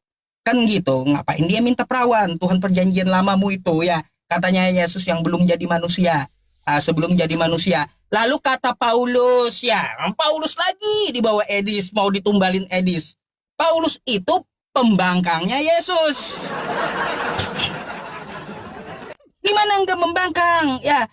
Kan gitu, ngapain dia minta perawan? Tuhan perjanjian lamamu itu ya, katanya Yesus yang belum jadi manusia. Sebelum jadi manusia. Lalu kata Paulus ya, Paulus lagi dibawa Edis, mau ditumbalin Edis. Paulus itu pembangkangnya Yesus. Gimana enggak membangkang? Ya,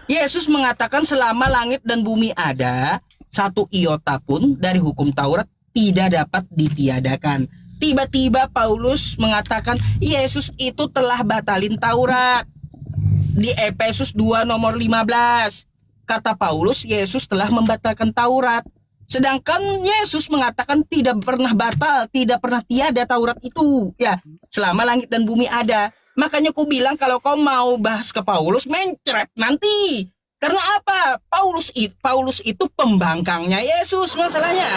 Yesus mengatakan selama langit dan bumi ada, 1 iota pun dari hukum Taurat tidak dapat ditiadakan. Tiba-tiba Paulus mengatakan Yesus itu telah batalin Taurat. Di Efesus 2 nomor 15. Kata Paulus, Yesus telah membatalkan Taurat. Sedangkan Yesus mengatakan tidak pernah batal, tidak pernah tiada Taurat itu. Ya, selama langit dan bumi ada. Makanya aku bilang kalau kau mau bahas ke Paulus, mencret nanti. Karena apa? Paulus itu pembangkangnya Yesus masalahnya.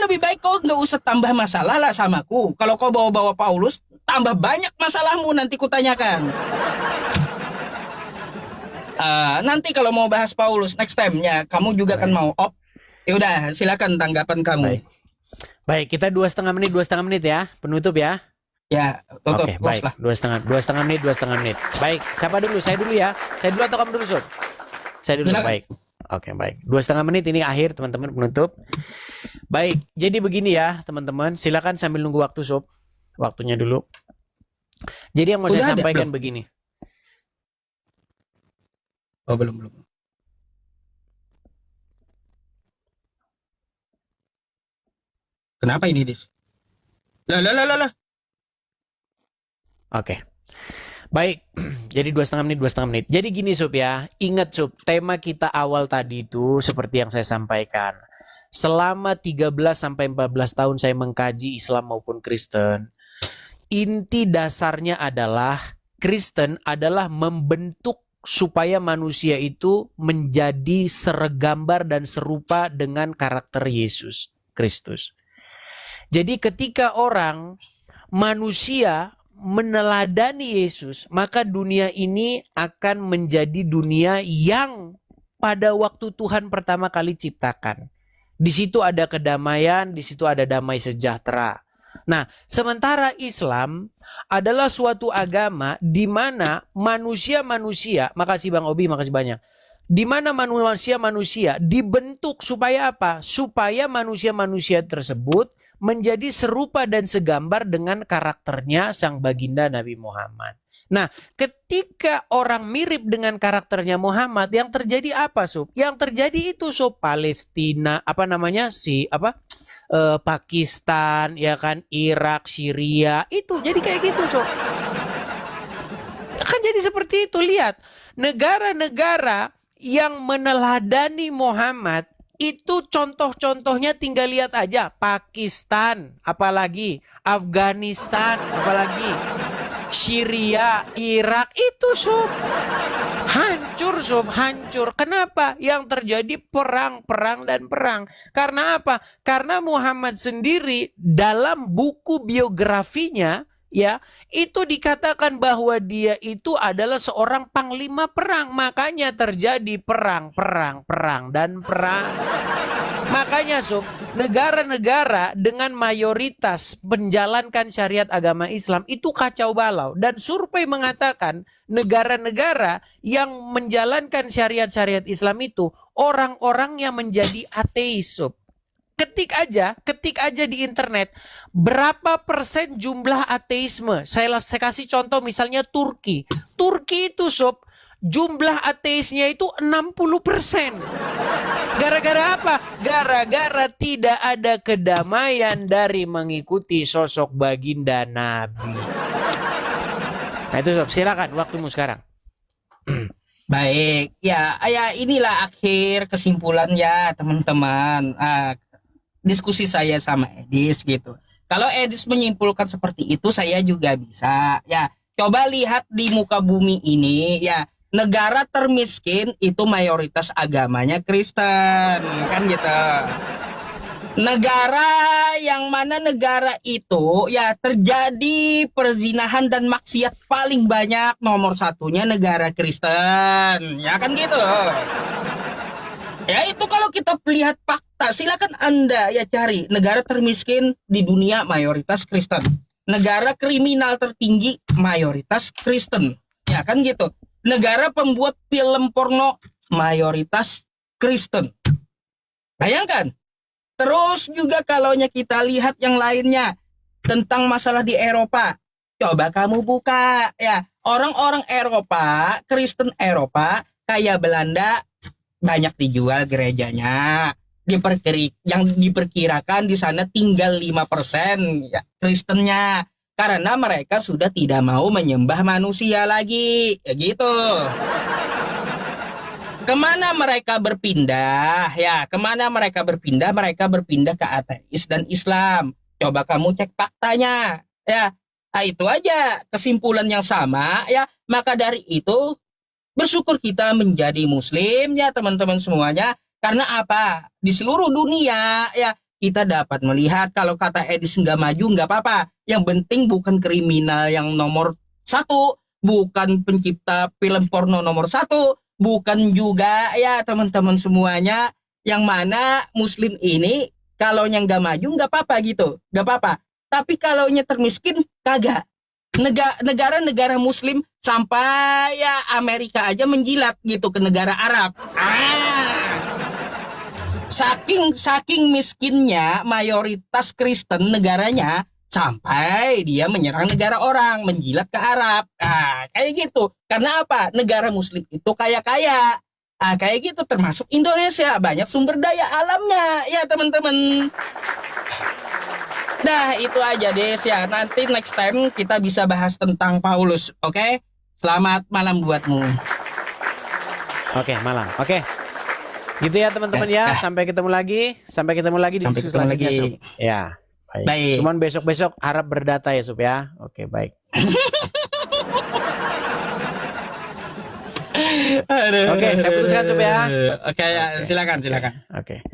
Lebih baik kau nggak usah tambah masalah lah samaku. Kalau kau bawa-bawa Paulus, tambah banyak masalahmu nanti kutanyakan. Nanti kalau mau bahas Paulus next time ya, kamu juga kan mau op. Ya udah, silakan tanggapan kamu. Baik, kita 2,5 menit ya, penutup ya. Ya, tutup. Oke, baik. 2,5 menit. Baik, siapa dulu? Saya dulu ya. Saya dulu atau kamu dulu, Sob? Saya dulu. Silakan. Baik. Oke, baik. 2,5 menit ini akhir, teman-teman, penutup. Baik, jadi begini ya, teman-teman. Silakan sambil nunggu waktu, Sob. Waktunya dulu. Jadi yang mau Udah saya ada, sampaikan belum? begini. Oh, belum. Kenapa ini, Dis? Lah. Oke. Baik, jadi 2,5 menit. Jadi gini Sob ya, ingat Sob, tema kita awal tadi itu seperti yang saya sampaikan. Selama 13-14 tahun saya mengkaji Islam maupun Kristen, inti dasarnya adalah Kristen adalah membentuk supaya manusia itu menjadi seregambar dan serupa dengan karakter Yesus Kristus. Jadi ketika manusia meneladani Yesus, maka dunia ini akan menjadi dunia yang pada waktu Tuhan pertama kali ciptakan. Di situ ada kedamaian, di situ ada damai sejahtera. Nah, sementara Islam adalah suatu agama di mana manusia-manusia, makasih Bang Obi, makasih banyak. Di mana manusia-manusia dibentuk supaya apa? Supaya manusia-manusia tersebut menjadi serupa dan segambar dengan karakternya sang baginda Nabi Muhammad. Nah, ketika orang mirip dengan karakternya Muhammad, yang terjadi apa, Sob? Yang terjadi itu, Sob, Palestina, Pakistan, ya kan, Irak, Syria, itu jadi kayak gitu, Sob. Kan jadi seperti itu, lihat. Negara-negara yang meneladani Muhammad itu contoh-contohnya tinggal lihat aja. Pakistan, apalagi Afghanistan, apalagi Syria, Irak, itu Sob. Hancur Sob, hancur. Kenapa? Yang terjadi perang dan perang. Karena apa? Karena Muhammad sendiri dalam buku biografinya, ya, itu dikatakan bahwa dia itu adalah seorang panglima perang. Makanya terjadi perang. Makanya Sob, negara-negara dengan mayoritas menjalankan syariat agama Islam itu kacau balau. Dan survei mengatakan negara-negara yang menjalankan syariat-syariat Islam itu orang-orang yang menjadi ateis, Sob. Ketik aja di internet berapa persen jumlah ateisme. Saya kasih contoh misalnya Turki. Turki itu Sob, jumlah ateisnya itu 60%. Gara-gara apa? Gara-gara tidak ada kedamaian dari mengikuti sosok baginda Nabi. Nah itu Sob, silakan waktumu sekarang. Baik, ya inilah akhir kesimpulannya teman-teman. Diskusi saya sama Edis gitu. Kalau Edis menyimpulkan seperti itu, saya juga bisa. Ya, coba lihat di muka bumi ini, ya, negara termiskin itu mayoritas agamanya Kristen, kan gitu. Negara yang mana negara itu ya terjadi perzinahan dan maksiat paling banyak, nomor satunya negara Kristen, ya kan gitu. Ya itu kalau kita lihat fakta, silakan Anda ya cari negara termiskin di dunia mayoritas Kristen. Negara kriminal tertinggi mayoritas Kristen. Ya kan gitu. Negara pembuat film porno mayoritas Kristen. Bayangkan. Terus juga kalau kita lihat yang lainnya tentang masalah di Eropa. Coba kamu buka ya. Orang-orang Eropa, Kristen Eropa kayak Belanda banyak dijual gerejanya. Yang diperkirakan di sana tinggal 5% ya, Kristennya. Karena mereka sudah tidak mau menyembah manusia lagi. Ya gitu. Kemana mereka berpindah? Ya, kemana mereka berpindah? Mereka berpindah ke ateis dan Islam. Coba kamu cek faktanya. Ya, nah, itu aja kesimpulan yang sama. Ya, maka dari itu bersyukur kita menjadi muslim ya teman-teman semuanya. Karena apa? Di seluruh dunia ya kita dapat melihat kalau kata Edis nggak maju nggak apa-apa. Yang penting bukan kriminal yang nomor 1. Bukan pencipta film porno nomor 1. Bukan juga ya teman-teman semuanya. Yang mana muslim ini kalau yang nggak maju nggak apa-apa gitu. Nggak apa-apa. Tapi kalau nya termiskin kagak. Negara-negara muslim sampai ya Amerika aja menjilat gitu ke negara Arab. saking miskinnya mayoritas Kristen negaranya sampai dia menyerang negara orang, menjilat ke Arab. Nah, kayak gitu. Karena apa? Negara Muslim itu kaya-kaya. Ah, kayak gitu, termasuk Indonesia, banyak sumber daya alamnya ya teman-teman. Nah itu aja Des ya, nanti next time kita bisa bahas tentang Paulus, oke? Selamat malam buatmu. Oke, malam. Oke. Gitu ya teman-teman ya. Sampai ketemu lagi di Sampai diskusi ketemu selanjutnya, lagi. Sup. Ya. Baik. Cuman besok-besok harap berdata ya, Sup ya. Oke, baik. Oke, saya putuskan, Sup ya. Oke, ya, silakan. Oke.